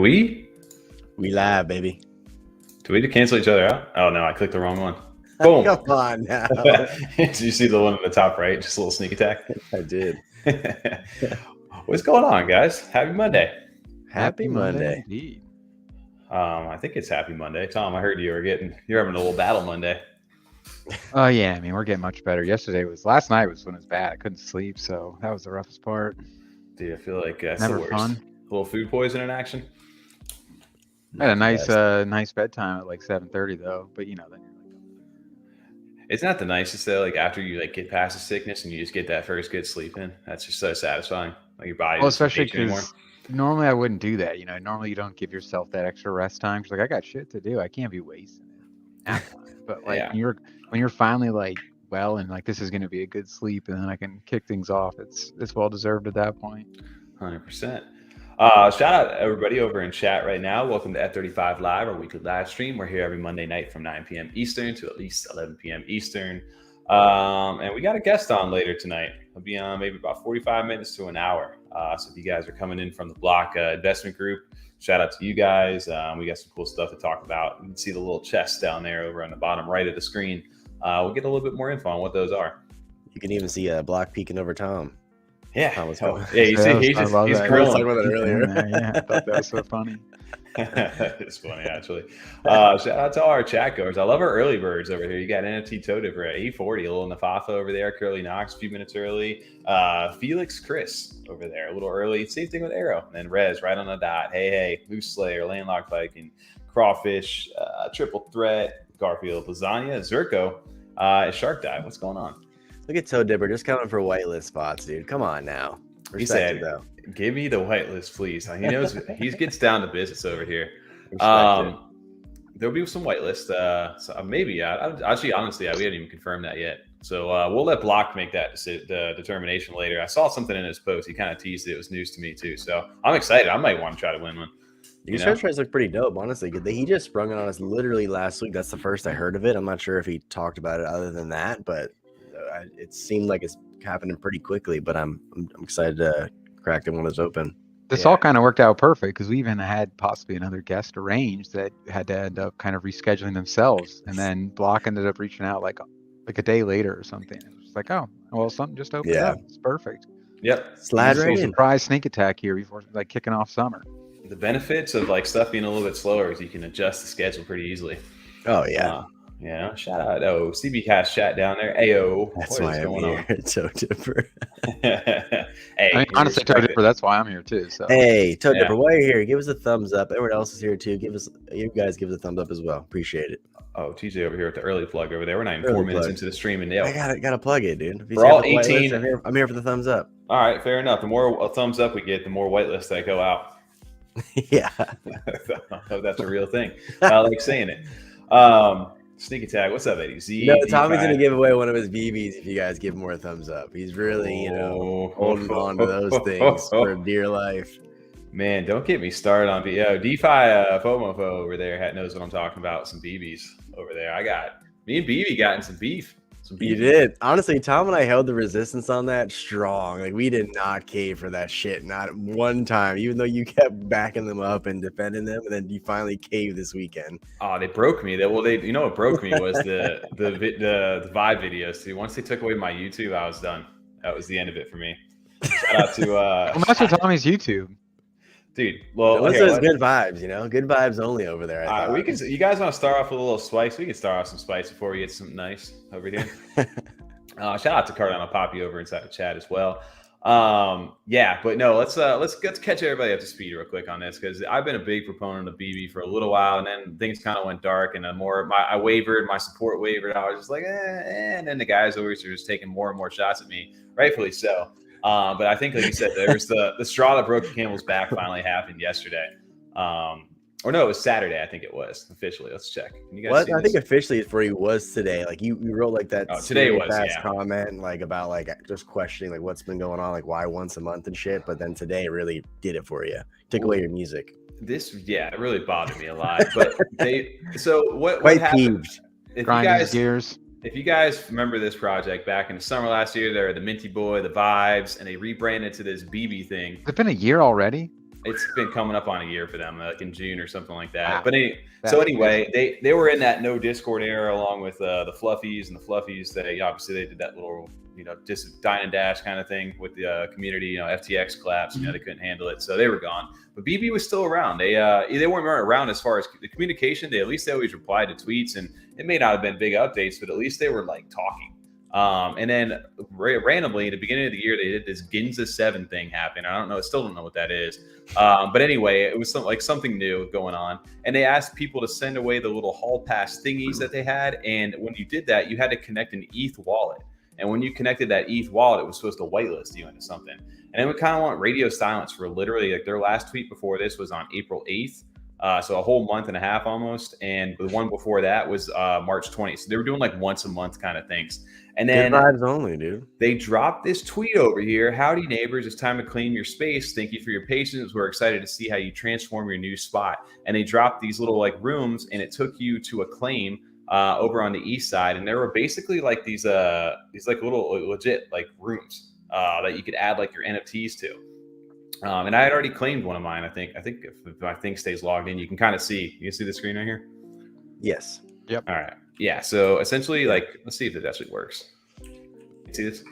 we? We live, baby. Do we cancel each other out? Oh no, I clicked the wrong one. Boom. Come on now. Did you see the one in the top right? Just a little sneak attack. I did. What's going on, guys? Happy Monday. Happy Monday. Indeed. I think it's Happy Monday. Tom, I heard you're having a little battle Monday. Oh yeah, I mean we're getting much better. Last night was when it was bad. I couldn't sleep, so that was the roughest part. Do you feel like it's Never the worst? fun. A little food poisoning action? I had a nice bedtime at like 7:30 though, but you know then you're like, It's not the nicest though. Like after you like get past the sickness and you just get that first good sleep in, that's just so satisfying. Like your body. well, doesn't especially hate you anymore. because normally I wouldn't do that. You know, normally you don't give yourself that extra rest time. 'Cause like I got shit to do. I can't be wasting it. But like Yeah. when you're finally like well and like this is going to be a good sleep and then I can kick things off. It's well deserved at that point. 100%. Shout out to everybody over in chat right now. Welcome to F35 Live, our weekly live stream. We're here every Monday night from 9 p.m. Eastern to at least 11 p.m. Eastern. And we got a guest on later tonight. He'll be on maybe about 45 minutes to an hour. So if you guys are coming in from the Block investment group, shout out to you guys. We got some cool stuff to talk about. You can see the little chest down there over on the bottom right of the screen. We'll get a little bit more info on what those are. You can even see Block peeking over Tom. Yeah. Tom was Yeah, you see, he's I love that. I was grilling. talking about that earlier. Yeah, I thought that was so funny. It's funny actually. Shout out to our chat goers. I love our early birds over here. You got NFT Toad over at 840, a little Nafafa over there. Curly Knox, a few minutes early. Felix Chris over there, a little early. Same thing with Arrow. And then Rez right on the dot. Hey, Moose Slayer, Landlocked Viking, Crawfish, Triple Threat, Garfield, Lasagna, Zerko, Shark Dive. What's going on? Look at Toe Dipper just coming for whitelist spots, dude. Come on now. He Respect said, it, though. "Give me the whitelist, please." He knows he gets down to business over here. Respect it. There'll be some whitelist. So maybe. Actually, honestly, we haven't even confirmed that yet. So we'll let Block make that the determination later. I saw something in his post. He kind of teased it. It was news to me too. So I'm excited. I might want to try to win one. These search tries look pretty dope, honestly. He just sprung it on us literally last week. That's the first I heard of it. I'm not sure if he talked about it other than that, but it seemed like it's happening pretty quickly. But I'm excited to crack it when it's open. This all kind of worked out perfect because we even had possibly another guest arranged that had to end up kind of rescheduling themselves, and then Block ended up reaching out like a day later or something. It was like, oh, well, something just opened up. It's perfect. Yep. Slide right in. Surprise sneak attack here before like kicking off summer. The benefits of like stuff being a little bit slower is you can adjust the schedule pretty easily. Oh yeah. Yeah, shout out. Oh, CB Cast chat down there. Ayo. That's why I'm here. Toe Dipper. Hey, I mean, honestly, Toe Dipper, that's why I'm here too. So Hey, Toe Dipper, while you're here, give us a thumbs up. Everyone else is here too. You guys give us a thumbs up as well. Appreciate it. Oh, TJ over here with the early plug over there. We're not even 4 minutes into the stream, and I gotta plug it, dude. For all 18, I'm here for the thumbs up. All right, fair enough. The more thumbs up we get, the more whitelists that go out. Yeah, I hope that's a real thing. I like saying it. Sneak attack. What's up, Eddie? Z. No, Tommy's gonna give away one of his BBs if you guys give more thumbs up. He's really, holding on to those things for dear life. Man, don't get me started on DeFi. FOMOFO over there knows what I'm talking about. Some BBs over there. Me and BB got in some beef. You did. Honestly, Tom and I held the resistance on that strong. Like, we did not cave for that shit, not one time, even though you kept backing them up and defending them, and then you finally caved this weekend. Oh, they broke me. You know what broke me was the Vibe videos too. Once they took away my YouTube, I was done. That was the end of it for me. Shout out to well, that's what Tommy's YouTube. Dude, well, those are good vibes, good vibes only over there. You guys want to start off with a little spice? We can start off some spice before we get something nice over here. Shout out to Cardano Poppy over inside the chat as well. But no, let's catch everybody up to speed real quick on this because I've been a big proponent of BB for a little while, and then things kind of went dark, and I wavered, my support wavered. I was just like, and then the guys over here were just taking more and more shots at me, rightfully so. But I think, like you said, there was the straw that broke the camel's back finally happened yesterday. Or no, it was Saturday. I think it was officially. Let's check. Can you guys see I think officially for you was today. Like you wrote like that. Today was comment like about like just questioning like what's been going on, like why once a month and shit. But then today really did it for you. Took away your music. It really bothered me a lot. But what quite happened? peeved. If you guys remember this project back in the summer last year, they were the Minty Boy, the Vibes, and they rebranded to this BB thing. It's been a year already. It's been coming up on a year for them, like in June or something like that. Wow. But anyway, they were in that no Discord era along with the Fluffies, and the Fluffies. Obviously they did that little just dine and dash kind of thing with the community. FTX collapsed. They couldn't handle it, so they were gone. But BB was still around. They weren't around as far as the communication. They always replied to tweets, and it may not have been big updates, but at least they were like talking. And then randomly at the beginning of the year, they did this Ginza 7 thing happen. I still don't know what that is. But anyway, it was something new going on. And they asked people to send away the little hall pass thingies that they had. And when you did that, you had to connect an ETH wallet. And when you connected that ETH wallet, it was supposed to whitelist you into something. And then we kind of want radio silence for literally, like, their last tweet before this was on April 8th. So a whole month and a half almost. And the one before that was March 20th. So they were doing like once a month kind of things. And then good vibes only, dude. They dropped this tweet over here. Howdy, neighbors. It's time to claim your space. Thank you for your patience. We're excited to see how you transform your new spot. And they dropped these little like rooms, and it took you to a claim over on the east side. And there were basically like these like little legit like rooms that you could add like your NFTs to. And I had already claimed one of mine. I think if my thing stays logged in, you can kind of see. You can see the screen right here? Yes. Yep. All right. Yeah. So essentially, like, let's see if this actually works. You see this?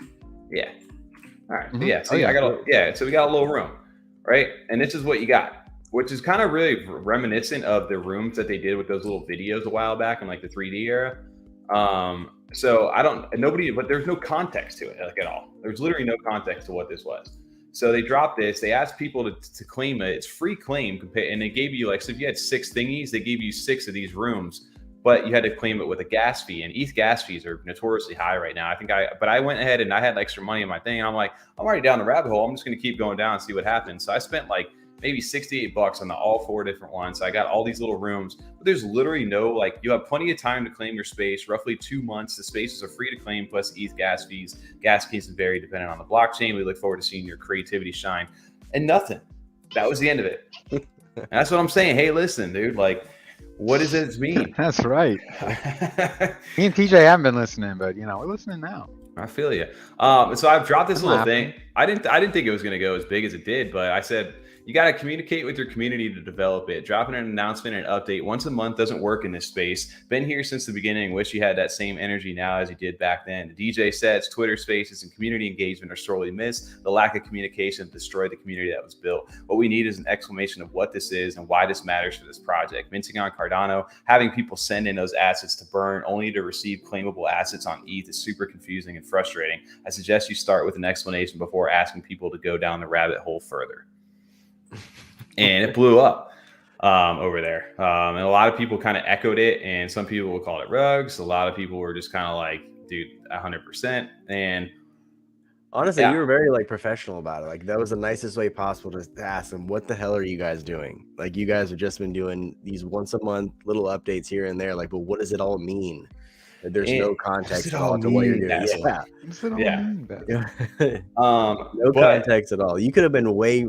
Yeah. All right. Mm-hmm. Yeah. So So we got a little room, right? And this is what you got, which is kind of really reminiscent of the rooms that they did with those little videos a while back in like the 3D era. So but there's no context to it like at all. There's literally no context to what this was. So they dropped this. They asked people to claim it. It's free claim, and they gave you so if you had 6 thingies, they gave you 6 of these rooms, but you had to claim it with a gas fee. And ETH gas fees are notoriously high right now. But I went ahead and I had extra money in my thing, and I'm like, I'm already down the rabbit hole. I'm just going to keep going down and see what happens. So I spent like maybe $68 on all 4 different ones. So I got all these little rooms, but there's literally no, you have plenty of time to claim your space, roughly 2 months. The spaces are free to claim, plus ETH gas fees. Gas fees vary depending on the blockchain. We look forward to seeing your creativity shine. And nothing. That was the end of it. And that's what I'm saying. Hey, listen, dude, what does it mean? That's right. Me and TJ haven't been listening, but we're listening now. I feel you. So I've dropped this little thing. I didn't think it was going to go as big as it did, but I said, you got to communicate with your community to develop it. Dropping an announcement and update once a month doesn't work in this space. Been here since the beginning. Wish you had that same energy now as you did back then. The DJ sets, Twitter spaces, and community engagement are sorely missed. The lack of communication destroyed the community that was built. What we need is an explanation of what this is and why this matters for this project. Minting on Cardano, having people send in those assets to burn only to receive claimable assets on ETH is super confusing and frustrating. I suggest you start with an explanation before asking people to go down the rabbit hole further. And it blew up over there. And a lot of people kind of echoed it, and some people would call it rugs. A lot of people were just kind of like, dude, 100%. And honestly, you were very professional about it. That was the nicest way possible to ask them, what the hell are you guys doing? You guys have just been doing these once a month little updates here and there. But what does it all mean? There's no context at all to what you're doing. No context at all. You could have been way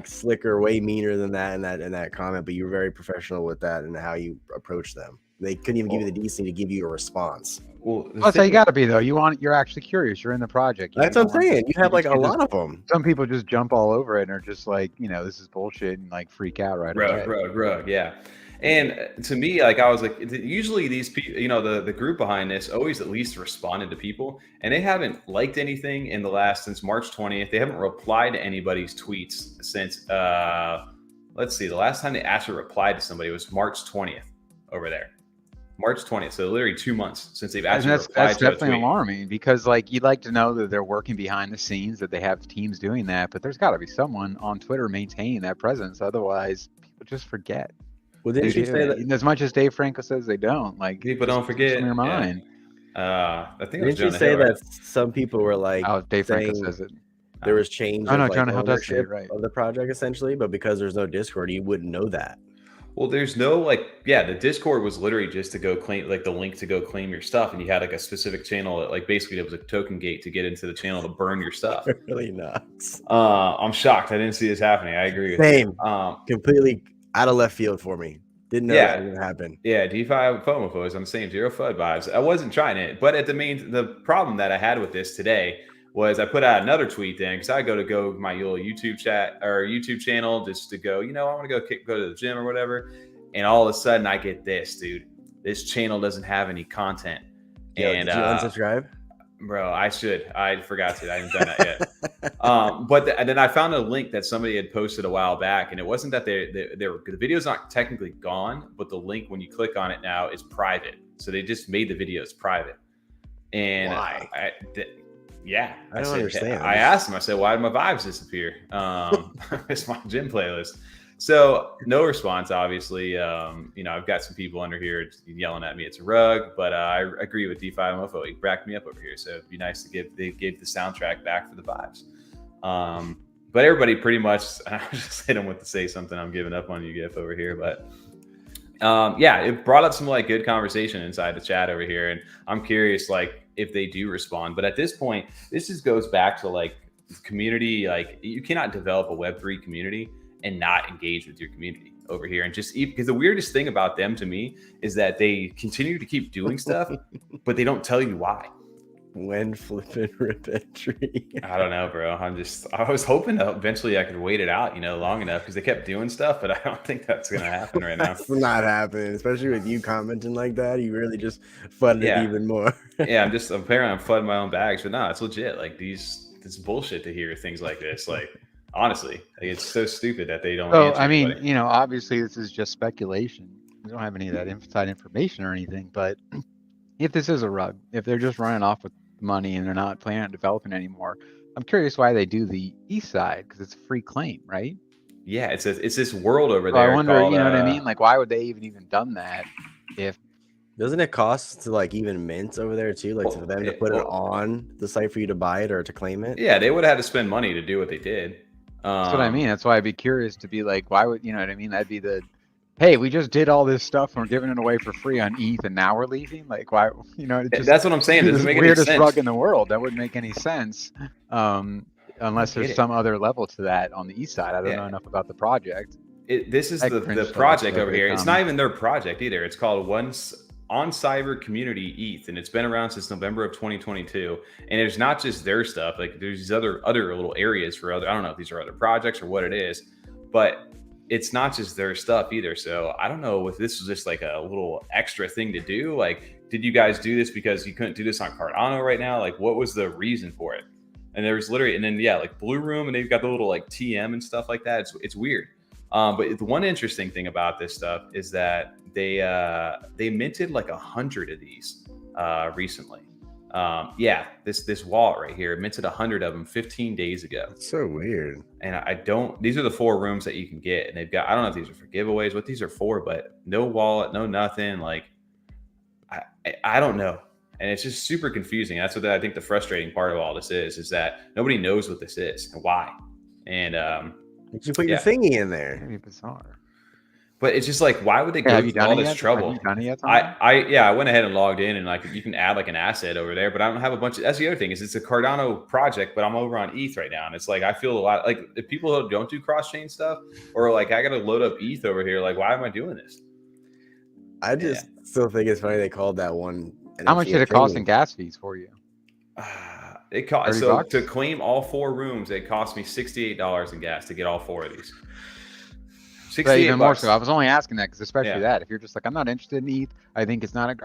slicker, way meaner than that in that comment, but you were very professional with that and how you approach them. They couldn't even give you the decency to give you a response. Well, that's how you got to be, though. You're actually curious. You're in the project. That's what I'm saying. You have a lot of them. Some people just jump all over it and are just this is bullshit and freak out right away. Rug, yeah. And to me, I was usually these people, the group behind this always at least responded to people, and they haven't liked anything since March 20th. They haven't replied to anybody's tweets since, let's see, the last time they actually replied to somebody was March 20th over there. March 20th. So literally 2 months since they've actually replied to a tweet. That's definitely alarming, because you'd like to know that they're working behind the scenes, that they have teams doing that, but there's got to be someone on Twitter maintaining that presence. Otherwise, people just forget. Well, didn't you say that? As much as Dave Franco says they don't, people don't forget in their mind. I think didn't you say that some people were Dave Franco says it. There was change of ownership of the project essentially, but because there's no Discord, you wouldn't know that. Well, there's no the Discord was literally just to go claim the link to go claim your stuff, and you had a specific channel that basically there was a token gate to get into the channel to burn your stuff. Really nuts. I'm shocked. I didn't see this happening. I agree with you. Same. Completely out of left field for me. Didn't know that was gonna happen. Yeah, DeFi FOMO was on the same 0 FUD vibes. I wasn't trying it, but the problem that I had with this today was I put out another tweet then because I go my little YouTube chat or YouTube channel just to go, I want to go to the gym or whatever. And all of a sudden I get this, dude. This channel doesn't have any content. Yo, and did you unsubscribe? Bro, I should. I forgot to. I haven't done that yet. And then I found a link that somebody had posted a while back, and it wasn't that they were, the video's not technically gone, but the link when you click on it now is private. So they just made the videos private. And why? I don't understand. I asked him. I said, "Why did my vibes disappear?" It's my gym playlist. So no response, obviously. I've got some people under here yelling at me it's a rug, but I agree with DeFi Mofo. He backed me up over here, so it'd be nice to give the soundtrack back for the vibes. But everybody pretty much, I just hit him with to say something. I'm giving up on you, Gif, over here, but it brought up some good conversation inside the chat over here, and I'm curious if they do respond. But at this point, this just goes back to community. You cannot develop a Web3 community and not engage with your community over here. And just because the weirdest thing about them to me is that they continue to keep doing stuff, but they don't tell you why. When flipping rip entry. I don't know, bro. I was hoping that eventually I could wait it out, long enough because they kept doing stuff, but I don't think that's going to happen right now. That's not happening, especially with you commenting like that. You really just flooded it even more. Yeah, apparently I'm flooding my own bags, but no, it's legit. This bullshit to hear things like this. Honestly, it's so stupid that they don't. Oh, I mean, obviously this is just speculation. We don't have any of that inside information or anything. But if this is a rug, if they're just running off with money and they're not planning on developing anymore, I'm curious why they do the east side because it's a free claim, right? Yeah, it's this world over there. I wonder, called, what I mean? Why would they even done that? If doesn't it cost to even mint over there too? For them to put it on the site for you to buy it or to claim it? Yeah, they would have had to spend money to do what they did. That's what I mean. That's why I'd be curious to be why would That'd be the, hey, we just did all this stuff and we're giving it away for free on ETH and now we're leaving. Why? That's what I'm saying. It doesn't make any sense. Weirdest rug in the world. That wouldn't make any sense, unless there's some other level to that on the east side. I don't know enough about the project. This is the project over here. It's not even their project either. It's called On Cyber Community ETH, and it's been around since November of 2022. And it's not just their stuff. There's these other little areas for other. I don't know if these are other projects or what it is, but it's not just their stuff either. So I don't know if this was just a little extra thing to do. Did you guys do this because you couldn't do this on Cardano right now? What was the reason for it? And there's literally, and then Blue Room, and they've got the little TM and stuff like that. It's weird. But the one interesting thing about this stuff is that they minted 100 of these recently. This wallet right here minted 100 of them 15 days ago. That's so weird. And these are the 4 rooms that you can get, and they've got, I don't know if these are for giveaways, what these are for, but no wallet, no nothing. I don't know. And it's just super confusing. That's what I think the frustrating part of all this is that nobody knows what this is and why. And did you put your thingy in there? Maybe bizarre. But it's just why would they go through all this trouble? Have you done it yet, I went ahead and logged in, and you can add an asset over there, but I don't have a bunch of. That's the other thing is it's a Cardano project, but I'm over on ETH right now, and it's I feel a lot if people who don't do cross chain stuff or I got to load up ETH over here. Why am I doing this? I just still think it's funny they called that one. How much did it cost in gas fees for you? It cost to claim all 4 rooms. It cost me $68 in gas to get all 4 of these. But even more so, I was only asking that because especially that if you're just I'm not interested in ETH, I think it's not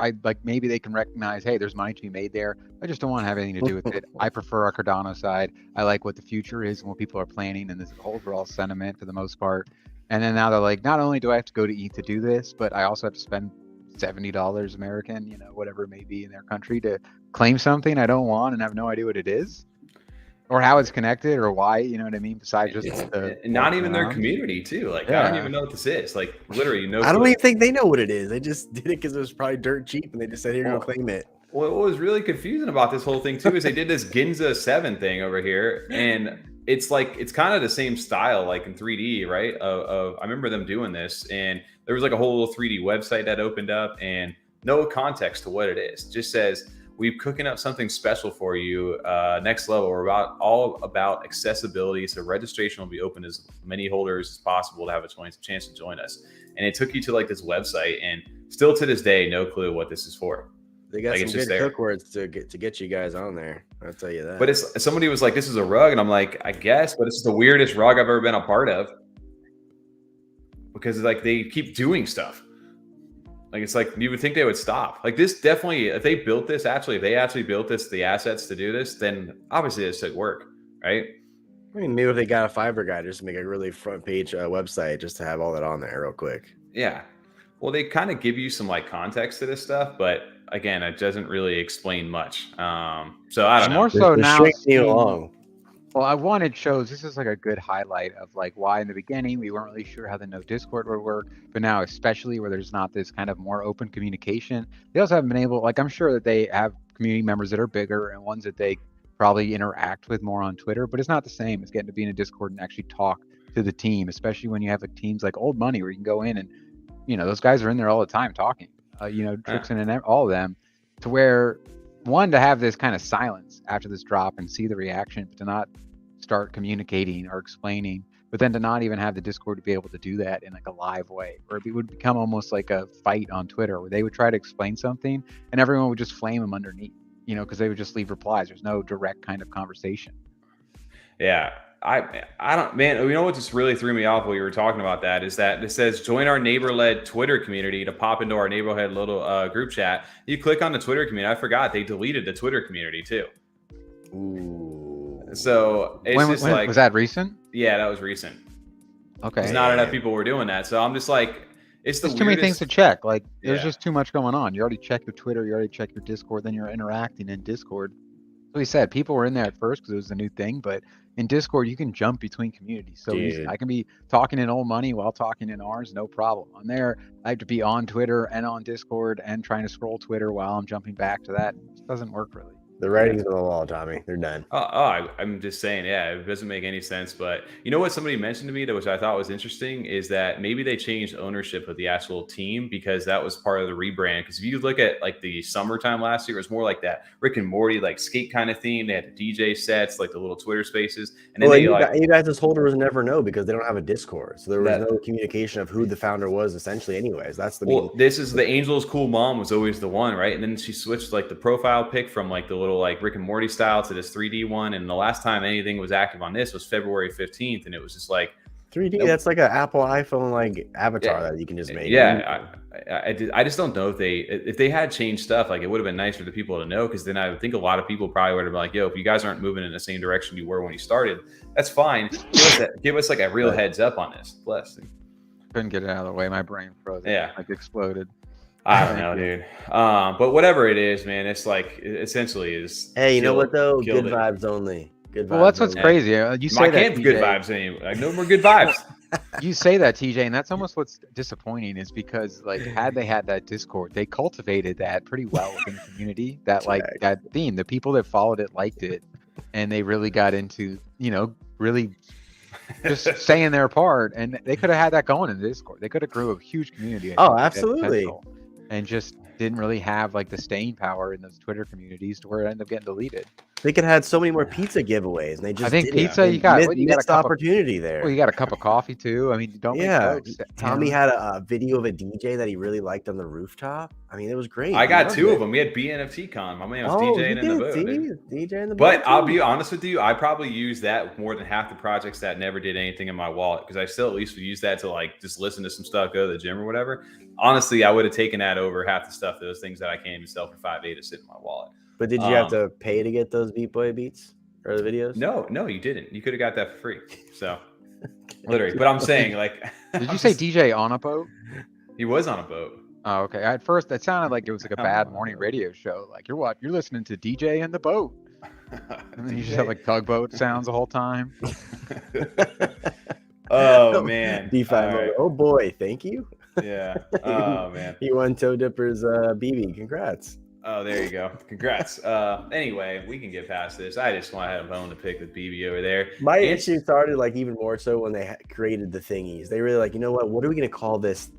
maybe they can recognize, hey, there's money to be made there. I just don't want to have anything to do with it. I prefer our Cardano side. I like what the future is and what people are planning and this overall sentiment for the most part. And then now they're not only do I have to go to ETH to do this, but I also have to spend $70 American, whatever it may be in their country to claim something I don't want and have no idea what it is. Or how it's connected, or why, you know what I mean? Besides just not even their community too. I don't even know what this is. Literally, I don't even think they know what it is. They just did it because it was probably dirt cheap, and they just said, "Here, go claim it." What was really confusing about this whole thing too is they did this Ginza 7 thing over here, and it's kind of the same style, in 3D, right? I remember them doing this, and there was a whole little 3D website that opened up, and no context to what it is. It just says, we're cooking up something special for you. Next level. We're all about accessibility. So registration will be open as many holders as possible to have a chance to join us. And it took you to this website, and still to this day, no clue what this is for. They got Like, some it's just good there. hook words to get you guys on there. I'll tell you that. But it's somebody was like, "This is a rug," and I'm like, "I guess," but it's the weirdest rug I've ever been a part of because like they keep doing stuff. Like it's like you would think they would stop. Like this definitely, if they built this actually, if they actually built this, the assets to do this, then obviously this should work, right? I mean, maybe if they got a Fiverr guy just to make a really front page website just to have all that on there real quick. Yeah. Well, they kind of give you some like context to this stuff, but again, it doesn't really explain much. So I don't know. More so They're now. stringing you seeing- along. Well, I wanted shows. This is like a good highlight of like why in the beginning we weren't really sure how the no Discord would work, but now especially where there's not this kind of more open communication. They also haven't been able, like I'm sure that they have community members that are bigger and ones that they probably interact with more on Twitter, but it's not the same as getting to be in a Discord and actually talk to the team, especially when you have like teams like Old Money where you can go in and, you know, those guys are in there all the time talking, you know, Trixon and all of them, to where one, to have this kind of silence after this drop and see the reaction, but to not start communicating or explaining, but then to not even have the Discord to be able to do that in like a live way, or it would become almost like a fight on Twitter where they would try to explain something and everyone would just flame them underneath, you know, because they would just leave replies. There's no direct kind of conversation. Yeah. I don't, man, you know what just really threw me off while you were talking about that is that it says join our neighbor-led Twitter community to pop into our neighborhood little group chat. You click on the Twitter community. I forgot they deleted the Twitter community too. Ooh. So it's just like, was that recent? Yeah, that was recent. Okay. There's not enough people were doing that. So I'm just like, it's the There's too many things to check. Like there's Yeah. just too much going on. You already check your Twitter, you already check your Discord, then you're interacting in Discord. So we said people were in there at first because it was a new thing, but in Discord you can jump between communities so easy. Dude. I can be talking in Old Money while talking in ours, no problem. On there, I have to be on Twitter and on Discord and trying to scroll Twitter while I'm jumping back to that. It just doesn't work really. The writing's on the wall, Tommy. They're done. I'm just saying, yeah, it doesn't make any sense. But you know what somebody mentioned to me that which I thought was interesting is that maybe they changed ownership of the actual team because that was part of the rebrand. Because if you look at like the summertime last year, it was more like that Rick and Morty like skate kind of theme. They had the DJ sets, like the little Twitter spaces, and then Well, they you guys as holders never know because they don't have a Discord, so there was no communication of who the founder was. Essentially, anyways, that's the well. This is the Angel's cool mom was always the one, right? And then she switched like the profile pic from like the little like Rick and Morty style to this 3D one. And the last time anything was active on this was February 15th, and it was just like 3D. That's like an Apple iPhone like avatar that you can just make. Yeah, I just don't know if they had changed stuff. Like it would have been nice for the people to know, because then I would think a lot of people probably would have been like, "Yo, if you guys aren't moving in the same direction you were when you started, that's fine. Give us like a real heads up on this." Bless. Couldn't get it out of the way. My brain froze. Yeah. Like exploded. I don't know, dude. But whatever it is, man, it's like it essentially is. Hey, you know what though? killed Good it. vibes only. Good vibes. Well, that's what's only. crazy. You say I that, can't have good TJ. vibes anymore. Like no more good vibes. You say that, TJ, and that's almost what's disappointing is because like had they had that Discord, they cultivated that pretty well within the community. That like that theme, the people that followed it liked it, and they really got into, you know, really just saying their part, and they could have had that going in the Discord. They could have grew a huge community. I Oh, think, with that absolutely. potential, and just didn't really have like the staying power in those Twitter communities to where it ended up getting deleted. They could have had so many more pizza giveaways, and they just I think didn't. pizza, you got what, you got a missed cup of, opportunity there. well, you got a cup of coffee too. I mean, don't make jokes. Tommy you know? had a video of a DJ that he really liked on the rooftop. I mean, it was great. I got loved two it. of them. We had BNFT Con. My man was Oh, DJing in the boat. dude. DJ in the boat. But I'll too. be honest with you, I probably use that more than half the projects that never did anything in my wallet, because I still at least would use that to like just listen to some stuff, go to the gym or whatever. Honestly, I would have taken that over half the stuff, those things that I can't even sell for $5.8 to sit in my wallet. But did you have to pay to get those Beat Boy beats or the videos? No, you didn't. You could have got that for free. So literally, but I'm saying like, Did you say DJ on a boat? he was on a boat? Oh, okay. At first, that sounded like it was like a bad morning radio show. Like you're listening to DJ in the boat, and then you just have like tugboat sounds the whole time. Oh man, DeFi All mode. right. Oh boy, thank you. Yeah. Oh man. He won Toe Dipper's BB. Congrats. Oh, there you go. Congrats. Anyway, we can get past this. I just want to have a bone to pick with BB over there. My issue started like even more so when they created the thingies. They really like, you know what are we going to call this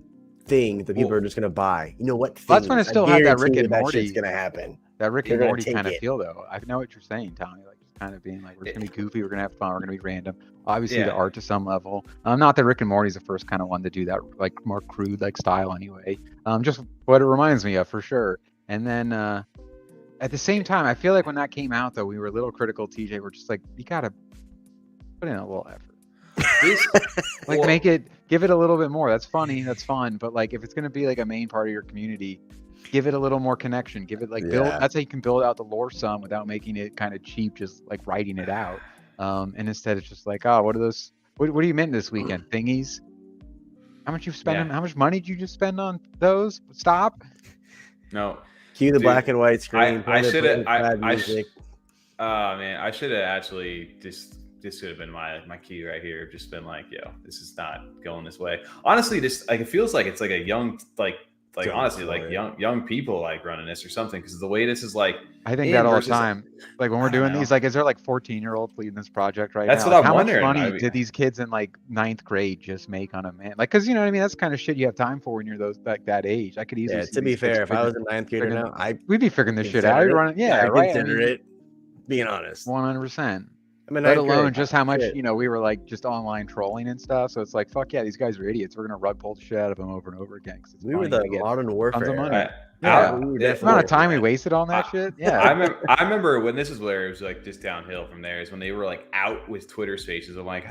thing that people are just going to buy? You know what? Well, that's when it Thingies. still I had that Rick guarantee and that Morty. shit's going to happen. That Rick They're and gonna Morty take kind of it. feel though. I know what you're saying, Tommy. Like just kind of being like, we're just gonna be goofy, we're gonna have fun, we're gonna be random. Obviously, the art to some level. Not that Rick and Morty's the first kind of one to do that, like more crude like style anyway. Just what it reminds me of for sure. And then at the same time, I feel like when that came out, though, we were a little critical. TJ, we're just like, you gotta put in a little effort. Like, give it a little bit more. That's funny, that's fun, but like, if it's gonna be like a main part of your community, give it a little more connection. Give it like build. That's how you can build out the lore some without making it kind of cheap, just like writing it out. And instead, it's just like, oh, what are those? What do you mint this weekend? Thingies? How much you spending? How much money did you just spend on those? Stop. No. Cue the black and white screen. I should have. Man, I should have actually just. This should have been my key right here. Just been like, yo, this is not going this way. Honestly, this like it feels like it's like a young honestly like young people like running this or something, because the way this is like. I think that all the time. Like when we're doing these, like, is there like 14-year-olds leading this project right That's now? What I'm how wondering. Much money did these kids in like 9th grade just make on a man? Like, because you know what I mean. That's the kind of shit you have time for when you're that age. I could easily. Yeah. To be fair, if I was in 9th grade now, we'd be figuring this shit out. I'd run it. Yeah, right. Consider it. Being honest. 100%. I mean, let alone just how much, you know, we were like just online trolling and stuff. So it's like, fuck yeah, these guys are idiots. We're going to rug pull the shit out of them over and over again. We were the modern warfare. Tons of money. The amount of time we wasted on that shit. Yeah. I remember when this is where it was like just downhill from there is when they were like out with Twitter Spaces. I'm like,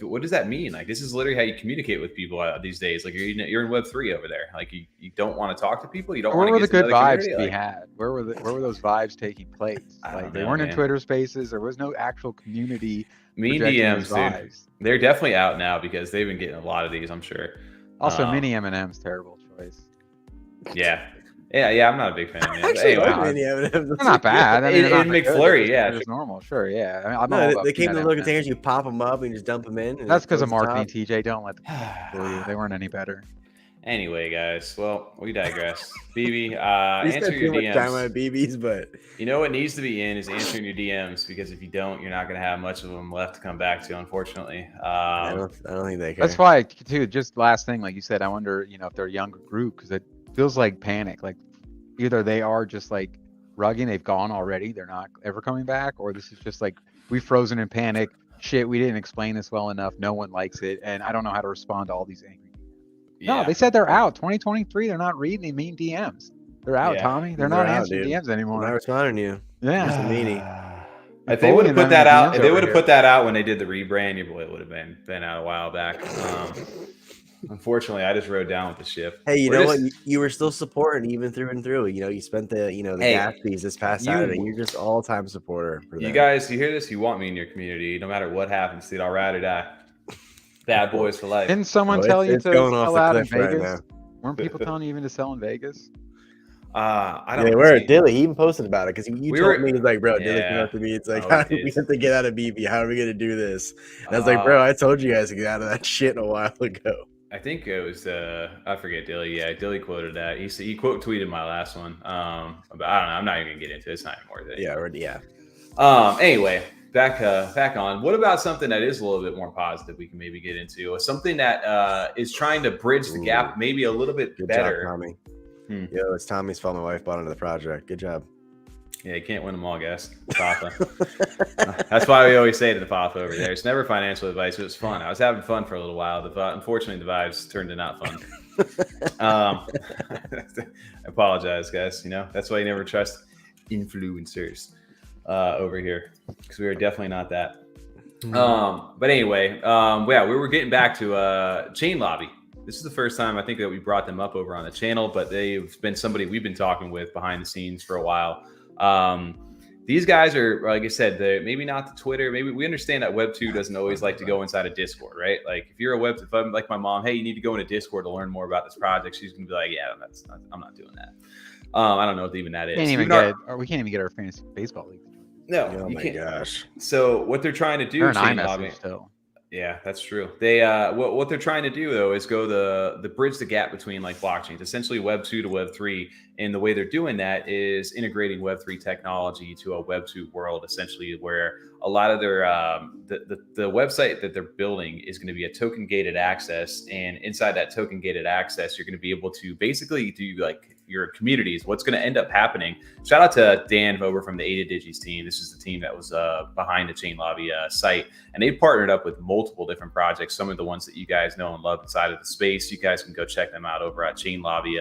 what does that mean? Like, this is literally how you communicate with people these days. Like, you're in Web3 over there. Like, you don't want to talk to people. You don't want to. Where were the good vibes to be had? Where were those vibes taking place? Like, they weren't in Twitter Spaces. There was no actual community. Mean DMs, dude. They're definitely out now because they've been getting a lot of these, I'm sure. Also, mini M&M's, terrible choice. Yeah. I'm not a big fan of it. Actually, mini M&Ms. They're not bad. I mean, in McFlurry, yeah, it's normal. Sure, yeah. I mean, they came in the little containers. You pop them up and you just dump them in. That's because of marketing, TJ. Don't let them fool you. They weren't any better. Anyway, guys, well, we digress. BB, answer your DMs. Time on BBs, but you know what needs to be in is answering your DMs, because if you don't, you're not going to have much of them left to come back to, unfortunately. I don't think they care. That's why, too. Just last thing, like you said, I wonder, you know, if they're a younger group, because it feels like panic. Like either they are just like rugging, they've gone already, they're not ever coming back, or this is just like we've frozen in panic. Shit, we didn't explain this well enough. No one likes it, and I don't know how to respond to all these angry. No, they said they're out. 2023. They're not reading the mean DMs. They're out, Tommy. They're not answering DMs anymore. I'm not responding to you. Yeah. Just a meanie. If they would have put that out, if they would have put that out when they did the rebrand, your boy would have been out a while back. Unfortunately, I just rode down with the ship. Hey, you know what? You were still supporting even through and through. You know, you spent the gas fees this past Saturday. You're just all-time supporter. For you guys, you hear this? You want me in your community, no matter what happens, dude. I'll ride or die. Bad boys for life. Didn't someone tell you to sell out in Vegas? Weren't people telling you even to sell in Vegas? I don't know. They were. Dilly, he even posted about it because you told me, he's like, bro, Dilly came up to me. It's like, we have to get out of BB. How are we going to do this? And I was like, bro, I told you guys to get out of that shit a while ago. I think it was, I forget Dilly. Yeah, Dilly quoted that. He quote tweeted my last one. But I don't know. I'm not even going to get into it. It's not anymore. Yeah. Anyway. Back on. What about something that is a little bit more positive we can maybe get into? Something that is trying to bridge the gap maybe a little bit better. Job, Tommy. Yo, it's Tommy's fault my wife bought into the project. Good job. Yeah, you can't win them all, guys. Papa. That's why we always say to the Papa over there, it's never financial advice. It was fun. I was having fun for a little while. Unfortunately, the vibes turned to not fun. I apologize, guys. You know, that's why you never trust influencers over here, because we are definitely not that. But anyway, we were getting back to Chainlobby. This is the first time I think that we brought them up over on the channel, but they've been somebody we've been talking with behind the scenes for a while. These guys are, like I said, maybe not the Twitter. Maybe we understand that Web 2 doesn't always like to go inside of Discord, right? Like if I'm like my mom, hey, you need to go into Discord to learn more about this project, she's gonna be like, yeah, I'm not doing that. I don't know what even that is. We can't even get our fantasy baseball league. No, oh my gosh. So what they're trying to do, Chainlobby still. Yeah, that's true. They what they're trying to do though is go the bridge the gap between like blockchains, essentially Web 2 to Web 3, and the way they're doing that is integrating Web 3 technology to a Web 2 world, essentially where a lot of their the website that they're building is going to be a token gated access, and inside that token gated access, you're going to be able to basically do like your communities. What's going to end up happening? Shout out to Dan over from the AdaDigis team. This is the team that was behind the Chainlobby site, and they partnered up with multiple different projects. Some of the ones that you guys know and love inside of the space. You guys can go check them out over at Chainlobby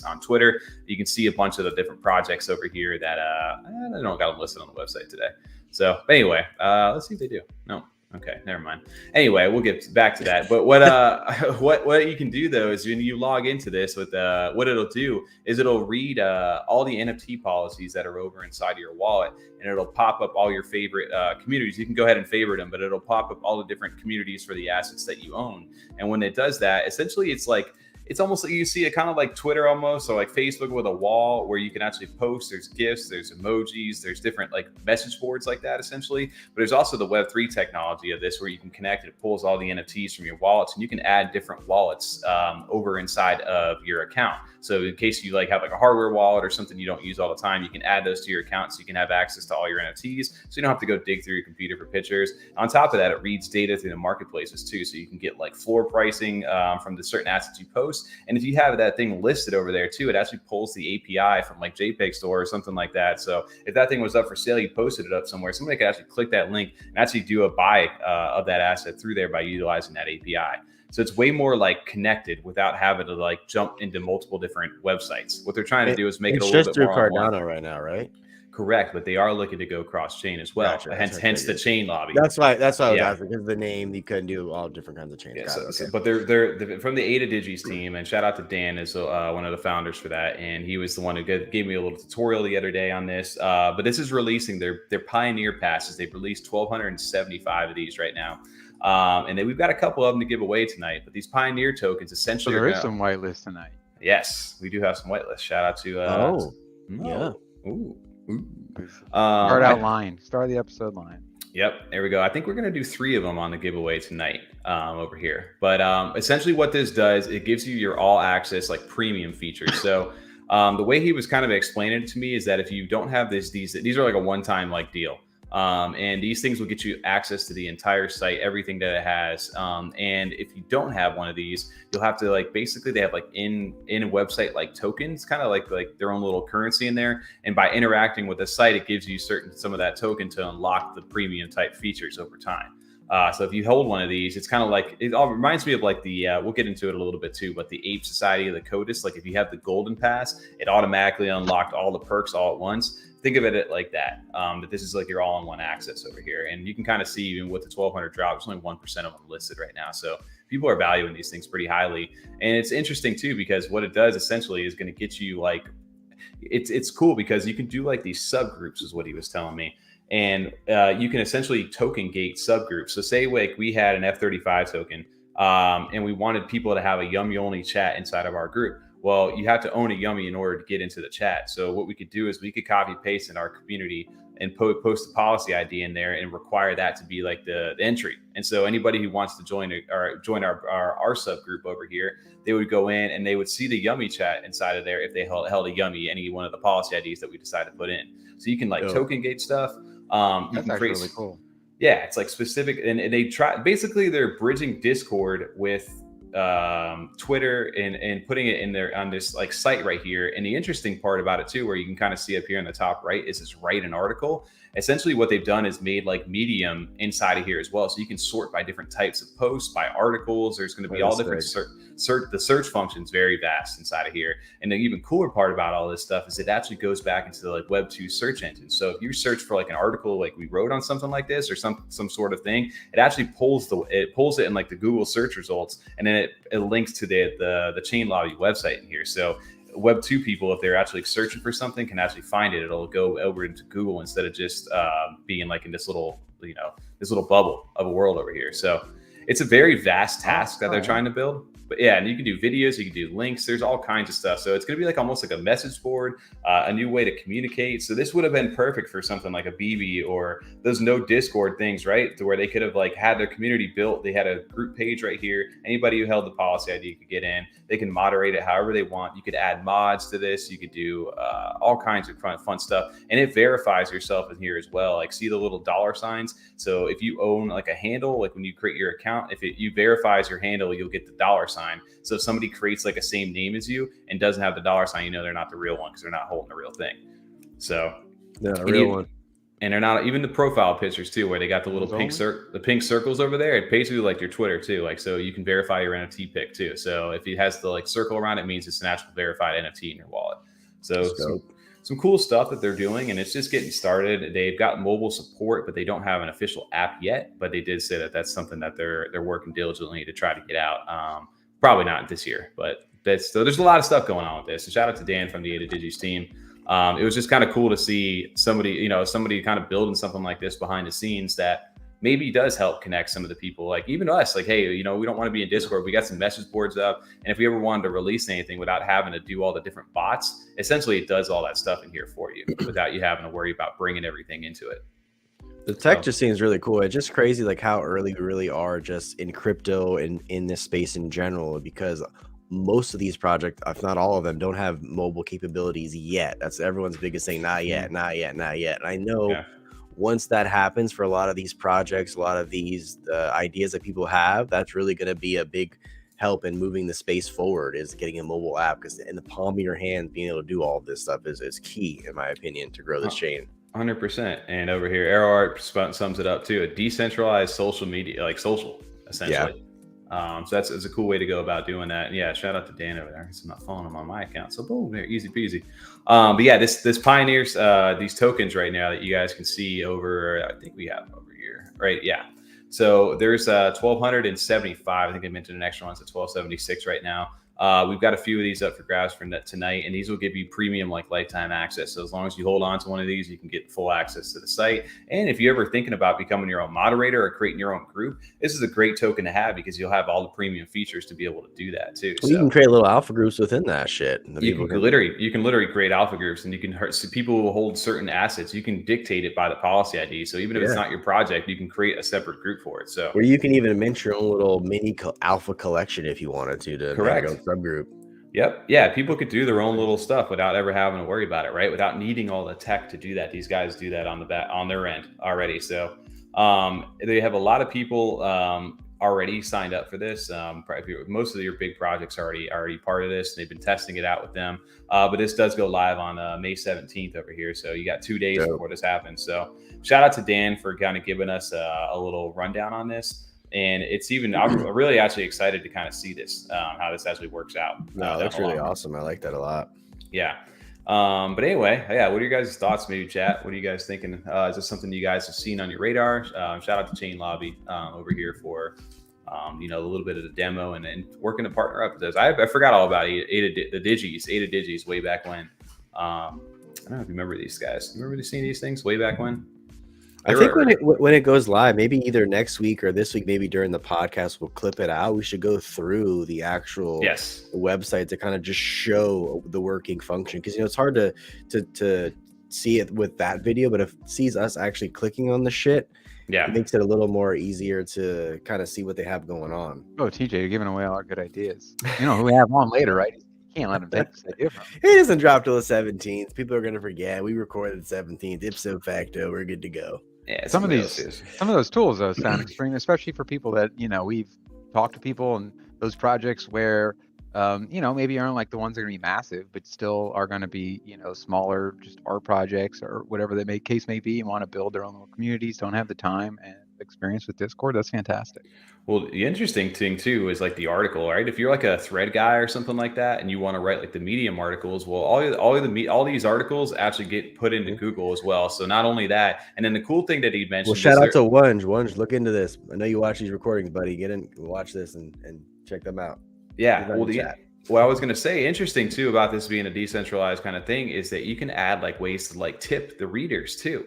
on Twitter. You can see a bunch of the different projects over here that I don't got them listed on the website today. So anyway, let's see if they do. No. Okay, never mind. Anyway, we'll get back to that. But what you can do though is when you log into this with what it'll do is it'll read all the NFT policies that are over inside of your wallet, and it'll pop up all your favorite communities. You can go ahead and favorite them, but it'll pop up all the different communities for the assets that you own. And when it does that, essentially it's almost like you see it kind of like Twitter almost, or like Facebook with a wall where you can actually post. There's GIFs, there's emojis, there's different like message boards like that essentially. But there's also the Web3 technology of this where you can connect. It pulls all the NFTs from your wallets, and you can add different wallets over inside of your account. So in case you like have like a hardware wallet or something you don't use all the time, you can add those to your account so you can have access to all your NFTs. So you don't have to go dig through your computer for pictures. On top of that, it reads data through the marketplaces too. So you can get like floor pricing from the certain assets you post. And if you have that thing listed over there too, it actually pulls the API from like JPEG Store or something like that. So if that thing was up for sale, you posted it up somewhere, somebody could actually click that link and actually do a buy of that asset through there by utilizing that API. So it's way more like connected without having to like jump into multiple different websites. What they're trying to do is make it a little bit more just through Cardano right now, right? Correct, but they are looking to go cross-chain as well. Gotcha, hence the Chainlobby. That's why I was asking, because the name, you couldn't do all different kinds of chains. Yeah, so, but they're from the AdaDigis team, and shout out to Dan as one of the founders for that, and he was the one who gave me a little tutorial the other day on this. But this is releasing their Pioneer passes. They've released 1,275 of these right now. And then we've got a couple of them to give away tonight. But these Pioneer tokens essentially there is some whitelist tonight. Yes, we do have some whitelist. Shout out to yeah. Ooh. Start out line. Start the episode line. Yep, there we go. I think we're going to do 3 of them on the giveaway tonight over here. But essentially what this does, it gives you your all access like premium features. So the way he was kind of explaining it to me is that if you don't have these are like a one-time like deal. And these things will get you access to the entire site, everything that it has. And if you don't have one of these, you'll have to like, basically they have like in a website, like tokens, kind of like their own little currency in there. And by interacting with the site, it gives you some of that token to unlock the premium type features over time. So if you hold one of these, it's kind of like, it all reminds me of like the, we'll get into it a little bit too, but the Ape Society of the CODIS, like if you have the golden pass, it automatically unlocked all the perks all at once. Think of it like that, that this is like your all-in-one access over here. And you can kind of see even with the 1,200 drop, there's only 1% of them listed right now. So people are valuing these things pretty highly. And it's interesting too, because what it does essentially is going to get you like, it's cool because you can do like these subgroups is what he was telling me. And you can essentially token gate subgroups. So say like we had an F35 token and we wanted people to have a Yummy only chat inside of our group. Well, you have to own a Yummy in order to get into the chat. So what we could do is we could copy paste in our community and post the policy ID in there and require that to be like the entry. And so anybody who wants to join our subgroup over here, they would go in and they would see the Yummy chat inside of there if they held a Yummy, any one of the policy IDs that we decided to put in. So you can like token gate stuff. That's actually really cool. Yeah, it's like specific, and they try. Basically, they're bridging Discord with Twitter and putting it in there on this like site right here. And the interesting part about it too, where you can kind of see up here in the top right, is this write an article. Essentially what they've done is made like Medium inside of here as well. So you can sort by different types of posts, by articles. There's going to be all different the search function's very vast inside of here. And the even cooler part about all this stuff is it actually goes back into the like Web 2 search engine. So if you search for like an article like we wrote on something like this or some sort of thing, it actually pulls it in like the Google search results, and then it links to the Chainlobby website in here. So Web 2 people, if they're actually searching for something, can actually find it. It'll go over into Google instead of just being like in this little bubble of a world over here. So it's a very vast task that they're trying to build. But yeah, and you can do videos, you can do links, there's all kinds of stuff. So it's going to be like almost like a message board, a new way to communicate. So this would have been perfect for something like a BB or those no Discord things, right? To where they could have like had their community built. They had a group page right here. Anybody who held the policy ID could get in. They can moderate it however they want. You could add mods to this. You could do all kinds of fun stuff. And it verifies yourself in here as well. Like see the little dollar signs. So if you own like a handle, like when you create your account, if you verifies your handle, you'll get the dollar $. So if somebody creates like a same name as you and doesn't have the $, you know they're not the real one because they're not holding the real thing. So the real one. And they're not even the profile pictures too, where they got the little pink circles over there. It basically like your Twitter too, like so you can verify your NFT pic too. So if it has the like circle around it, means it's an actual verified NFT in your wallet. So some cool stuff that they're doing, and it's just getting started. They've got mobile support, but they don't have an official app yet. But they did say that that's something that they're working diligently to try to get out. Probably not this year, but so there's a lot of stuff going on with this. So shout out to Dan from the AdaDigis team. It was just kind of cool to see somebody kind of building something like this behind the scenes that maybe does help connect some of the people, like even us, like, hey, we don't want to be in Discord. We got some message boards up. And if we ever wanted to release anything without having to do all the different bots, essentially it does all that stuff in here for you without you having to worry about bringing everything into it. The tech just seems really cool. It's just crazy like how early we really are just in crypto and in this space in general, because most of these projects, if not all of them, don't have mobile capabilities yet. That's everyone's biggest thing. Not yet. And I know once that happens for a lot of these projects, a lot of these ideas that people have, that's really going to be a big help in moving the space forward, is getting a mobile app, because in the palm of your hand, being able to do all of this stuff is key, in my opinion, to grow this chain. 100%. And over here, AeroArt sums it up too. A decentralized social media, like social, essentially. So that's a cool way to go about doing that. And yeah, shout out to Dan over there. I'm not following him on my account. So boom, there, easy peasy. But yeah, this Pioneers, these tokens right now that you guys can see over, I think we have them over here, right? Yeah. So there's 1,275. I think I mentioned an extra one's at 1,276 right now. We've got a few of these up for grabs for tonight, and these will give you premium like lifetime access. So as long as you hold on to one of these, you can get full access to the site. And if you're ever thinking about becoming your own moderator or creating your own group, this is a great token to have, because you'll have all the premium features to be able to do that too. Well, so you can create little alpha groups within that shit. You can literally create alpha groups, and you can so people will hold certain assets. You can dictate it by the policy ID. So even if it's not your project, you can create a separate group for it. So where you can even mint your own little mini alpha collection if you wanted to correct. Subgroup. Yep. Yeah. People could do their own little stuff without ever having to worry about it, right? Without needing all the tech to do that. These guys do that on their end already. So they have a lot of people already signed up for this. Most of your big projects are already part of this. They've been testing it out with them. But this does go live on May 17th over here. So you got 2 days before this happens. So shout out to Dan for kind of giving us a little rundown on this. And it's even, I'm really actually excited to kind of see this, how this actually works out. No, that's really awesome. I like that a lot. Yeah. But anyway, yeah. What are your guys' thoughts? Maybe chat. What are you guys thinking? Is this something you guys have seen on your radar? Shout out to Chainlobby over here for, a little bit of the demo and working to partner up with those. I forgot all about AdaDigis way back when. I don't know if you remember these guys. Remember seeing these things way back when? I think when it goes live, maybe either next week or this week, maybe during the podcast, we'll clip it out. We should go through the actual website to kind of just show the working function, because it's hard to see it with that video, but if it sees us actually clicking on the shit, it makes it a little more easier to kind of see what they have going on. Oh, TJ, you're giving away all our good ideas. You know who we have on later, right? Can't let him take this idea from him. It doesn't drop till the 17th. People are going to forget. We recorded the 17th. Ipso facto, we're good to go. Yeah, some of those tools though sound extreme, especially for people that we've talked to people and those projects where maybe aren't like the ones that are going to be massive, but still are going to be smaller, just art projects or whatever the case may be, and want to build their own little communities, don't have the time and experience with Discord. That's fantastic. Well, the interesting thing too is like the article, right? If you're like a thread guy or something like that, and you want to write like the Medium articles, well, all these articles actually get put into Google as well. So not only that, and then the cool thing that he mentioned. Well, shout out to Wunge. Wunge, look into this. I know you watch these recordings, buddy. Get in, watch this, and check them out. Yeah. Well, I was going to say, interesting too about this being a decentralized kind of thing is that you can add like ways to like tip the readers too.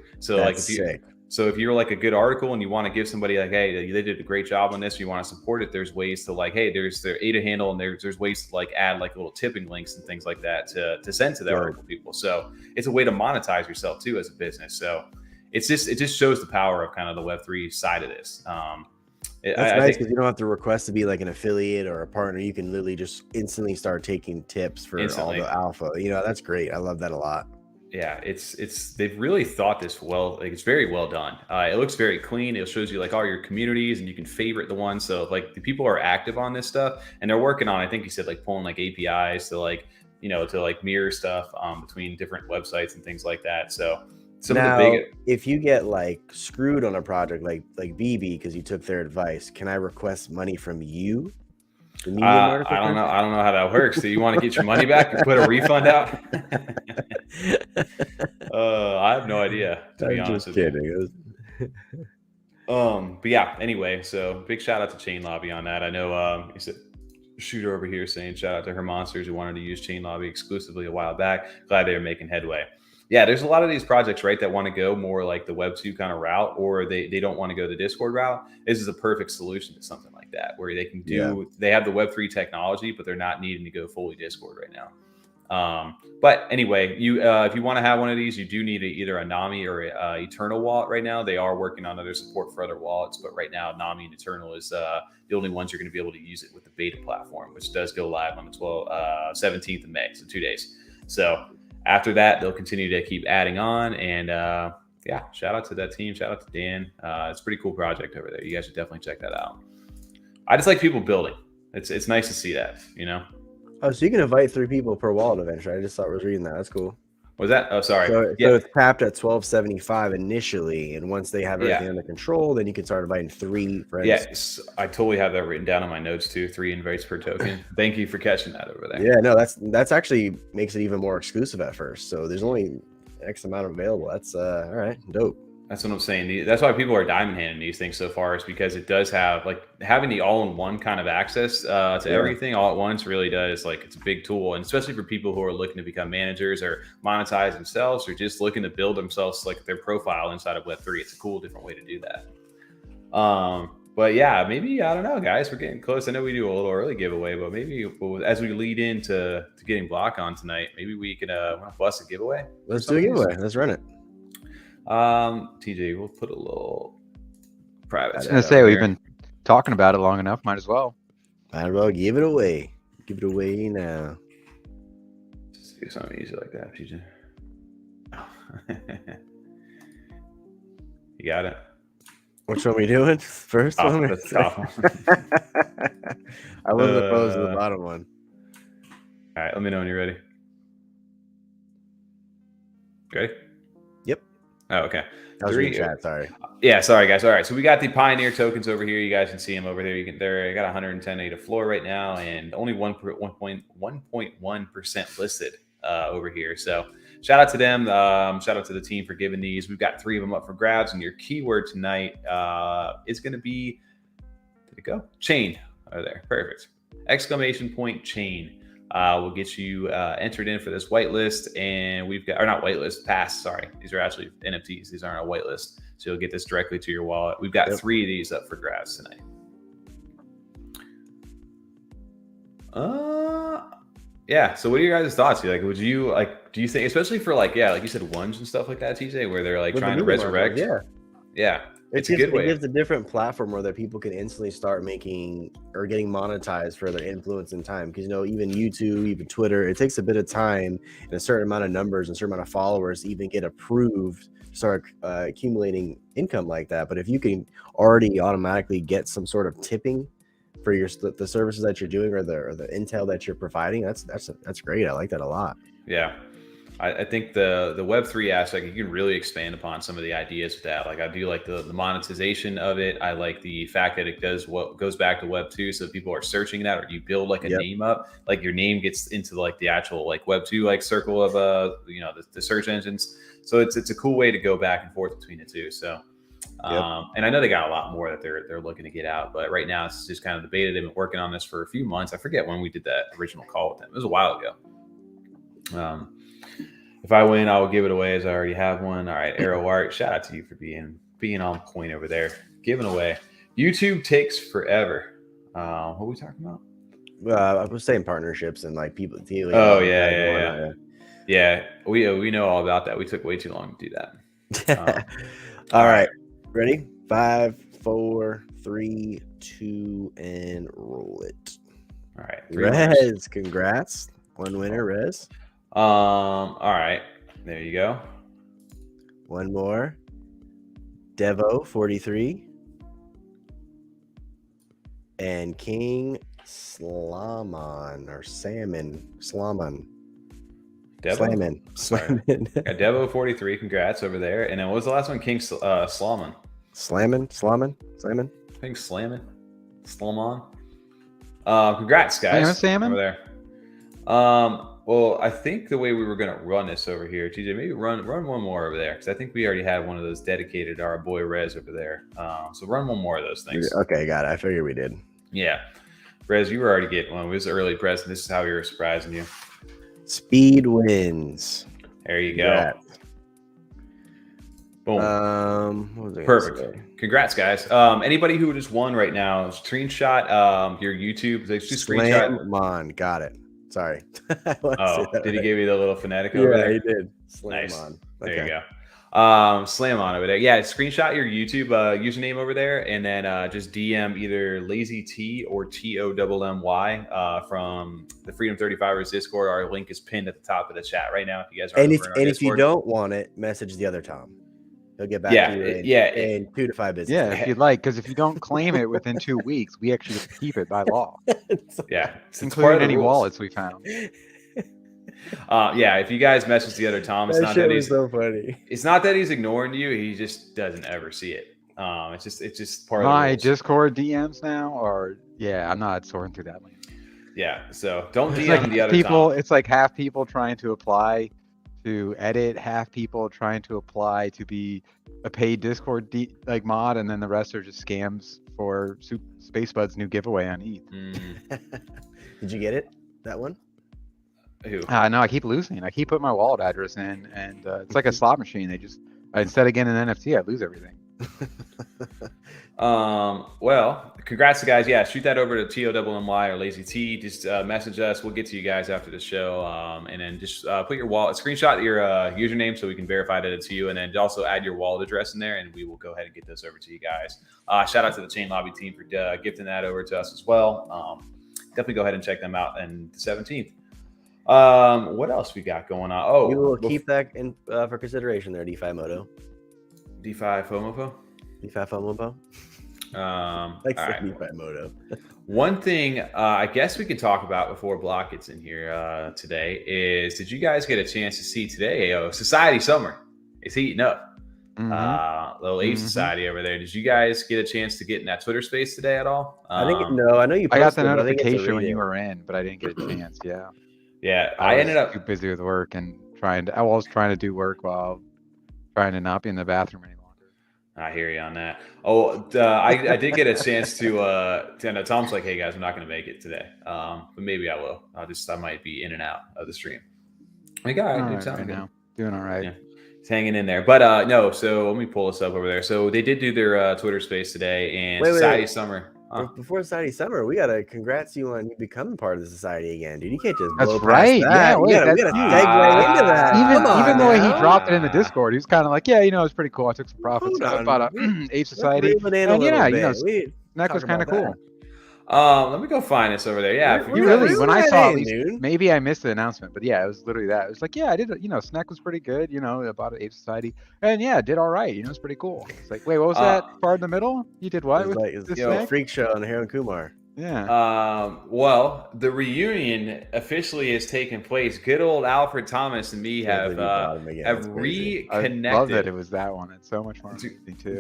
So if you're like a good article and you want to give somebody like, hey, they did a great job on this, you want to support it, there's ways to like, hey, there's their ADA handle, and there's ways to like add like little tipping links and things like that to send to the article people. So it's a way to monetize yourself too as a business. So it just shows the power of kind of the Web3 side of this. That's nice because you don't have to request to be like an affiliate or a partner. You can literally just instantly start taking tips for all the alpha. That's great. I love that a lot. Yeah, it's they've really thought this well. Like, it's very well done. It looks very clean. It shows you like all your communities, and you can favorite the ones. So like the people are active on this stuff, and they're working on. I think you said like pulling like APIs to like to like mirror stuff between different websites and things like that. So some Now, of the big if you get like screwed on a project like BB because you took their advice, can I request money from you? The medium article I don't know. person? I don't know how that works. Do you want to get your money back and put a refund out? I have no idea, to be I'm honest just with you. kidding. But yeah, anyway, so big shout out to Chainlobby on that. I know he said shooter over here saying shout out to her monsters who wanted to use Chainlobby exclusively a while back. Glad they were making headway. Yeah, there's a lot of these projects, right, that want to go more like the Web 2 kind of route, or they don't want to go the Discord route. This is a perfect solution to something like that, where they can do, they have the Web 3 technology, but they're not needing to go fully Discord right now. But anyway, you if you want to have one of these, you do need either a Nami or a Eternal wallet right now. They are working on other support for other wallets, but right now Nami and Eternal is the only ones you're going to be able to use it with the beta platform, which does go live on the 17th of May, so 2 days. So after that, they'll continue to keep adding on. And yeah, shout out to that team. Shout out to Dan. It's a pretty cool project over there. You guys should definitely check that out. I just like people building. It's nice to see that, Oh, so you can invite 3 people per wallet eventually. I just thought I was reading that. That's cool. Was that? Oh, sorry. So it's capped at 1275 initially, and once they have everything under control, then you can start inviting 3 friends. Yes, I totally have that written down on my notes too. 3 invites per token. Thank you for catching that over there. Yeah, no, that's actually makes it even more exclusive at first. So there's only X amount available. That's all right, dope. That's what I'm saying. That's why people are diamond handing these things so far, is because it does have like having the all-in-one kind of access to everything all at once really does, like, it's a big tool. And especially for people who are looking to become managers or monetize themselves, or just looking to build themselves like their profile inside of Web3. It's a cool different way to do that. But yeah, maybe, I don't know, guys, we're getting close. I know we do a little early giveaway, but maybe as we lead into getting Block on tonight, maybe we can bust a giveaway. Let's do a giveaway. Let's run it. TJ, we'll put a little private. I was gonna say we've been talking about it long enough. Might as well. Might as well give it away. Give it away now. Just do something easy like that, TJ. You got it. Which one are we doing first? One? That's the top one. I wasn't opposed to the bottom one. All right, let me know when you're ready. Ready? Yep. Oh, okay. I was reading chat, sorry. Yeah, sorry guys. All right, so we got the Pioneer tokens over here. You guys can see them over there. They're got 110 ADA floor right now, and only 1.1% listed over here. So shout out to them. Shout out to the team for giving these. We've got 3 of them up for grabs, and your keyword tonight is going to be, did it go? Chain. Oh, there. Perfect. Exclamation point chain. Will get you entered in for this whitelist, and we've got, or not whitelist, pass. Sorry, these are actually NFTs. These aren't a whitelist, so you'll get this directly to your wallet. We've got 3 of these up for grabs tonight. Yeah. So, what are your guys' thoughts? Like, would you do you think, especially for like you said, ones and stuff like that, TJ, where they're like trying to resurrect? Yeah. It's a good way. It gives a different platform where that people can instantly start making or getting monetized for their influence in time. Because, even YouTube, even Twitter, it takes a bit of time and a certain amount of numbers and a certain amount of followers to even get approved to start accumulating income like that. But if you can already automatically get some sort of tipping for the services that you're doing or the intel that you're providing, that's great. I like that a lot. Yeah. I think the Web3 aspect, you can really expand upon some of the ideas with that. Like, I do like the monetization of it. I like the fact that it does what goes back to Web2. So people are searching that, or you build like a name up, like your name gets into like the actual like Web2 like circle of the search engines. So it's a cool way to go back and forth between the two. So and I know they got a lot more that they're looking to get out, but right now it's just kind of the beta. They've been working on this for a few months. I forget when we did that original call with them. It was a while ago. If I win, I will give it away, as I already have one. All right, Arrow Art, shout out to you for being on point over there, giving away. YouTube takes forever. What are we talking about? I was saying partnerships and like people. Oh yeah. We know all about that. We took way too long to do that. All right, ready? 5, 4, 3, 2, and roll it. All right, Rez, congrats, one winner, Rez. All right. There you go. One more. Devo 43. And King Slamon or Salmon. Slamon. Devo? Slamon. Got Devo 43. Congrats over there. And then what was the last one? King Slamon. Slamon. I think Slamon. Congrats, guys. Salmon? Over there. Well, I think the way we were going to run this over here, TJ, maybe run one more over there, because I think we already have one of those dedicated to our boy Rez over there. So run one more of those things. Okay, got it. I figured we did. Yeah. Rez, you were already getting one. It was early present. This is how we were surprising you. Speed wins. There you go. Boom. What was I gonna Perfect. say? Congrats, guys. Anybody who just won right now, screenshot your YouTube. Just screenshot. Slamon. Got it. Sorry. Did he give you the little phonetic over there? Yeah, he did. Slamon. Nice. Okay. There you go. Slam on over there. Yeah, screenshot your YouTube username over there, and then just DM either Lazy T or TOMMY from the Freedom 35ers Discord. Our link is pinned at the top of the chat right now. If you guys are if you don't want it, message the other Tom. He'll get back to you in 2 to 5 business. Yeah, if you'd like, because if you don't claim it within 2 weeks, we actually get to keep it by law. Yeah, including any wallets we found. If you guys message the other Tom, it's not that he's so funny. It's not that he's ignoring you. He just doesn't ever see it. It's just part of my the rules. Discord DMs now, or I'm not sorting through that link. Yeah, so don't It's DM like the other people. Tom. It's like half people trying to apply to edit, half people trying to apply to be a paid Discord mod, and then the rest are just scams for Spacebud's new giveaway on ETH. Did you get it? That one? Who? No, I keep losing. I keep putting my wallet address in, and it's like a slot machine. They just instead of getting an NFT, I lose everything. Well, congrats to guys. Yeah, shoot that over to TOMMY or Lazy T. Just message us. We'll get to you guys after the show. And then just put your wallet, screenshot your username so we can verify that it's you, and then also add your wallet address in there, and we will go ahead and get those over to you guys. Shout out to the Chainlobby team for gifting that over to us as well. Definitely go ahead and check them out on the 17th. What else we got going on? Oh, you will keep that in for consideration there, DeFi Moto. DeFi FOMO. DeFi FOMO. Like right. DeFi Moto. One thing I guess we could talk about before Block gets in here today is, did you guys get a chance to see today? Society Summer is heating up. Little Ape Society over there. Did you guys get a chance to get in that Twitter space today at all? I think no. I know you. I got the notification when you were in, but I didn't get a chance. Yeah. Yeah, I ended up too busy with work and I was trying to do work while trying to not be in the bathroom any longer. I hear you on that. I did get a chance to Tom's like, hey guys, I'm not going to make it today, but maybe I will. I might be in and out of the stream. Doing all right. Yeah. It's hanging in there, but no. So let me pull this up over there. So they did do their Twitter space today, and Society Summer. Before Society Summer, we gotta congrats you on becoming part of the society again, dude. You can't just that's right. That. Yeah, we gotta segue into that. Even though he dropped it in the Discord, he was kind of like, yeah, it's pretty cool. I took some profits about Ape Society, and SNEK was kind of cool. Let me go find this over there. Yeah, when I saw it, maybe I missed the announcement, but yeah, it was literally that. It was like, yeah, I did. SNEK was pretty good. About Ape Society, and yeah, did all right. It's pretty cool. It's like, wait, what was that part in the middle? You did what? It was Freak Show on Harold Kumar. Yeah. Well, the reunion officially has taken place. Good old Alfred Thomas and me have reconnected. I love that it was that one. It's so much fun too.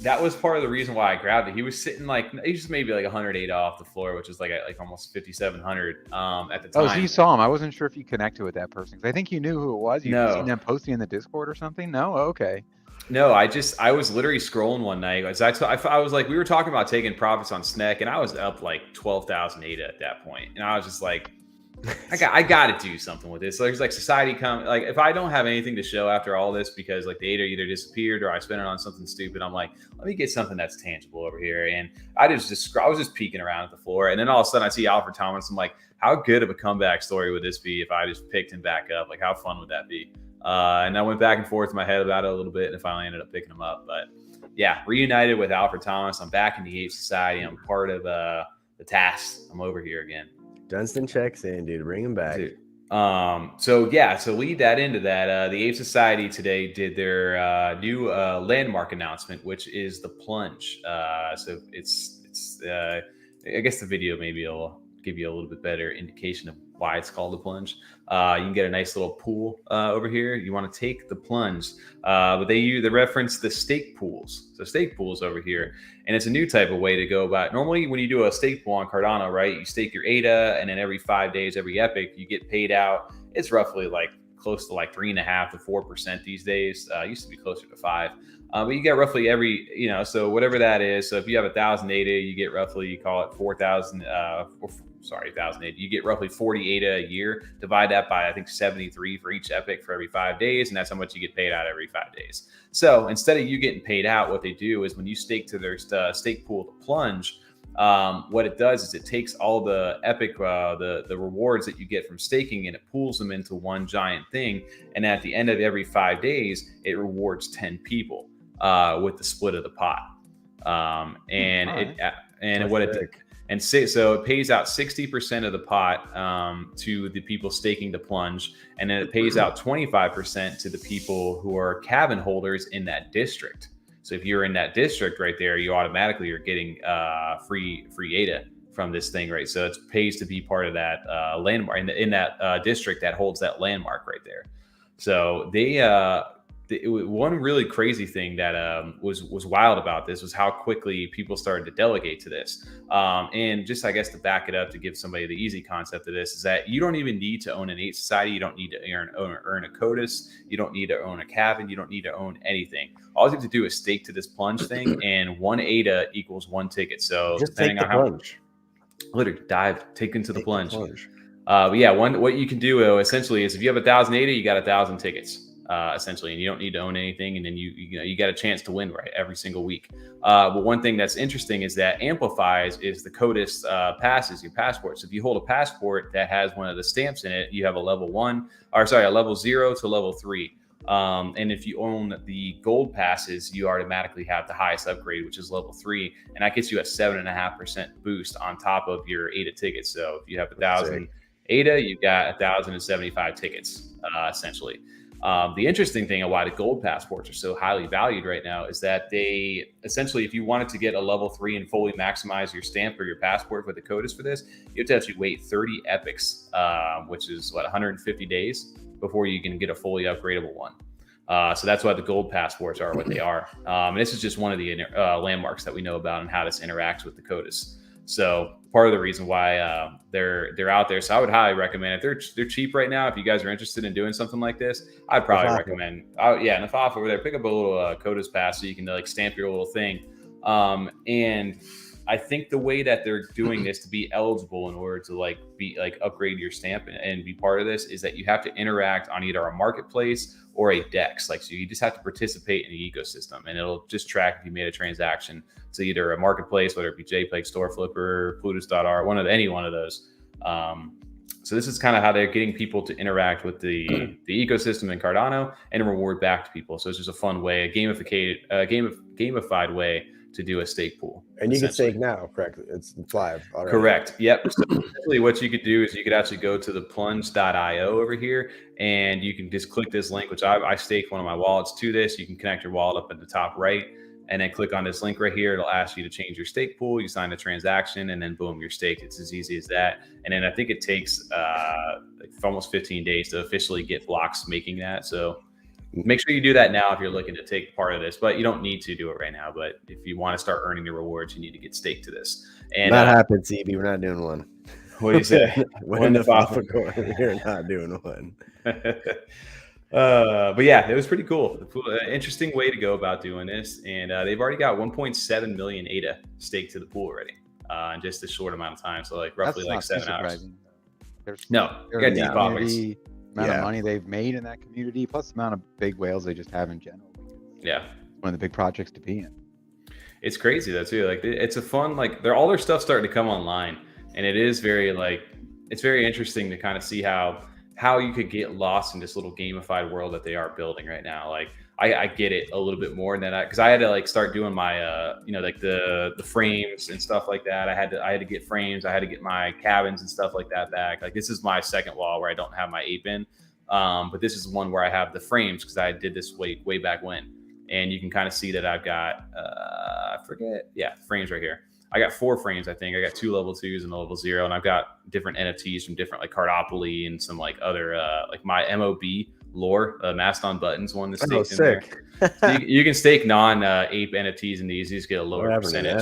That was part of the reason why I grabbed it. He was sitting he just maybe 108 off the floor, which is like almost 5,700 at the time. Oh, so you saw him. I wasn't sure if you connected with that person, because I think you knew who it was. You'd seen them posting in the Discord or something. No, okay. No, I was literally scrolling one night. I was like, we were talking about taking profits on SNEK, and I was up 12,000 ADA at that point, and I was just like, I got to do something with this. So there's society come, if I don't have anything to show after all this, because the ADA either disappeared or I spent it on something stupid, I'm like, let me get something that's tangible over here. And I was just peeking around at the floor, and then all of a sudden I see Alfred Thomas. I'm like, how good of a comeback story would this be if I just picked him back up? How fun would that be? And I went back and forth in my head about it a little bit, and I finally ended up picking him up. But yeah, reunited with Alfred Thomas. I'm back in the Ape Society. I'm part of the task. I'm over here again. Dunstan checks in, dude. Bring him back. Dude, So lead that into that. The Ape Society today did their new landmark announcement, which is the Plunge. So it's I guess the video maybe will give you a little bit better indication of why it's called the Plunge. You can get a nice little pool over here. You want to take the Plunge, but they reference the stake pools. So stake pools over here, and it's a new type of way to go about. Normally, when you do a stake pool on Cardano, right, you stake your ADA, and then every 5 days, every epoch, you get paid out. It's roughly like close to like 3.5 to 4% these days. Used to be closer to 5. But you get roughly every, so whatever that is. So if you have 1,000 ADA, you get roughly, you call it 4,000. 1,000 ADA. You get roughly 40 ADA a year. Divide that by, I think, 73 for each epoch for every 5 days, and that's how much you get paid out every 5 days. So instead of you getting paid out, what they do is when you stake to their stake pool, the Plunge, what it does is it takes all the epic, the rewards that you get from staking, and it pools them into one giant thing. And at the end of every 5 days, it rewards 10 people with the split of the pot. So it pays out 60% of the pot to the people staking the Plunge, and then it pays out 25% to the people who are cabin holders in that district. So if you're in that district right there, you automatically are getting free ADA from this thing, right? So it pays to be part of that landmark in that district that holds that landmark right there. So one really crazy thing that was wild about this was how quickly people started to delegate to this. And just, I guess, to back it up, to give somebody the easy concept of this, is that you don't even need to own an Ape Society. You don't need to earn a CODIS. You don't need to own a cabin. You don't need to own anything. All you have to do is stake to this Plunge thing, and 1 ADA equals 1 ticket. So just depending on how much, literally take into the Plunge. But yeah, what you can do essentially is if you have 1,000 ADA, you got 1,000 tickets. Essentially, and you don't need to own anything, and then you got a chance to win, right, every single week. But one thing that's interesting is that amplifies is the CODIS passes, your passport. So if you hold a passport that has one of the stamps in it, you have a level 0 to level 3. And if you own the gold passes, you automatically have the highest upgrade, which is level 3, and that gets you a 7.5% boost on top of your ADA tickets. So if you have 1,000 ADA, you've got 1,075 tickets, essentially. The interesting thing of why the gold passports are so highly valued right now is that they essentially, if you wanted to get a level 3 and fully maximize your stamp or your passport with the CODIS for this, you have to actually wait 30 epochs, which is 150 days before you can get a fully upgradable one. So that's why the gold passports are what they are. And this is just one of the landmarks that we know about and how this interacts with the CODIS. So part of the reason why they're out there. So I would highly recommend, if they're cheap right now, if you guys are interested in doing something like this, I'd probably recommend, Nafaf over there, pick up a little CODIS pass so you can like stamp your little thing. And I think the way that they're doing this to be eligible in order to upgrade your stamp and be part of this is that you have to interact on either a marketplace or a DEX. So you just have to participate in the ecosystem, and it'll just track if you made a transaction to either a marketplace, whether it be JPEG, Store Flipper, Plutus.art, any one of those. So this is kind of how they're getting people to interact with the ecosystem in Cardano and reward back to people. So it's just a fun way, a gamified way to do a stake pool. And you can stake now, correct? It's live already. Correct. Yep. So essentially what you could do is you could actually go to the plunge.io over here, and you can just click this link, which I staked one of my wallets to this. You can connect your wallet up at the top right, and then click on this link right here. It'll ask you to change your stake pool. You sign the transaction, and then boom, you're staked. It's as easy as that. And then I think it takes almost 15 days to officially get blocks making that. So make sure you do that now if you're looking to take part of this, but you don't need to do it right now. But if you want to start earning the rewards, you need to get staked to this. And that happens, CB. We're not doing one. What do you say? when the FAFA, you're not doing one. But yeah, it was pretty cool. Interesting way to go about doing this. And they've already got 1.7 million ADA staked to the pool already in just a short amount of time. So roughly 7 hours. No, you got deep pockets. Amount of money they've made in that community, plus the amount of big whales they just have in general. Yeah, one of the big projects to be in. It's crazy though too. It's a fun all their stuff starting to come online, and it is very it's very interesting to kind of see how you could get lost in this little gamified world that they are building right now. I get it a little bit more than because I had to like start doing my like the frames and stuff like that. I had to get frames. I had to get my cabins and stuff like that back. Like this is my second wall where I don't have my ape in, but this is one where I have the frames because I did this way back when, and you can kind of see that I've got I forget, frames right here. I got 4 frames, I think. I got 2 level 2s and a level 0, and I've got different NFTs from different like Cardopoly and some like other like my MOB lore Mastodon buttons one that's staked in there. So you can stake non-ape NFTs in these. These get a lower percentage.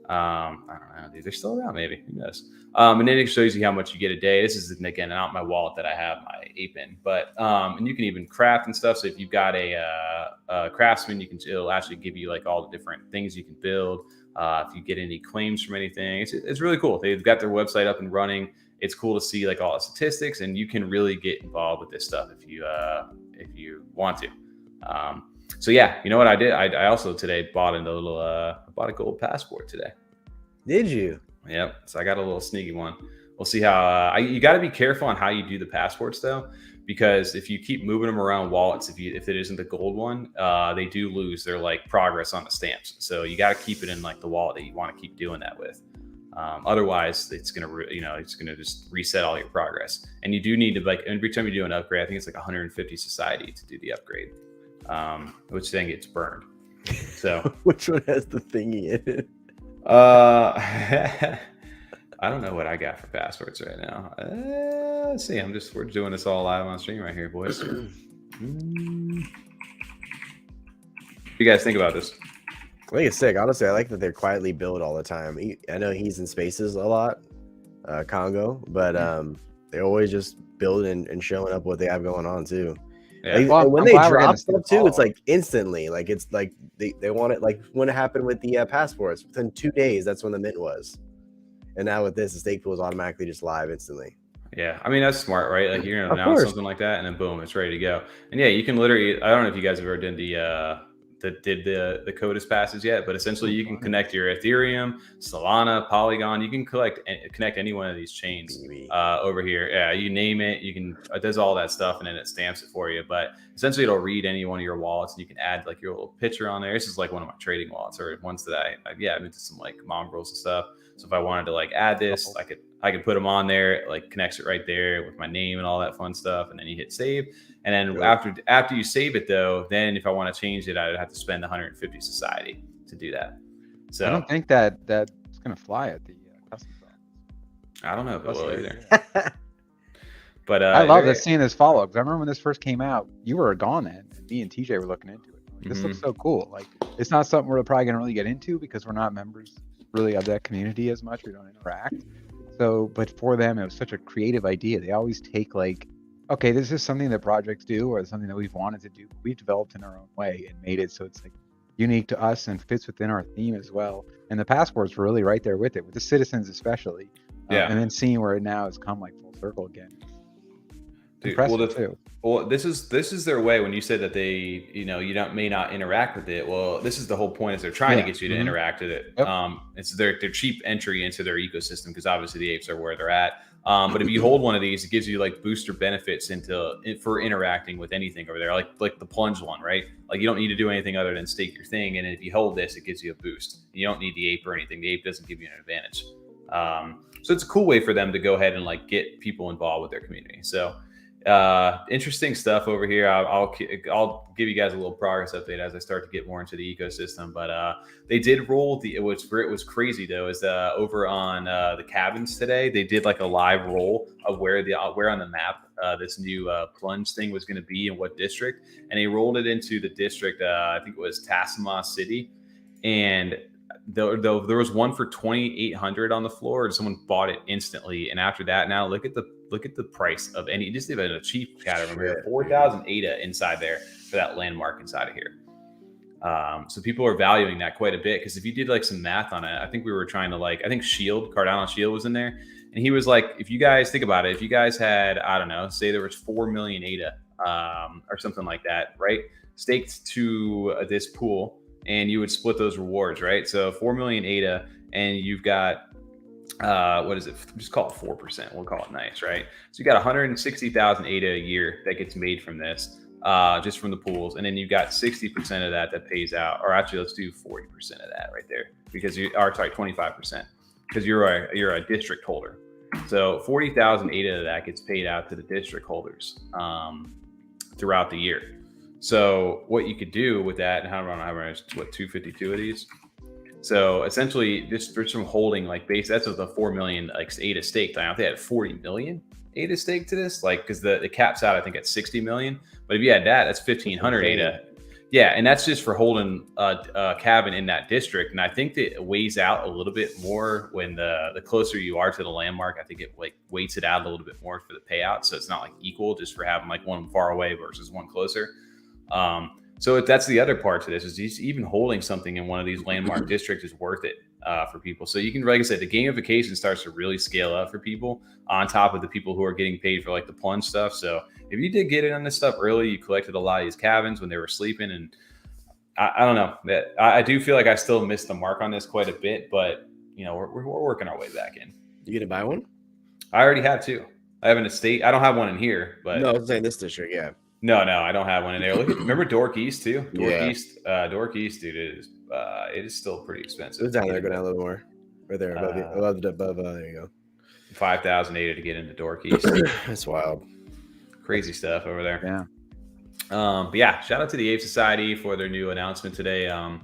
I don't know, dude. They're still around, maybe. Who knows? And then it shows you how much you get a day. This is again not my wallet that I have my ape in, but and you can even craft and stuff. So if you've got a craftsman, it'll actually give you like all the different things you can build. If you get any claims from anything, it's really cool. They've got their website up and running. It's cool to see like all the statistics, and you can really get involved with this stuff if you want to. So yeah, you know what I did? I also today bought a gold passport today. Did you? Yep. So I got a little sneaky one. We'll see how you got to be careful on how you do the passports though, because if you keep moving them around wallets, if it isn't the gold one, they do lose their like progress on the stamps. So you got to keep it in like the wallet that you want to keep doing that with. Otherwise, it's gonna just reset all your progress. And you do need to like every time you do an upgrade, I think it's like 150 society to do the upgrade, which then gets burned. So which one has the thingy in it? I don't know what I got for passwords right now. Let's see. We're doing this all live on stream right here, boys. What do you guys think about this? I think it's sick. Honestly, I like that they're quietly built all the time. I know he's in spaces a lot, Congo, but they're always just building and showing up what they have going on too. Yeah. Like, Well, when I'm they glad we're drop getting stuff to too, it's like instantly. Like it's like they want it. Like when it happened with the passports, within 2 days, that's when the mint was. And now with this, the Stakepool is automatically just live instantly. Yeah, I mean that's smart, right? Like you're gonna announce something like that, and then boom, it's ready to go. And yeah, you can literally. I don't know if you guys have ever done the CODIS passes yet, but essentially you can connect your Ethereum, Solana, Polygon. You can connect any one of these chains over here. Yeah, you name it. It does all that stuff, and then it stamps it for you. But essentially, it'll read any one of your wallets, and you can add like your little picture on there. This is like one of my trading wallets, or ones that I into some like mongrels and stuff. So if I wanted to like add this, I could put them on there. It like connects it right there with my name and all that fun stuff, and then you hit save. And then after you save it though, then if I want to change it, I would have to spend 150 society to do that. So I don't think that's gonna fly at the custom office. I don't know if it will either. But I love seeing this follow up. I remember when this first came out, you were gone then. And me and TJ were looking into it. Like, this looks so cool. Like it's not something we're probably gonna really get into because we're not members really of that community as much. We don't interact. So, but for them, it was such a creative idea. They always take like, okay, this is something that projects do or something that we've wanted to do. We've developed in our own way and made it so it's like unique to us and fits within our theme as well. And the passports were really right there with it, with the citizens especially. And then seeing where it now has come like full circle again. Dude, impressive too. Well, this is their way. When you said that they, may not interact with it. Well, this is the whole point is they're trying to get you to interact with it. Yep. It's their cheap entry into their ecosystem because obviously the apes are where they're at. But if you hold one of these, it gives you like booster benefits for interacting with anything over there, like the Plunge one, right? Like you don't need to do anything other than stake your thing, and if you hold this, it gives you a boost. You don't need the ape or anything. The ape doesn't give you an advantage. So it's a cool way for them to go ahead and like get people involved with their community. So interesting stuff over here. I'll give you guys a little progress update as I start to get more into the ecosystem. But they did roll it was crazy though, is over on the cabins today, they did like a live roll of where on the map this new Plunge thing was going to be in what district, and they rolled it into the district. I think it was Tasima City, and there was one for 2,800 on the floor, and someone bought it instantly. And after that, now look at the price of any, just even a cheap cat over here, 4,000 ADA inside there for that landmark inside of here. So people are valuing that quite a bit, because if you did like some math on it, I think we were trying to I think Cardano Shield was in there, and he was like, if you guys think about it, if you guys had, I don't know, say there was 4 million ADA or something like that, right, staked to this pool, and you would split those rewards, right? So 4 million ADA, and you've got what is it? Just call it 4%. We'll call it nice, right? So you got 160,000 ADA a year that gets made from this. just from the pools. And then you've got 60% of that pays out, or actually let's do 40% of that right there, because you are, sorry, 25%, because you're a district holder. So 40,000 ADA of that gets paid out to the district holders throughout the year. So what you could do with that, and how much, what, 252 of these? So essentially, just from holding like base, that's with the 4 million like ADA stake. If they had 40 million ADA stake to this, like, because the caps out I think at 60 million. But if you had that, that's 1,500 ADA. Yeah, and that's just for holding a cabin in that district. And I think that it weighs out a little bit more when the closer you are to the landmark. I think it like weights it out a little bit more for the payout, so it's not like equal just for having like one far away versus one closer. So that's the other part to this, is even holding something in one of these landmark districts is worth it for people. So you can, like I said, the gamification starts to really scale up for people on top of the people who are getting paid for like the plunge stuff. So if you did get in on this stuff early, you collected a lot of these cabins when they were sleeping. And I don't know, that I do feel like I still missed the mark on this quite a bit, but you know, we're working our way back in. You gonna buy one? I already have two. I have an estate. I don't have one in here, but no, I was saying this district, yeah. No, I don't have one in there. Look, remember Dork East too? Dork East, dude, it is still pretty expensive. It's down there, go down a little more. Right there, above, there you go. 5,000 ADA to get into Dork East. That's wild. Crazy stuff over there. Yeah. But yeah, shout out to the Ape Society for their new announcement today. I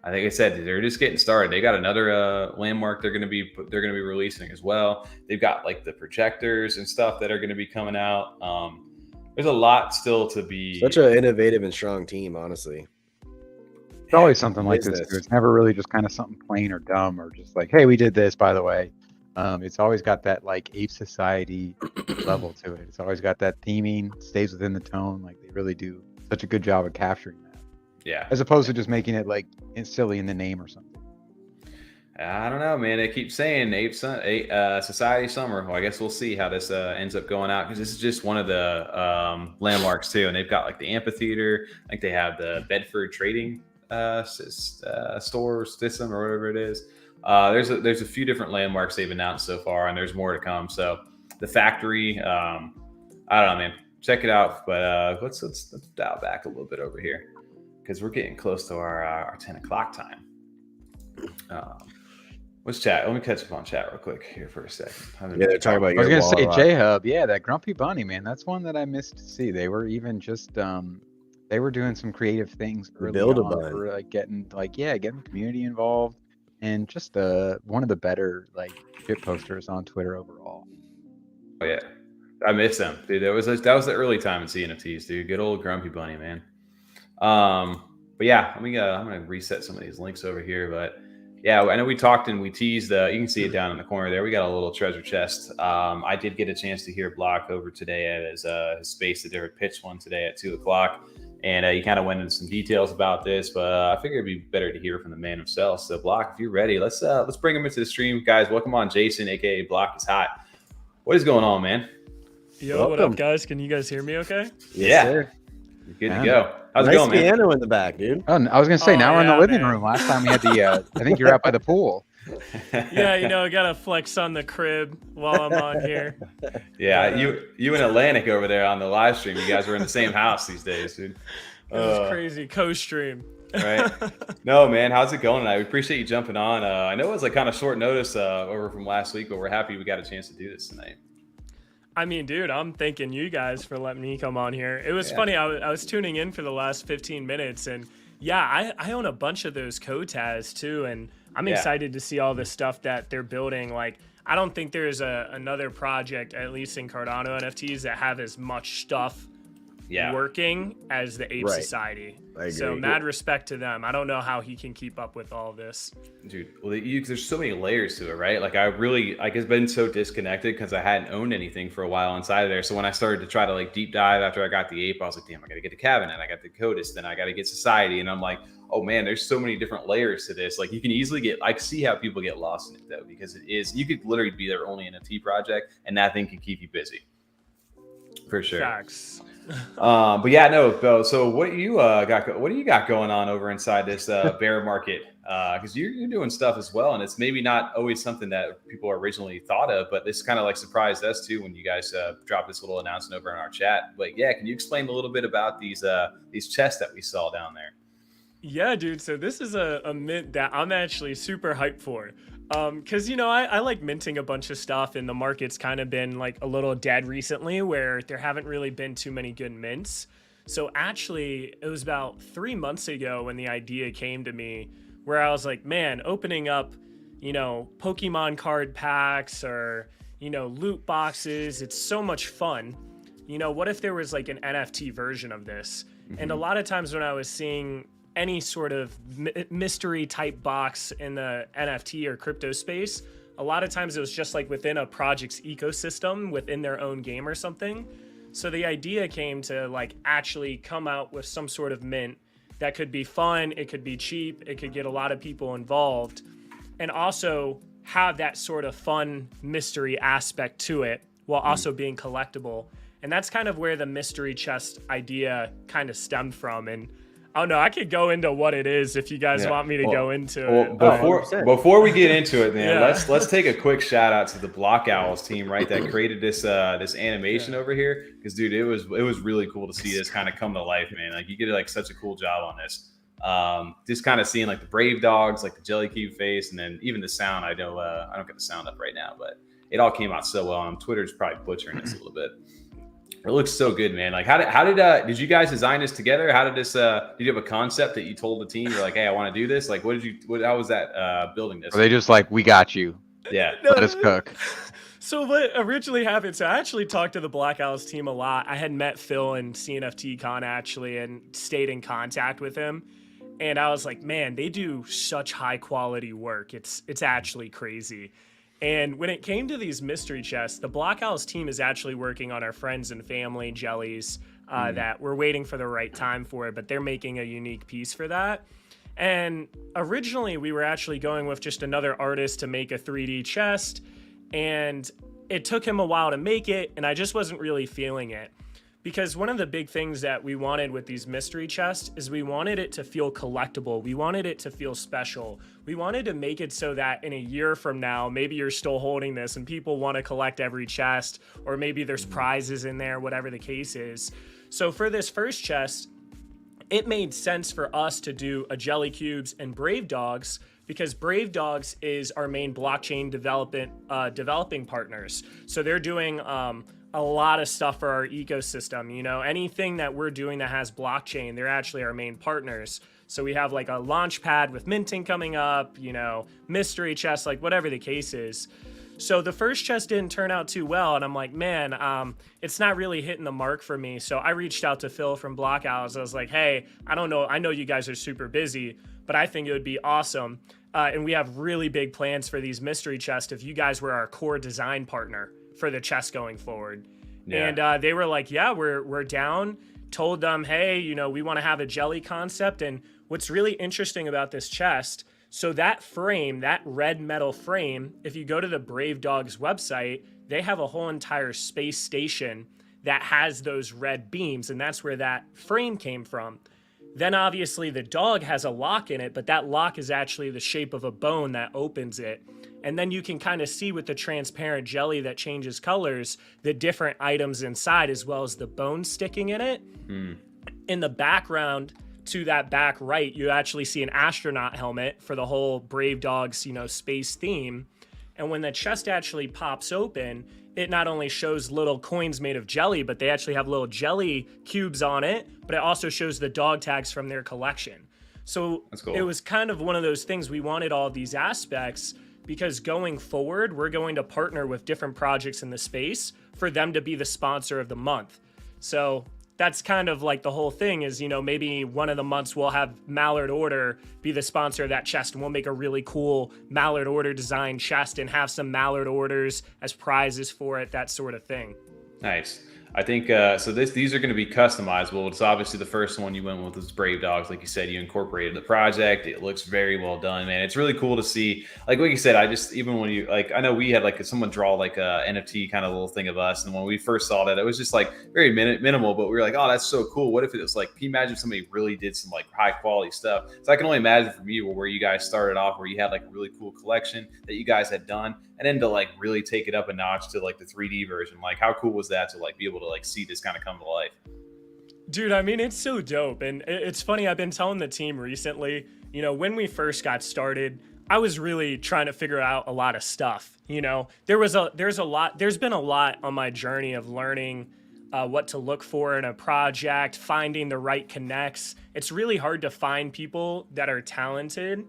think I said they're just getting started. They got another landmark they're gonna be releasing as well. They've got like the projectors and stuff that are gonna be coming out. There's a lot still to be. Such an innovative and strong team, honestly. It's always something like this. It's never really just kind of something plain or dumb or just like, hey, we did this, by the way. It's always got that like Ape Society level to it. It's always got that theming, stays within the tone. Like they really do such a good job of capturing that. Yeah. As opposed to just making it like silly in the name or something. I don't know, man. They keep saying Ape Society Summer. Well, I guess we'll see how this ends up going out, because this is just one of the landmarks too. And they've got like the amphitheater. I think they have the Bedford Trading store system or whatever it is. There's a few different landmarks they've announced so far, and there's more to come. So the factory, I don't know, man. Check it out. But let's dial back a little bit over here, because we're getting close to our 10 o'clock time. What's chat? Let me catch up on chat real quick here for a second. Yeah, they're talking about. I was gonna say J-Hub. Yeah, that Grumpy Bunny, man. That's one that I missed to see. They were even just they were doing some creative things early on. They were like getting the community involved, and just one of the better like shit posters on Twitter overall. Oh yeah, I miss them, dude. That was the early time in CNFTs, dude. Good old Grumpy Bunny, man. But yeah, I'm gonna reset some of these links over here, but. Yeah, I know we talked and we teased. You can see it down in the corner there. We got a little treasure chest. I did get a chance to hear Block over today at his space that they pitched one today at 2 o'clock, and he kind of went into some details about this. But I figured it'd be better to hear from the man himself. So Block, if you're ready, let's bring him into the stream, guys. Welcome on, Jason, aka BlockisHot. What is going on, man? Yo, welcome. What up, guys? Can you guys hear me? Okay. Yeah. You're good to go. How's it going, man? Piano in the back, dude. Oh, I was gonna say, now we're in the living room. Last time we had the, I think you're out by the pool. Yeah, I gotta flex on the crib while I'm on here. Yeah, you and Atlantic over there on the live stream. You guys were in the same house these days, dude. It was crazy. Co-stream. Right. No, man. How's it going tonight? We appreciate you jumping on. I know it was like kind of short notice over from last week, but we're happy we got a chance to do this tonight. I mean, dude, I'm thanking you guys for letting me come on here. It was funny. I was tuning in for the last 15 minutes, and I own a bunch of those COTAs too, and I'm excited to see all the stuff that they're building. Like, I don't think there's another project, at least in Cardano NFTs, that have as much stuff working as the Ape Society. I agree. So mad respect to them. I don't know how he can keep up with all this. Dude, well, there's so many layers to it, right? Like I've been so disconnected because I hadn't owned anything for a while inside of there. So when I started to try to like deep dive after I got the Ape, I was like, damn, I got to get the Cabin, and I got the CODIS, then I got to get Society. And I'm like, oh man, there's so many different layers to this. Like you can easily I see how people get lost in it though, because you could literally be their only NFT project and that thing can keep you busy. For sure. Facts. But yeah, no, Bill. So what do you got going on over inside this bear market? Because you're doing stuff as well, and it's maybe not always something that people originally thought of, but this kind of like surprised us too when you guys dropped this little announcement over in our chat. But yeah, can you explain a little bit about these chests that we saw down there? Yeah, dude. So this is a mint that I'm actually super hyped for. Because, you know, I like minting a bunch of stuff, and the market's kind of been like a little dead recently where there haven't really been too many good mints. So actually, it was about 3 months ago when the idea came to me where I was like, man, opening up, you know, Pokemon card packs or, you know, loot boxes, it's so much fun. You know, what if there was like an NFT version of this? And a lot of times when I was seeing any sort of mystery type box in the NFT or crypto space, a lot of times it was just like within a project's ecosystem within their own game or something. So the idea came to like actually come out with some sort of mint that could be fun, it could be cheap, it could get a lot of people involved, and also have that sort of fun mystery aspect to it while also being collectible. And that's kind of where the mystery chest idea kind of stemmed from. And I don't know, I could go into what it is if you guys want me to go into it. Before we get into it, man, Yeah. let's take a quick shout out to the Block Owls team, right? That created this this animation over here. Because dude, it was really cool to see this kind of come to life, man. Like you did like such a cool job on this. Just kind of seeing like the brave dogs, like the Jellycube face, and then even the sound. I know I don't get the sound up right now, but it all came out so well. And Twitter's probably butchering this a little bit. It looks so good, man. Like, how did you guys design this together? How did this? Did you have a concept that you told the team? You're like, hey, I want to do this. Like, how was that building this? Are they just like, we got you, Yeah. let us cook? So what originally happened, so I actually talked to the Black Owls team a lot. I had met Phil in CNFT Con actually and stayed in contact with him. And I was like, man, they do such high quality work. It's actually crazy. And when it came to these mystery chests, the Block Owls team is actually working on our friends and family jellies that we're waiting for the right time for it, but they're making a unique piece for that. And originally we were actually going with just another artist to make a 3D chest, and it took him a while to make it, and I just wasn't really feeling it. Because one of the big things that we wanted with these mystery chests is we wanted it to feel collectible. We wanted it to feel special. We wanted to make it so that in a year from now, maybe you're still holding this and people want to collect every chest, or maybe there's prizes in there, whatever the case is. So for this first chest, it made sense for us to do a Jellycubes and Brave Dogs, because Brave Dogs is our main blockchain developing partners. So they're doing a lot of stuff for our ecosystem. You know, anything that we're doing that has blockchain, they're actually our main partners. So we have like a launch pad with minting coming up, you know, mystery chests, like whatever the case is. So the first chest didn't turn out too well, and I'm like, man, it's not really hitting the mark for me. So I reached out to Phil from Block Owls. I was like, hey, I don't know, I know you guys are super busy, but I think it would be awesome. And we have really big plans for these mystery chests if you guys were our core design partner for the chest going forward. Yeah. And they were like, yeah, we're down. Told them, hey, you know, we want to have a jelly concept. And what's really interesting about this chest, so that frame, that red metal frame, if you go to the Brave Dogs website, they have a whole entire space station that has those red beams, and that's where that frame came from. Then obviously the dog has a lock in it, but that lock is actually the shape of a bone that opens it. And then you can kind of see with the transparent jelly that changes colors, the different items inside, as well as the bone sticking in it. In the background to that back right, you actually see an astronaut helmet for the whole Brave Dogs, you know, space theme. And when the chest actually pops open, it not only shows little coins made of jelly, but they actually have little jelly cubes on it, but it also shows the dog tags from their collection. So It was kind of one of those things. We wanted all these aspects because going forward, we're going to partner with different projects in the space for them to be the sponsor of the month. So that's kind of like the whole thing is, you know, maybe one of the months we'll have Mallard Order be the sponsor of that chest, and we'll make a really cool Mallard Order design chest and have some Mallard Orders as prizes for it, that sort of thing. Nice. I think so. These are going to be customizable. It's obviously the first one you went with was Brave Dogs, like you said. You incorporated the project. It looks very well done, man. It's really cool to see. Like you said, I just even when you like, I know we had like someone draw like a NFT kind of little thing of us, and when we first saw that, it was just like very minimal. But we were like, oh, that's so cool. What if it was like? Can you imagine if somebody really did some like high quality stuff? So I can only imagine from you where you guys started off, where you had like a really cool collection that you guys had done, and then to like really take it up a notch to like the 3D version. Like, how cool was that to like be able to like see this kind of come to life? Dude, I mean, it's so dope. And it's funny, I've been telling the team recently, you know, when we first got started, I was really trying to figure out a lot of stuff. You know, there's been a lot on my journey of learning what to look for in a project, finding the right connects. It's really hard to find people that are talented,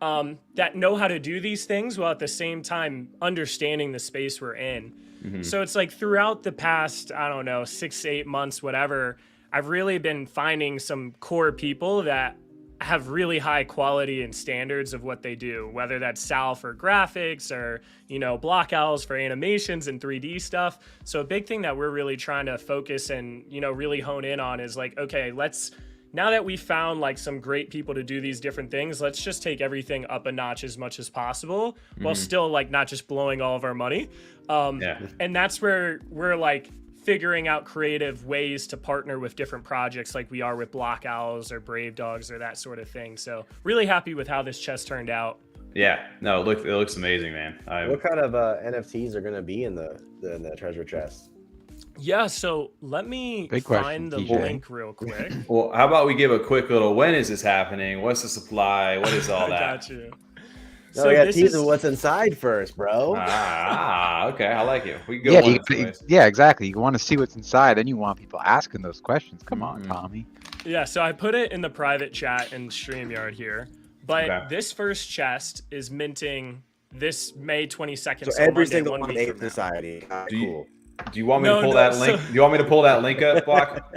that know how to do these things while at the same time understanding the space we're in. Mm-hmm. So it's like throughout the past, I don't know, 6 to 8 months, whatever, I've really been finding some core people that have really high quality and standards of what they do, whether that's Sal for graphics or, you know, Block Owls for animations and 3D stuff. So a big thing that we're really trying to focus and, you know, really hone in on is like, okay, now that we found like some great people to do these different things, let's just take everything up a notch as much as possible while still like not just blowing all of our money. And that's where we're like figuring out creative ways to partner with different projects like we are with Block Owls or Brave Dogs or that sort of thing. So really happy with how this chest turned out. Yeah, no, it looks amazing, man. What kind of NFTs are going to be in the treasure chest? Yeah, so let me find the link real quick. Well, how about we give a quick little, when is this happening? What's the supply? What is all that? Got you. No, we got to tease what's inside first, bro. Okay, I like it. We can go yeah, exactly. You want to see what's inside, and you want people asking those questions. Come on, Tommy. Yeah, so I put it in the private chat in StreamYard here, but this first chest is minting this May 22nd. So every single one Ape Society. Cool. Do you want me to pull that link? Do you want me to pull that link up, Block?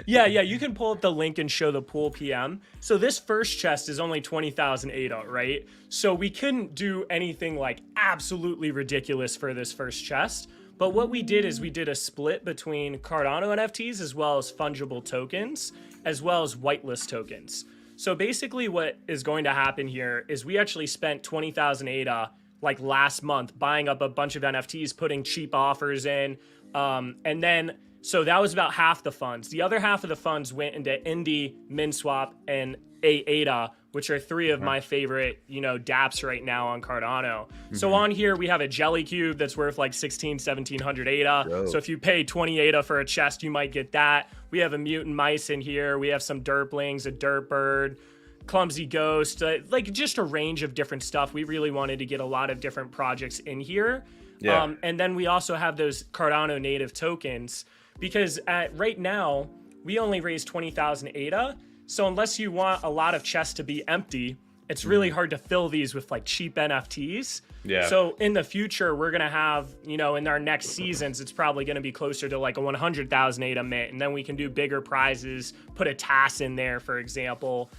Yeah, you can pull up the link and show the pool PM. So this first chest is only 20,000 ADA, right? So we couldn't do anything like absolutely ridiculous for this first chest. But what we did is we did a split between Cardano NFTs as well as fungible tokens, as well as whitelist tokens. So basically what is going to happen here is we actually spent 20,000 ADA like last month buying up a bunch of NFTs, putting cheap offers in. And then, so that was about half the funds. The other half of the funds went into Indy, MinSwap, and ADA, which are three of my favorite, you know, dApps right now on Cardano. So on here, we have a Jellycube that's worth like 1700 ADA. Whoa. So if you pay 20 ADA for a chest, you might get that. We have a Mutant Mice in here. We have some Derplings, a Dirt Bird, Clumsy Ghost, like just a range of different stuff. We really wanted to get a lot of different projects in here. Yeah. And then we also have those Cardano native tokens because right now we only raised 20,000 ADA. So unless you want a lot of chests to be empty, it's really hard to fill these with like cheap NFTs. Yeah. So in the future, we're going to have, you know, in our next seasons, it's probably going to be closer to like a 100,000 ADA mint. And then we can do bigger prizes, put a TAS in there, for example.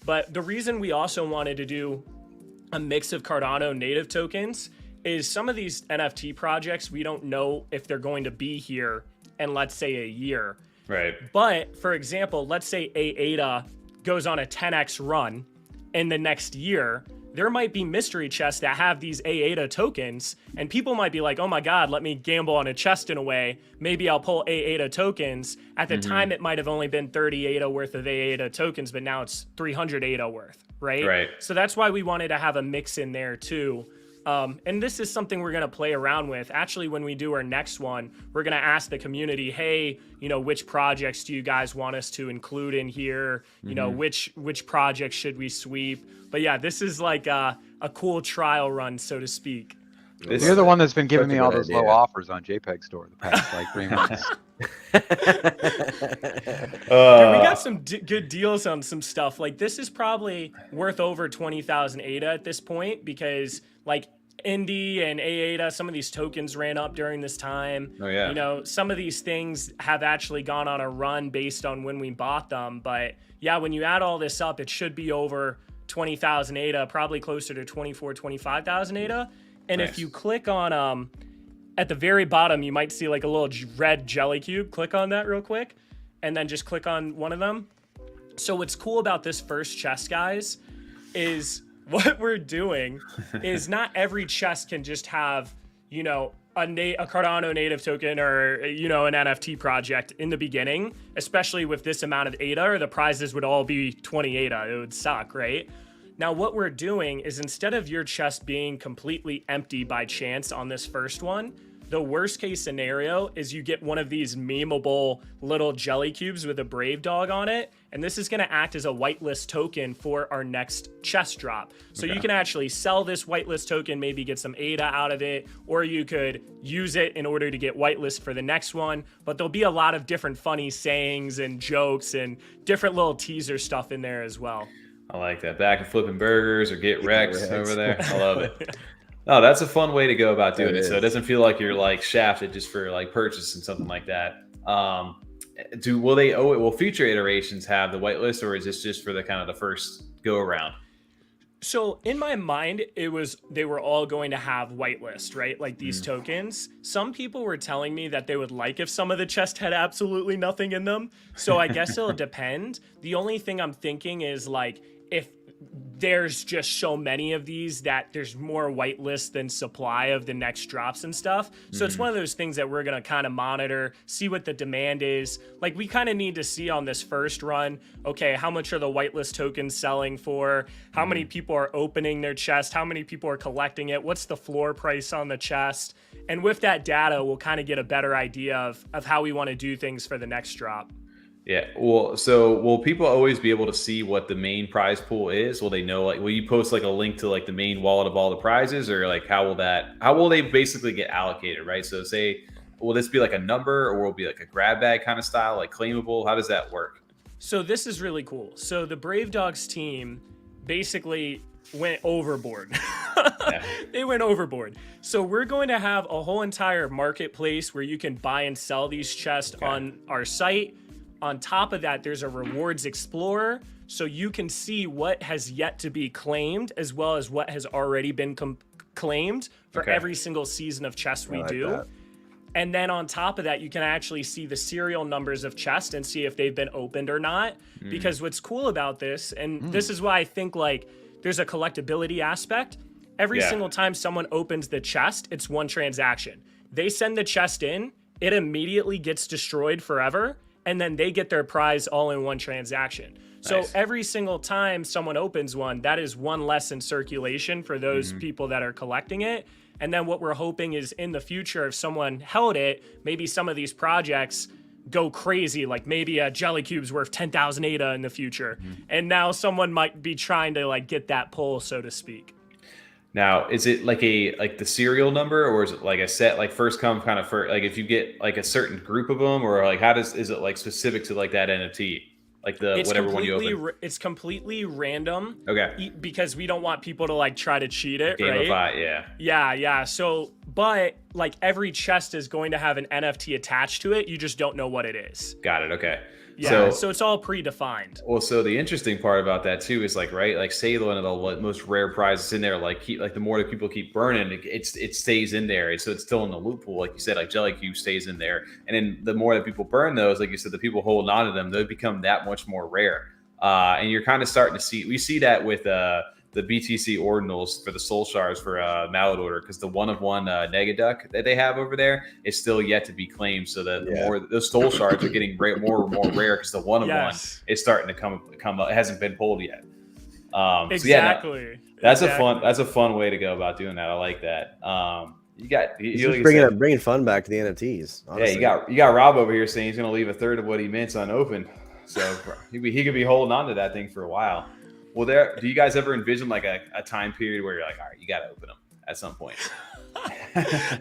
But the reason we also wanted to do a mix of Cardano native tokens is some of these NFT projects, we don't know if they're going to be here in, let's say, a year. Right. But for example, let's say ADA goes on a 10x run in the next year. There might be mystery chests that have these ADA tokens, and people might be like, oh my God, let me gamble on a chest in a way. Maybe I'll pull ADA tokens. At the time, it might have only been 30 ADA worth of ADA tokens, but now it's 300 ADA worth, right? Right. So that's why we wanted to have a mix in there too. And this is something we're going to play around with. Actually, when we do our next one, we're going to ask the community, hey, you know, which projects do you guys want us to include in here? You know, which projects should we sweep? But yeah, this is like a cool trial run, so to speak. You're the one that's been giving me all those low offers on JPEG Store the past like 3 months. Dude, we got some good deals on some stuff. Like this is probably worth over 20,000 ADA at this point because like Indy and ADA, some of these tokens ran up during this time. Oh yeah. You know, some of these things have actually gone on a run based on when we bought them. But yeah, when you add all this up, it should be over 20,000 ADA, probably closer to 24, 25,000 ADA. And if you click on at the very bottom, you might see like a little red jelly cube. Click on that real quick, and then just click on one of them. So what's cool about this first chest, guys, is what we're doing is not every chest can just have, you know, a Cardano native token or, you know, an NFT project in the beginning, especially with this amount of ADA, or the prizes would all be 20 ADA. It would suck, right? Now, what we're doing is instead of your chest being completely empty by chance on this first one, the worst case scenario is you get one of these memeable little jelly cubes with a brave dog on it. And this is going to act as a whitelist token for our next chest drop. So you can actually sell this whitelist token, maybe get some ADA out of it, or you could use it in order to get whitelist for the next one. But there'll be a lot of different funny sayings and jokes and different little teaser stuff in there as well. I like that. Back and flipping burgers or get wrecked over there. I love it. Oh, that's a fun way to go about doing it. So it doesn't feel like you're like shafted just for like purchase and something like that. Will future iterations have the whitelist, or is this just for the kind of the first go around? So in my mind, they were all going to have whitelist, right? Like these tokens. Some people were telling me that they would like if some of the chests had absolutely nothing in them. So I guess it'll depend. The only thing I'm thinking is like, if there's just so many of these that there's more whitelist than supply of the next drops and stuff. So it's one of those things that we're going to kind of monitor, see what the demand is. Like we kind of need to see on this first run, okay, how much are the whitelist tokens selling for? How many people are opening their chest? How many people are collecting it? What's the floor price on the chest? And with that data, we'll kind of get a better idea of how we want to do things for the next drop. Yeah. Well, so will people always be able to see what the main prize pool is? Will they know, like, will you post like a link to like the main wallet of all the prizes, or like how will they basically get allocated, right? So say, will this be like a number, or will it be like a grab bag kind of style, like claimable? How does that work? So this is really cool. So the Brave Dogs team basically went overboard. They went overboard. So we're going to have a whole entire marketplace where you can buy and sell these chests on our site. On top of that, there's a rewards explorer, so you can see what has yet to be claimed as well as what has already been claimed for every single season of chests we do. That. And then on top of that, you can actually see the serial numbers of chests and see if they've been opened or not. Because what's cool about this, and this is why I think like there's a collectability aspect. Every single time someone opens the chest, it's one transaction. They send the chest in, it immediately gets destroyed forever, and then they get their prize all in one transaction. So every single time someone opens one, that is one less in circulation for those people that are collecting it. And then what we're hoping is in the future, if someone held it, maybe some of these projects go crazy, like maybe a Jellycubes worth 10,000 ADA in the future. And now someone might be trying to like get that pull, so to speak. Now, is it like the serial number, or is it like a set, like first come kind of first, like if you get like a certain group of them, or like is it like specific to like that NFT, like whatever one you open? It's completely random. Okay. Because we don't want people to like try to cheat it, Gamify, right? Yeah. So, but like every chest is going to have an NFT attached to it. You just don't know what it is. Got it. Okay. Yeah, so it's all predefined. Well, so the interesting part about that too is like, right, like say one of the most rare prizes in there, like the more that people keep burning, it stays in there, and so it's still in the loot pool, like you said, like Jellycube stays in there, and then the more that people burn those, like you said, the people holding on to them, they become that much more rare, and you're kind of starting to we see that with the BTC ordinals for the soul shards for Mallet Order, because the one of one Negaduck that they have over there is still yet to be claimed. So that the more those soul shards are getting more and more rare, because the one of one is starting to come up. It hasn't been pulled yet. Exactly. That's a fun way to go about doing that. I like that. He's bringing fun back to the NFTs. Honestly. Yeah, you got Rob over here saying he's going to leave a third of what he mints unopened. So he could be holding on to that thing for a while. Well, do you guys ever envision like a time period where you're like, all right, you got to open them at some point?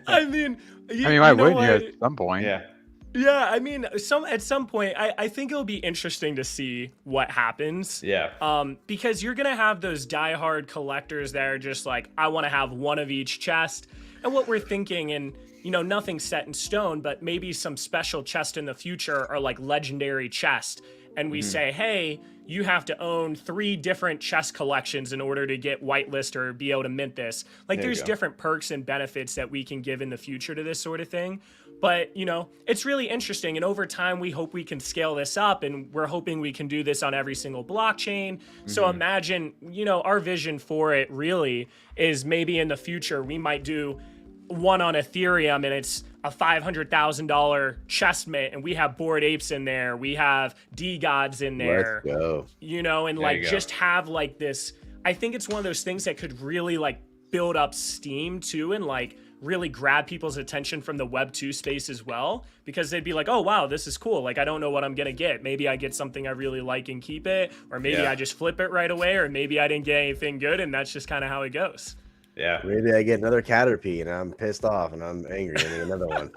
I mean, why wouldn't you at some point? Yeah. I mean, at some point, I think it'll be interesting to see what happens. Yeah. Because you're gonna have those diehard collectors that are just like, I want to have one of each chest. And what we're thinking, and nothing's set in stone, but maybe some special chest in the future are like legendary chest. And we say, hey, you have to own 3 different chest collections in order to get whitelist or be able to mint this. Like there's different perks and benefits that we can give in the future to this sort of thing. But, you know, it's really interesting. And over time, we hope we can scale this up, and we're hoping we can do this on every single blockchain. So imagine, you know, our vision for it really is maybe in the future, we might do one on Ethereum and it's a $500,000 chest mint, and we have Bored Apes in there, we have D-Gods in there. Let's go. You know, and like just have like this. I think it's one of those things that could really like build up steam too, and like really grab people's attention from the Web 2 space as well, because they'd be like, oh wow, this is cool, like I don't know what I'm gonna get. Maybe I get something I really like and keep it, or maybe I just flip it right away, or maybe I didn't get anything good, and that's just kind of how it goes. Yeah. Maybe I get another Caterpie and I'm pissed off and I'm angry and I need another one.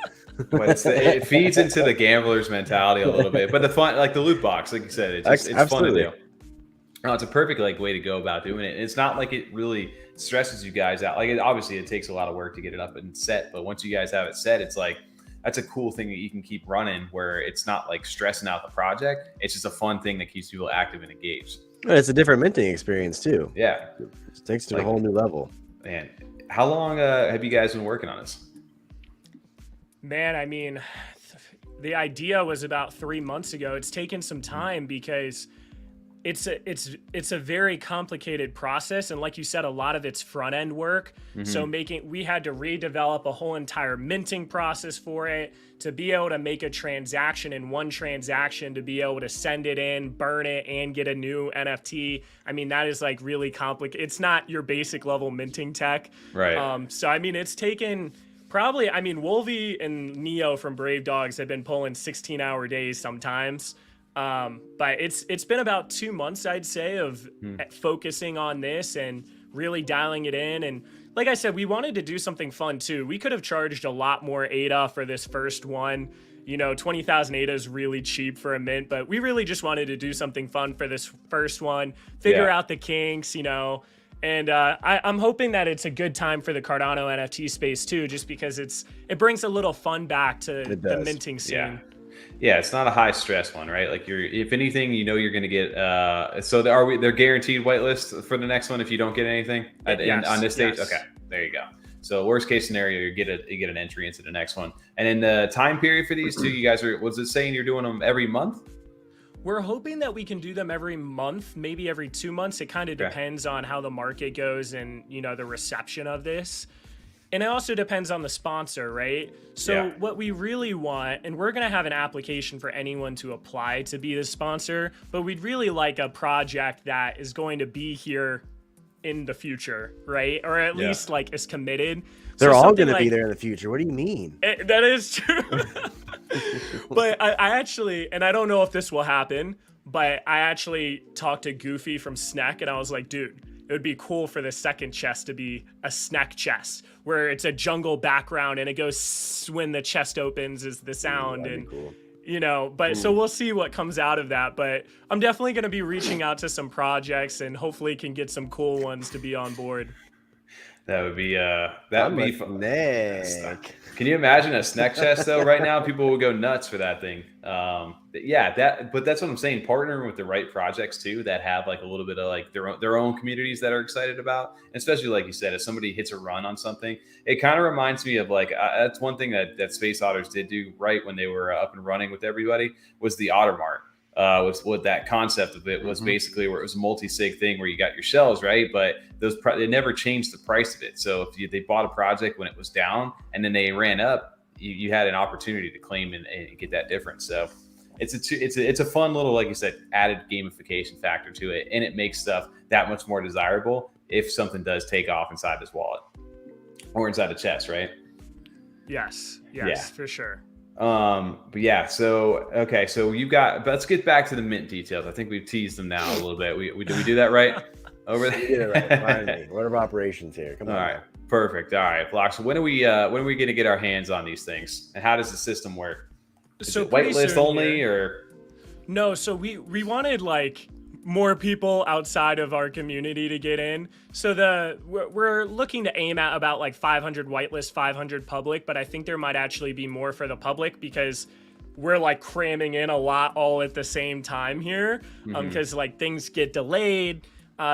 But it feeds into the gambler's mentality a little bit. But the fun, like the loot box, like you said, it's fun to do. No, it's a perfect like way to go about doing it. And it's not like it really stresses you guys out. Like obviously it takes a lot of work to get it up and set, but once you guys have it set, it's like that's a cool thing that you can keep running where it's not like stressing out the project. It's just a fun thing that keeps people active and engaged. And it's a different minting experience too. Yeah. It takes to a whole new level. Man, how long have you guys been working on this? Man, I mean, the idea was about 3 months ago. It's taken some time because it's a very complicated process, and like you said, a lot of it's front end work. So we had to redevelop a whole entire minting process for it to be able to make a transaction in one transaction, to be able to send it in, burn it, and get a new NFT. I mean, that is like really complicated. It's not your basic level minting tech, right? So I mean, it's taken probably. I mean, Wolvie and Neo from Brave Dogs have been pulling 16-hour days sometimes. But it's been about 2 months, I'd say, of focusing on this and really dialing it in. And like I said, we wanted to do something fun too. We could have charged a lot more ADA for this first one. You know, 20,000 ADA is really cheap for a mint, but we really just wanted to do something fun for this first one, figure out the kinks, you know. And I'm hoping that it's a good time for the Cardano NFT space too, just because it brings a little fun back to the minting scene. Yeah, it's not a high stress one, right? Like if anything, you know you're going to get. So they're guaranteed whitelist for the next one if you don't get anything on this stage. Okay, there you go. So worst case scenario, you get an entry into the next one. And then the time period for these two, you guys was it saying you're doing them every month? We're hoping that we can do them every month, maybe every 2 months. It kind of depends on how the market goes and, you know, the reception of this. And it also depends on the sponsor, right? So what we really want, and we're going to have an application for anyone to apply to be the sponsor, but we'd really like a project that is going to be here in the future, right? Or at least like is committed. They're all going to be there in the future. What do you mean? That is true. But I actually, and I don't know if this will happen, but I actually talked to Goofy from SNEK and I was like, dude, it would be cool for the second chest to be a SNEK chest where it's a jungle background and it goes when the chest opens is the sound. And cool. You know, but so we'll see what comes out of that. But I'm definitely going to be reaching out to some projects and hopefully can get some cool ones to be on board. That would be fun. SNEK. Can you imagine a SNEK chest though? Right now, people would go nuts for that thing. But that's what I'm saying. Partnering with the right projects too that have like a little bit of like their own communities that are excited about. And especially like you said, if somebody hits a run on something, it kind of reminds me of like that's one thing that Space Otters did do right when they were up and running with everybody was the Ottermart. Was what that concept of it was basically where it was a multi-sig thing where you got your shells, right? But they never changed the price of it. So if they bought a project when it was down and then they ran up, you had an opportunity to claim and get that difference. So it's a fun little, like you said, added gamification factor to it, and it makes stuff that much more desirable if something does take off inside this wallet or inside the chest, right? Yes, for sure. But yeah, so you've got, let's get back to the mint details. I think we've teased them now a little bit. Did we do that right? Over there? You did it right. Finally. What are operations here? Come on. All right. Perfect. All right. Block. So when are we going to get our hands on these things, and how does the system work? Is it whitelist only or? No. So we wanted like more people outside of our community to get in. So we're looking to aim at about like 500 whitelist, 500 public, but I think there might actually be more for the public because we're like cramming in a lot all at the same time here, because like things get delayed.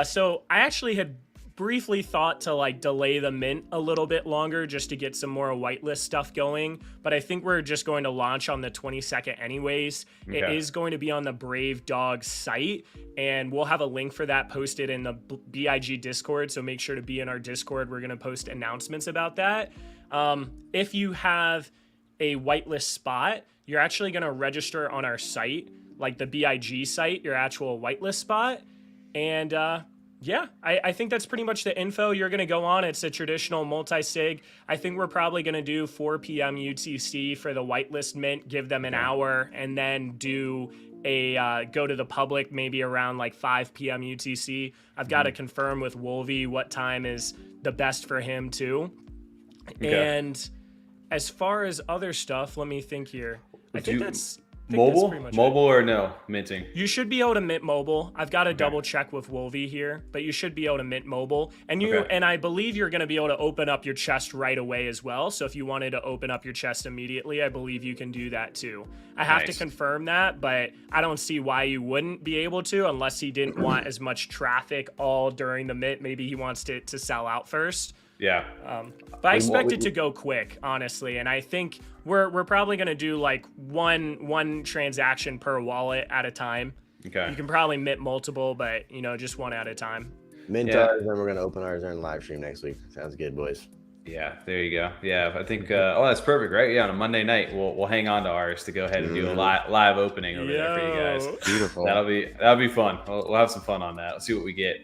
So I actually had briefly thought to like delay the mint a little bit longer just to get some more whitelist stuff going, but I think we're just going to launch on the 22nd anyways. Okay. It is going to be on the Brave Dog site, and we'll have a link for that posted in the BIG Discord, so make sure to be in our Discord. We're going to post announcements about that. If you have a whitelist spot, you're actually going to register on our site, like the BIG site, your actual whitelist spot. And yeah, I think that's pretty much the info. You're going to go on. It's a traditional multi-sig. I think we're probably going to do 4 p.m. UTC for the whitelist mint, give them an hour, and then do a go to the public maybe around like 5 p.m. UTC. I've got to confirm with Wolvie what time is the best for him too. Okay. And as far as other stuff, let me think here. I think that's mobile or no minting. You should be able to mint mobile. I've got to double check with Wolvie here, but you should be able to mint mobile. And and I believe you're going to be able to open up your chest right away as well. So if you wanted to open up your chest immediately, I believe you can do that too. I have to confirm that, but I don't see why you wouldn't be able to, unless he didn't want as much traffic all during the mint. Maybe he wants to sell out first. Yeah. But I expect it to go quick, honestly. And I think we're probably going to do like one transaction per wallet at a time. Okay. You can probably mint multiple, but just one at a time. Mint ours, and we're going to open ours during live stream next week. Sounds good, boys. Yeah, there you go. Yeah, I think that's perfect, right? Yeah, on a Monday night, we'll hang on to ours to go ahead and do a live opening over there for you guys. Beautiful. That'll be fun. We'll have some fun on that. Let's see what we get.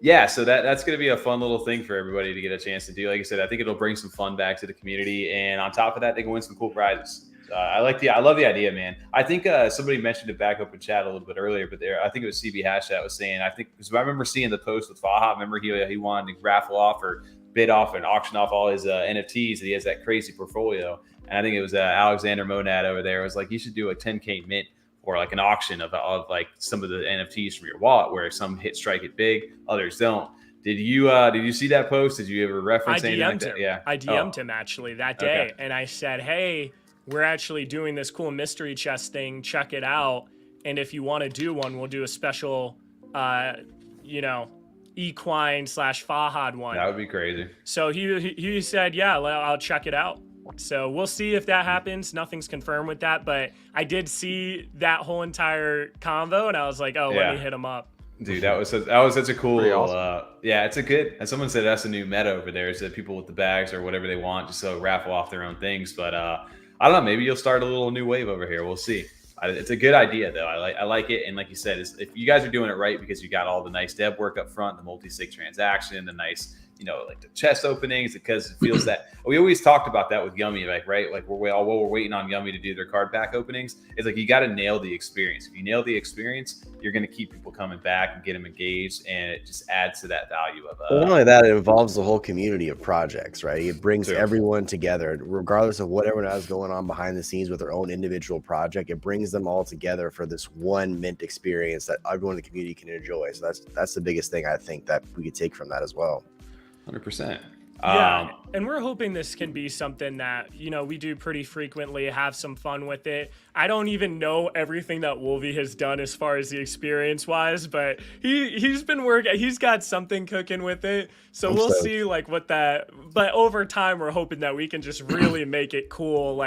Yeah, so that's going to be a fun little thing for everybody to get a chance to do. Like I said, I think it'll bring some fun back to the community, and on top of that, they can win some cool prizes. I love the idea, man. I think somebody mentioned it back up in chat a little bit earlier, but I think it was CB Hash that was saying. Because I remember seeing the post with Faha. Remember he wanted to raffle off or bid off and auction off all his NFTs. That he has that crazy portfolio, and I think it was Alexander Monad over there. It was like, you should do a 10K mint, or like an auction of like some of the NFTs from your wallet, where some strike it big, others don't. Did you see that post? Did you ever reference anything like that? Yeah, I DM'd him actually that day, and I said, hey, we're actually doing this cool mystery chest thing. Check it out, and if you want to do one, we'll do a special, Equine/Fahad one. That would be crazy. So he said, yeah, I'll check it out. So we'll see if that happens. Nothing's confirmed with that, but I did see that whole entire convo, and I was like, let me hit him up. Dude, that was such a cool. Awesome. It's a good. And someone said that's a new meta over there. Is that people with the bags or whatever they want just so raffle off their own things. But I don't know. Maybe you'll start a little new wave over here. We'll see. It's a good idea though. I like it. And like you said, if you guys are doing it right, because you got all the nice dev work up front, the multi-sig transaction, the nice, like the chest openings, because it feels that we always talked about that with Yummy, like, right? Like while we're waiting on Yummy to do their card pack openings, it's like, you got to nail the experience. If you nail the experience, you're going to keep people coming back and get them engaged, and it just adds to that value of not only that, it involves the whole community of projects, right? It brings everyone together, regardless of what everyone has going on behind the scenes with their own individual project. It brings them all together for this one mint experience that everyone in the community can enjoy. So that's the biggest thing I think that we could take from that as well. 100%. Yeah, and we're hoping this can be something that, we do pretty frequently, have some fun with it. I don't even know everything that Wolvie has done as far as the experience wise, but he's been working, he's got something cooking with it. So we'll see but over time, we're hoping that we can just really make it cool.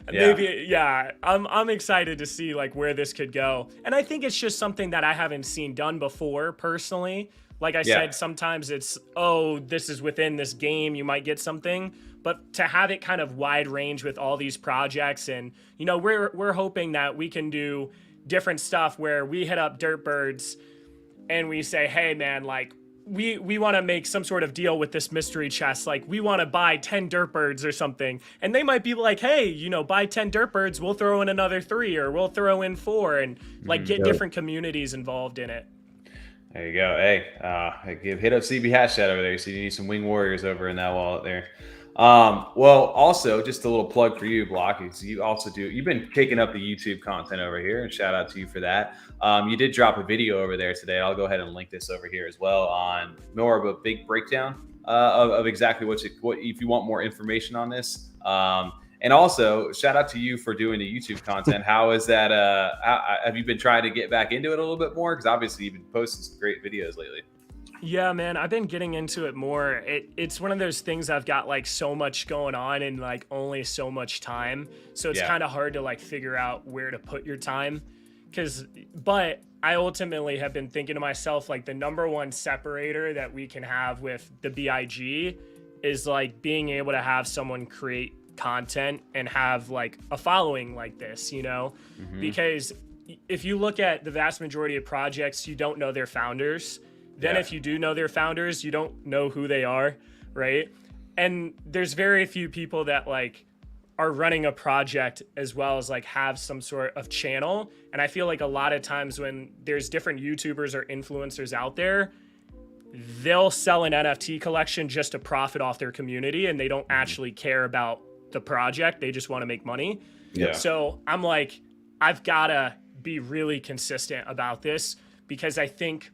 I'm excited to see where this could go. And I think it's just something that I haven't seen done before personally. Like I said, sometimes it's, this is within this game, you might get something. But to have it kind of wide range with all these projects, and, we're hoping that we can do different stuff where we hit up Dirtbirds and we say, hey, man, we want to make some sort of deal with this mystery chest. We want to buy 10 Dirtbirds or something. And they might be like, hey, buy 10 Dirtbirds, we'll throw in another 3, or we'll throw in 4, and get different communities involved in it. There you go. Hey, hit up CB Hashtag over there. So you need some wing warriors over in that wallet there. Well, also just a little plug for you, Block. You've been kicking up the YouTube content over here, and shout out to you for that. You did drop a video over there today. I'll go ahead and link this over here as well, on more of a big breakdown of exactly what if you want more information on this. And also, shout out to you for doing the YouTube content. How is that? Have you been trying to get back into it a little bit more? Because obviously you've been posting some great videos lately. Yeah, man, I've been getting into it more. It's one of those things I've got like so much going on and like only so much time. So it's kind of hard to like figure out where to put your time. But I ultimately have been thinking to myself, like the number one separator that we can have with the BIG is like being able to have someone create content and have like a following like this, you know, because if you look at the vast majority of projects, you don't know their founders. Then if you do know their founders, you don't know who they are, right? And there's very few people that like are running a project as well as like have some sort of channel. And I feel like a lot of times when there's different YouTubers or influencers out there, they'll sell an NFT collection just to profit off their community and they don't actually care about the project. They just want to make money. Yeah. So I'm like, I've got to be really consistent about this because I think,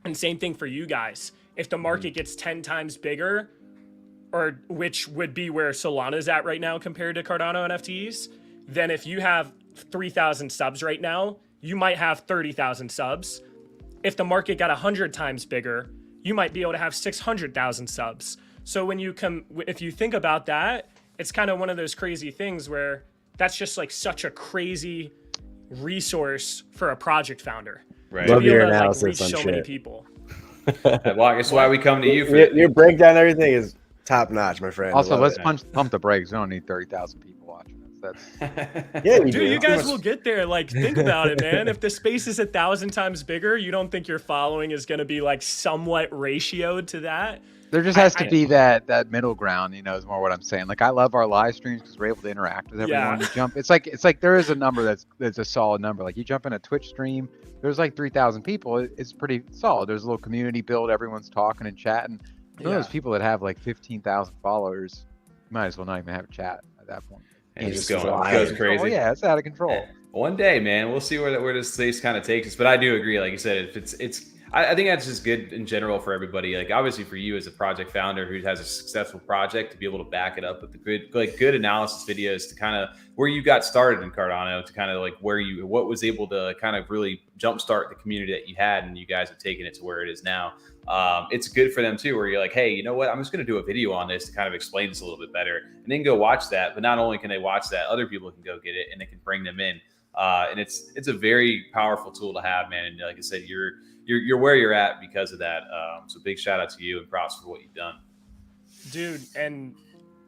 and same thing for you guys, if the market gets 10 times bigger, or which would be where Solana's at right now compared to Cardano NFTs, then if you have 3,000 subs right now, you might have 30,000 subs. If the market got 100 times bigger, you might be able to have 600,000 subs. So when you if you think about that, it's kind of one of those crazy things where that's just like such a crazy resource for a project founder. Right. Love your to, analysis like, reach on so shit. many people. Well, that's why we come to you for Your breakdown, everything is top notch, my friend. Also, let's it. pump the brakes. We don't need 30,000 people watching us. That's Yeah, dude, you guys will get there. Like, think about it, man. If the space is 1,000 times bigger, you don't think your following is going to be like somewhat ratioed to that? there just has to be that middle ground, you know, is more what I'm saying. Like I love our live streams because we're able to interact with everyone. You jump, it's like there is a number that's a solid number. Like you jump in a Twitch stream, there's like 3,000 people. It's pretty solid. There's a little community build. Everyone's talking and chatting. Some of those people that have like 15,000 followers, you might as well not even have a chat at that point. And just goes crazy. Oh yeah, it's out of control. Yeah. One day, man, we'll see where this space kind of takes us. But I do agree, like you said, if I think that's just good in general for everybody. Like obviously for you as a project founder who has a successful project, to be able to back it up with the good analysis videos to kind of where you got started in Cardano, to kind of like what was able to kind of really jumpstart the community that you had, and you guys have taken it to where it is now. It's good for them too, where you're like, hey, you know what? I'm just going to do a video on this to kind of explain this a little bit better, and then go watch that. But not only can they watch that, other people can go get it, and they can bring them in. And it's a very powerful tool to have, man. And like I said, you're where you're at because of that. So big shout out to you and props for what you've done, dude. And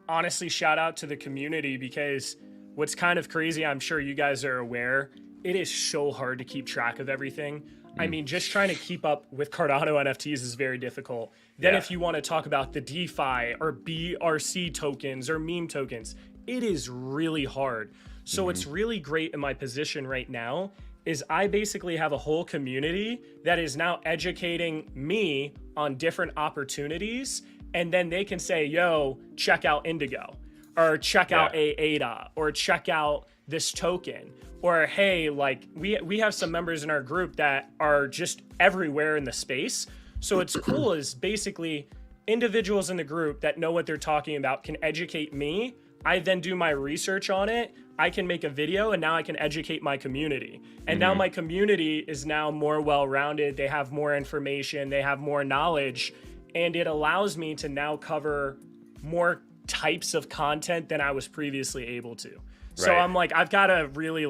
honestly, shout out to the community, because what's kind of crazy, I'm sure you guys are aware, it is so hard to keep track of everything. I mean, just trying to keep up with Cardano NFTs is very difficult. Then if you want to talk about the DeFi or BRC tokens or meme tokens, it is really hard. So what's really great in my position right now is I basically have a whole community that is now educating me on different opportunities. And then they can say, yo, check out Indigo, or check out ADA, or check out this token. Or, hey, like we have some members in our group that are just everywhere in the space. So it's cool is basically individuals in the group that know what they're talking about can educate me. I then do my research on it. I can make a video, and now I can educate my community. And now my community is now more well-rounded. They have more information. They have more knowledge. And it allows me to now cover more types of content than I was previously able to. So I'm like, I've got to really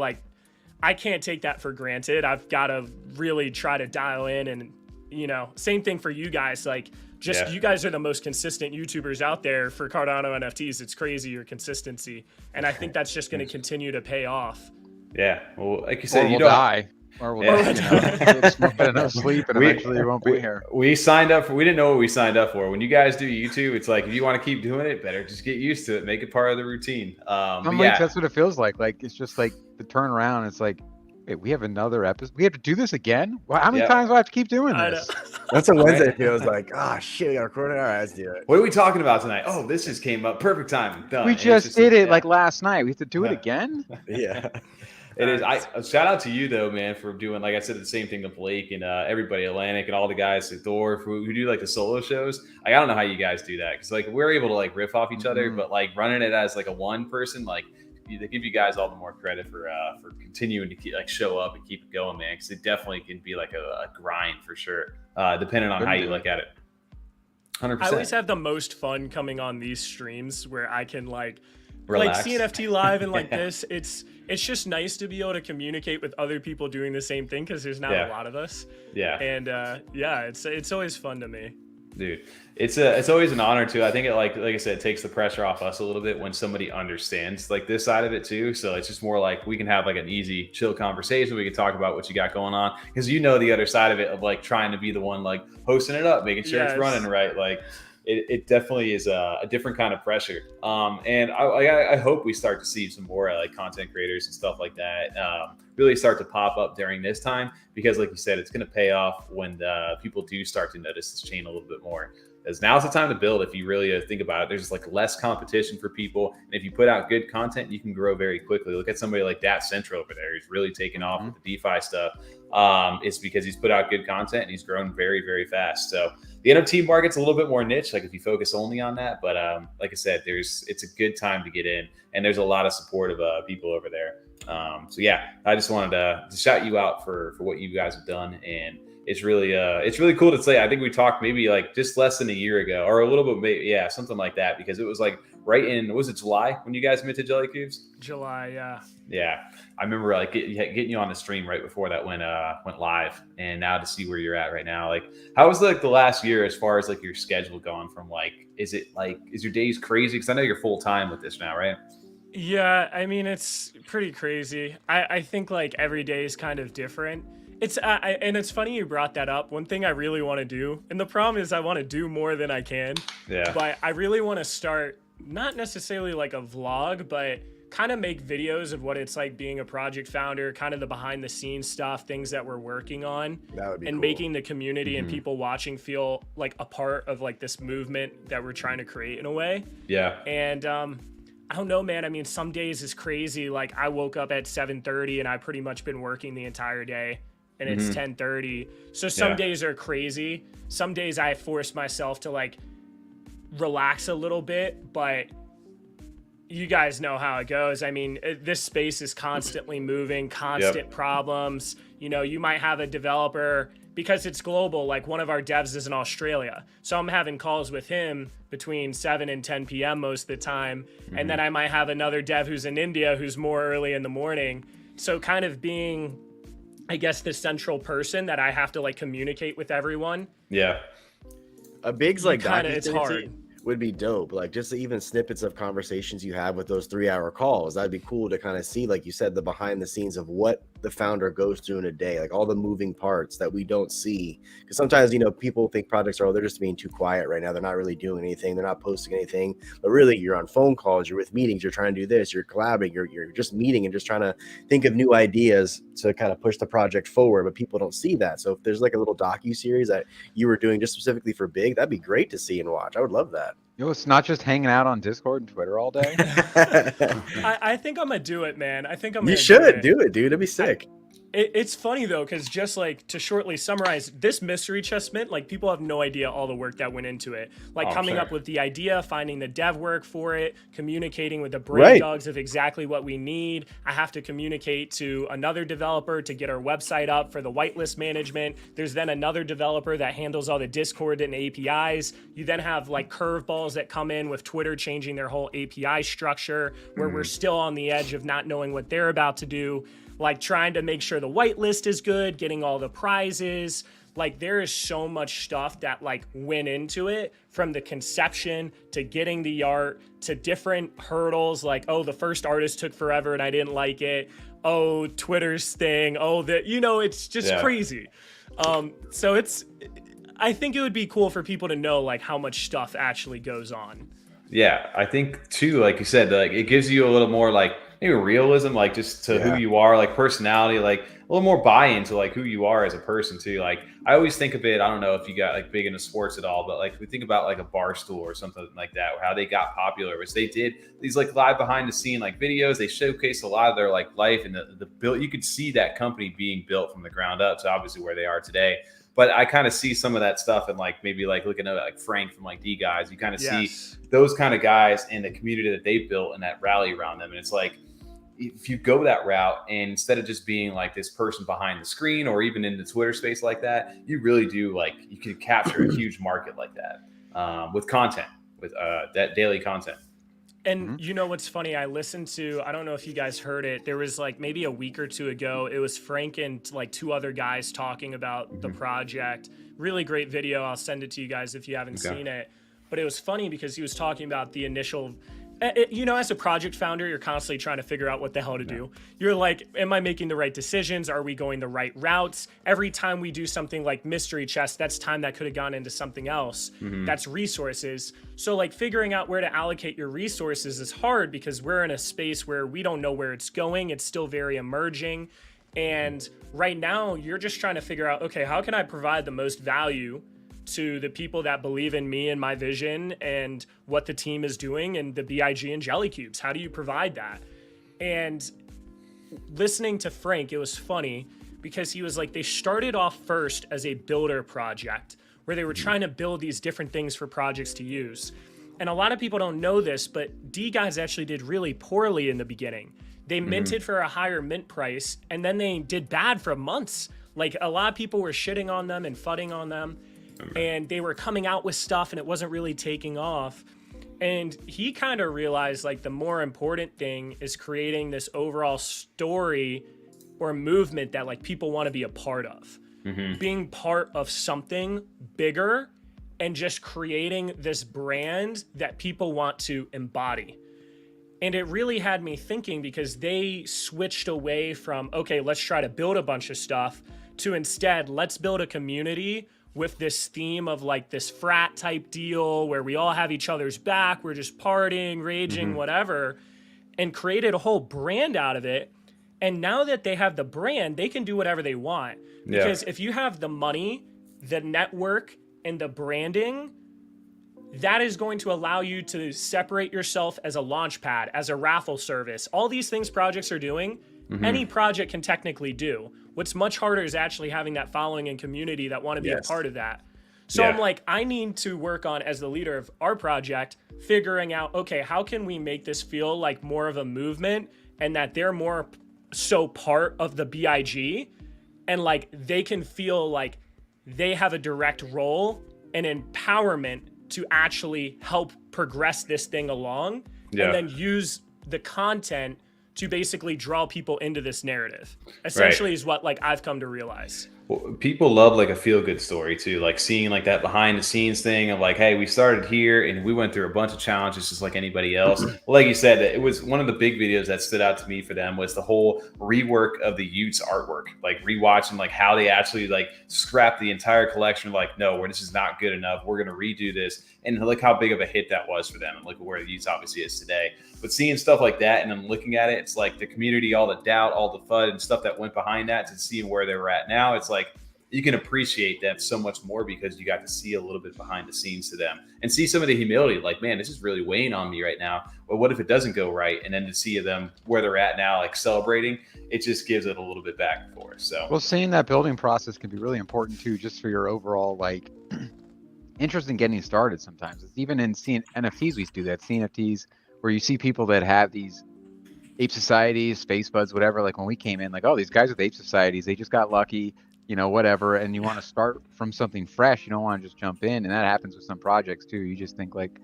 I can't take that for granted. I've got to really try to dial in, and, you know, same thing for you guys. Like, you guys are the most consistent YouTubers out there for Cardano NFTs. It's crazy, your consistency. And I think that's just going to continue to pay off. Yeah. Well, like you said, or we'll die. Or we'll get enough sleep, and eventually we won't be here. We signed up we didn't know what we signed up for. When you guys do YouTube, it's like, if you want to keep doing it, better just get used to it. Make it part of the routine. That's what it feels like. Like, it's just like the turnaround. It's like, wait, we have another episode. We have to do this again? Well, how many times do I have to keep doing this? That's what Wednesday feels like. Oh, shit, we got to record it. All right, let's do it. What are we talking about tonight? Oh, this just came up. Perfect time. Done. We just did it like last night. We have to do it again? Yeah. It is. Shout out to you though, man, for doing, like I said, the same thing to Blake and everybody, Atlantic, and all the guys at Thor who do like the solo shows. Like, I don't know how you guys do that, because like we're able to like riff off each other, but like running it as like a one person, like they give you guys all the more credit for continuing to keep, like, show up and keep it going, man, because it definitely can be like a grind for sure, depending on how you look at it. 100%. I always have the most fun coming on these streams where I can like relax. Like CNFT live and like this. It's just nice to be able to communicate with other people doing the same thing, because there's not a lot of us. Yeah. And it's always fun to me. Dude, it's always an honor too. I think it, like I said, it takes the pressure off us a little bit when somebody understands like this side of it too. So it's just more like we can have like an easy, chill conversation. We can talk about what you got going on, because the other side of it, of like trying to be the one like hosting it up, making sure it's running right. Like it definitely is a different kind of pressure. And I hope we start to see some more like content creators and stuff like that really start to pop up during this time, because like you said, it's going to pay off when people do start to notice this chain a little bit more. Because now's the time to build. If you really think about it, there's like less competition for people, and if you put out good content, you can grow very quickly. Look at somebody like Dat Central over there. He's really taken off with the DeFi stuff. It's because he's put out good content and he's grown very, very fast. So the NFT market's a little bit more niche, like if you focus only on that. But like I said, it's a good time to get in, and there's a lot of supportive people over there. So yeah, I just wanted to shout you out for what you guys have done, and it's really cool to say. I think we talked maybe like just less than a year ago, or a little bit, maybe, something like that, because it was like right in, was it July when you guys minted Jellycubes? July, yeah. Yeah, I remember like getting you on the stream right before that went live, and now to see where you're at right now, like how was like the last year as far as like your schedule going from like, is your days crazy? Because I know you're full time with this now, right? Yeah, I mean, it's pretty crazy. I think like every day is kind of different. And it's funny you brought that up. One thing I really want to do, and the problem is I want to do more than I can. Yeah. But I really want to start, not necessarily like a vlog, but kind of make videos of what it's like being a project founder, kind of the behind the scenes stuff, things that we're working on. That would be cool. Making the community and people watching feel like a part of like this movement that we're trying to create in a way. Yeah. And I don't know, man. I mean, some days is crazy. Like I woke up at 7:30 and I pretty much been working the entire day, and it's 10:30. So some days are crazy. Some days I force myself to like relax a little bit, but you guys know how it goes. I mean, this space is constantly moving, constant problems. You know, you might have a developer, because it's global, like one of our devs is in Australia. So I'm having calls with him between 7 and 10 p.m. most of the time. And then I might have another dev who's in India who's more early in the morning. So kind of being, I guess, the central person that I have to like communicate with everyone. Yeah. A big's like that. It's hard. Would be dope. Like just even snippets of conversations you have with those 3-hour calls. That'd be cool to kind of see, like you said, the behind the scenes of what the founder goes through in a day, like all the moving parts that we don't see. Because sometimes, you know, people think projects are, they're just being too quiet right now. They're not really doing anything. They're not posting anything. But really, you're on phone calls, you're with meetings, you're trying to do this, you're collaborating, you're just meeting and just trying to think of new ideas to kind of push the project forward. But people don't see that. So if there's like a little docu-series that you were doing just specifically for Big, that'd be great to see and watch. I would love that. You know, it's not just hanging out on Discord and Twitter all day. I think I'm gonna do it, man. I think I'm gonna do it, dude. That'd be sick. It's funny though, because just like to shortly summarize, this mystery chest mint, like people have no idea all the work that went into it. Like coming up with the idea, finding the dev work for it, communicating with the brain dogs of exactly what we need. I have to communicate to another developer to get our website up for the whitelist management. There's then another developer that handles all the Discord and APIs. You then have like curveballs that come in with Twitter changing their whole API structure, where we're still on the edge of not knowing what they're about to do. Like trying to make sure the whitelist is good, getting all the prizes. Like there is so much stuff that like went into it, from the conception to getting the art to different hurdles. Like, oh, the first artist took forever and I didn't like it. Oh, Twitter's thing. Oh, it's just crazy. So I think it would be cool for people to know like how much stuff actually goes on. Yeah, I think too, like you said, like it gives you a little more like maybe realism, like just to who you are, like personality, like a little more buy-in to like who you are as a person too. Like I always think of it, I don't know if you got like big into sports at all, but like we think about like a Barstool or something like that, or how they got popular, which they did these like live behind the scene like videos. They showcase a lot of their like life and the build. You could see that company being built from the ground up to obviously where they are today. But I kind of see some of that stuff and like maybe like looking at like Frank from like D Guys, you kind of see those kind of guys in the community that they built and that rally around them. And it's like, if you go that route and instead of just being like this person behind the screen or even in the Twitter space like that, you really do like, you can capture a huge market like that with content, with that daily content. And you know what's funny? I listened to, I don't know if you guys heard it. There was like maybe a week or two ago, it was Frank and like two other guys talking about the project. Really great video. I'll send it to you guys if you haven't seen it. But it was funny because he was talking about the initial, you know, as a project founder, you're constantly trying to figure out what the hell to do. You're like, am I making the right decisions? Are we going the right routes? Every time we do something like mystery chest, that's time that could have gone into something else. That's resources. So like figuring out where to allocate your resources is hard because we're in a space where we don't know where it's going. It's still very emerging. And right now you're just trying to figure out, okay, how can I provide the most value to the people that believe in me and my vision and what the team is doing and the BIG and Jellycubes? How do you provide that? And listening to Frank, it was funny because he was like, they started off first as a builder project where they were trying to build these different things for projects to use. And a lot of people don't know this, but D Guys actually did really poorly in the beginning. They minted for a higher mint price and then they did bad for months. Like a lot of people were shitting on them and fudding on them. And they were coming out with stuff and it wasn't really taking off. And he kind of realized like the more important thing is creating this overall story or movement that like people want to be a part of. Being part of something bigger and just creating this brand that people want to embody. And it really had me thinking because they switched away from, okay, let's try to build a bunch of stuff to instead, let's build a community with this theme of like this frat type deal where we all have each other's back. We're just partying, raging, whatever, and created a whole brand out of it. And now that they have the brand, they can do whatever they want. Because if you have the money, the network, and the branding, that is going to allow you to separate yourself as a launch pad, as a raffle service. All these things projects are doing, any project can technically do. What's much harder is actually having that following and community that want to be a part of that. So I'm like, I need to work on, as the leader of our project, figuring out, okay, how can we make this feel like more of a movement and that they're more so part of the BIG and like they can feel like they have a direct role and empowerment to actually help progress this thing along and then use the content to basically draw people into this narrative, essentially is what like I've come to realize. Well, people love like a feel good story too, like seeing like that behind the scenes thing of like, hey, we started here and we went through a bunch of challenges just like anybody else. Well, like you said, it was one of the big videos that stood out to me for them was the whole rework of the Utes artwork, like rewatching like how they actually like scrapped the entire collection. Like, no, this is not good enough. We're going to redo this. And look how big of a hit that was for them and look where the Utes obviously is today. But seeing stuff like that and then looking at it, it's like the community, all the doubt, all the FUD and stuff that went behind that to seeing where they were at now. It's like you can appreciate them so much more because you got to see a little bit behind the scenes to them and see some of the humility. Like, man, this is really weighing on me right now. But what if it doesn't go right? And then to see them where they're at now, like celebrating, it just gives it a little bit back and forth. So, well, seeing that building process can be really important too, just for your overall like interest in getting started. Sometimes it's even in NFTs we do that. CNFTs where you see people that have these ape societies, space buds, whatever. Like when we came in, like, oh, these guys with ape societies, they just got lucky, you know, whatever. And you want to start from something fresh. You don't want to just jump in. And that happens with some projects too. You just think like,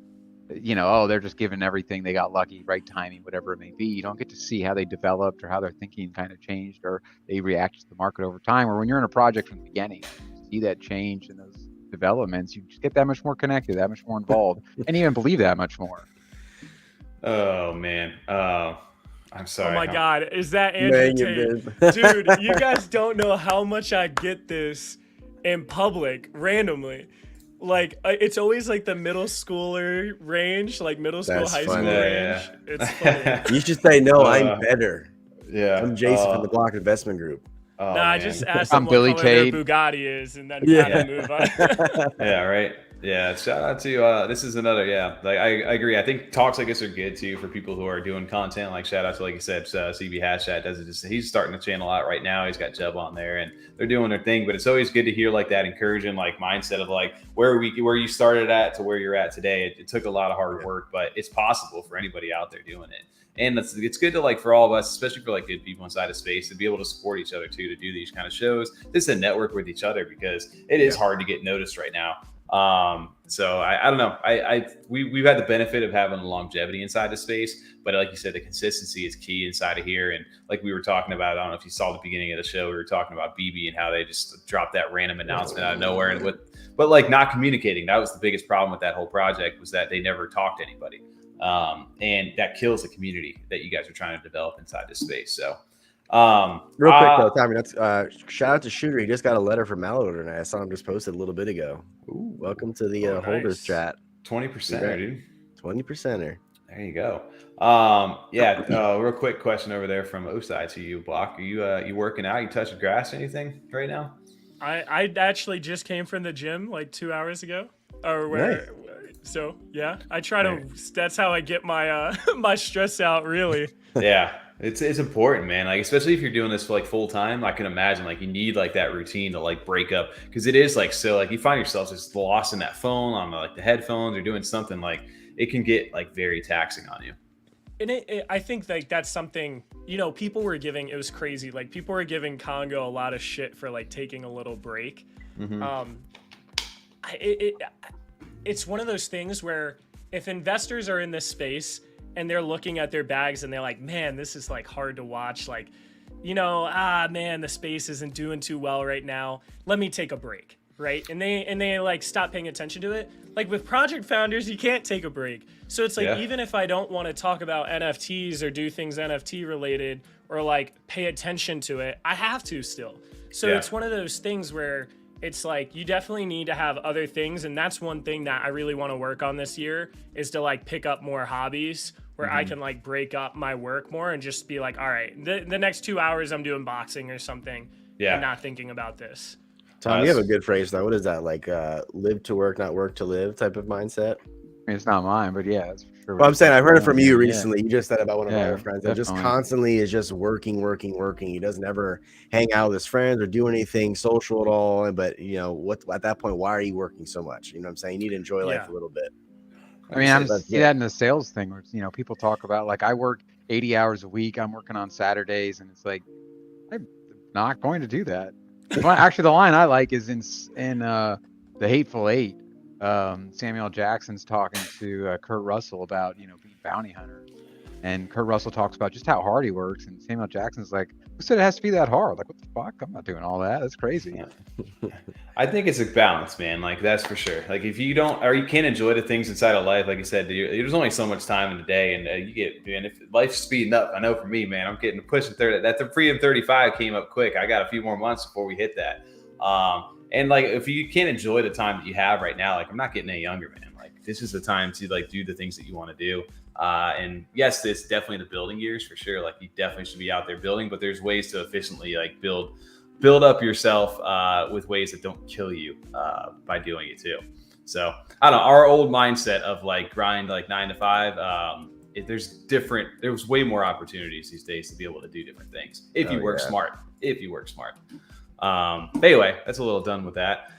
you know, oh, they're just giving everything. They got lucky, right timing, whatever it may be. You don't get to see how they developed or how their thinking kind of changed or they react to the market over time. Or when you're in a project from the beginning, you see that change in those developments, you just get that much more connected, that much more involved, and even believe that much more. Oh man. I'm sorry. Oh my God. Is that Andrew Tate? Dude, you guys don't know how much I get this in public randomly. like it's always like the middle schooler range, like middle school, That's high funny. school Yeah, range. It's funny. You should say no. I'm better. Yeah. I'm Jason from the Block Investment Group. Oh, Nah, I man. just asked I'm them what Billy color their Tate. Bugatti is, and then Yeah. kind of move on. Yeah, right. Yeah, shout out to this is another, yeah, like I agree. I think talks like this are good too for people who are doing content. Like shout out to, like you said, CB Hashtag does it. Just he's starting the channel out right now. He's got Jub on there and they're doing their thing. But it's always good to hear like that encouraging like mindset of like where you started at to where you're at today. It took a lot of hard work, but it's possible for anybody out there doing it. And it's good to like for all of us, especially for like good people inside of space, to be able to support each other too, to do these kind of shows. This is a network with each other because it is hard to get noticed right now. So I don't know. We've had the benefit of having the longevity inside the space, but like you said, the consistency is key inside of here. And like we were talking about, I don't know if you saw the beginning of the show, we were talking about BB and how they just dropped that random announcement out of nowhere, and but like not communicating. That was the biggest problem with that whole project, was that they never talked to anybody. And that kills the community that you guys are trying to develop inside this space. So Real quick though, Tommy, that's shout out to Shooter. He just got a letter from Mallow tonight. I saw him just posted a little bit ago. Ooh, welcome to the holders chat. 20%, dude. 20%er. There you go. Real quick question over there from Osai to you, Block. Are you working out? You touching grass or anything right now? I actually just came from the gym like 2 hours ago. Or where? Nice. So yeah, I try to. That's how I get my my stress out. Really. Yeah, it's important, man. Like especially if you're doing this for like full time, I can imagine like you need like that routine to like break up, because it is like so like you find yourself just lost in that phone on like the headphones or doing something, like it can get like very taxing on you. And I think like that's something, you know, people were giving, it was crazy. Like people were giving Congo a lot of shit for like taking a little break. Mm-hmm. It's one of those things where if investors are in this space and they're looking at their bags and they're like, man, this is like hard to watch. Like, you know, man, the space isn't doing too well right now. Let me take a break. Right. And they like stop paying attention to it. Like with project founders, you can't take a break. So it's like, even if I don't want to talk about NFTs or do things NFT related or like pay attention to it, I have to still. So it's one of those things where it's like you definitely need to have other things. And that's one thing that I really want to work on this year, is to like pick up more hobbies where I can like break up my work more and just be like, all right, the next 2 hours I'm doing boxing or something and not thinking about this. Tom, you have a good phrase though. What is that? Like live to work, not work to live type of mindset? I mean, it's not mine, but yeah, that's for sure. Well, I'm saying I've heard it from you recently. You just said about one of my other friends that just definitely. constantly is just working. He doesn't ever hang out with his friends or do anything social at all. But you know what? At that point, why are you working so much? You know what I'm saying? You need to enjoy life a little bit. I mean, I'm see that in the sales thing where, you know, people talk about like I work 80 hours a week. I'm working on Saturdays, and it's like I'm not going to do that. Well, actually, the line I like is in The Hateful Eight. Samuel Jackson's talking to Kurt Russell about, you know, being bounty hunters, and Kurt Russell talks about just how hard he works, and Samuel Jackson's like, who said it has to be that hard? Like, what the fuck? I'm not doing all that. That's crazy. I think it's a balance, man. Like that's for sure. Like if you don't, or you can't enjoy the things inside of life, like you said, there's only so much time in the day, and you get, man, if life's speeding up, I know for me, man, I'm getting pushing 30. That the Freedom 35 came up quick. I got a few more months before we hit that. And like if you can't enjoy the time that you have right now, like I'm not getting any younger, man. Like this is the time to like do the things that you want to do. And yes, it's definitely the building years for sure. Like you definitely should be out there building, but there's ways to efficiently like build up yourself with ways that don't kill you by doing it too. So I don't know, our old mindset of like grind like 9 to 5. There's way more opportunities these days to be able to do different things if you work smart. Anyway, that's a little done with that.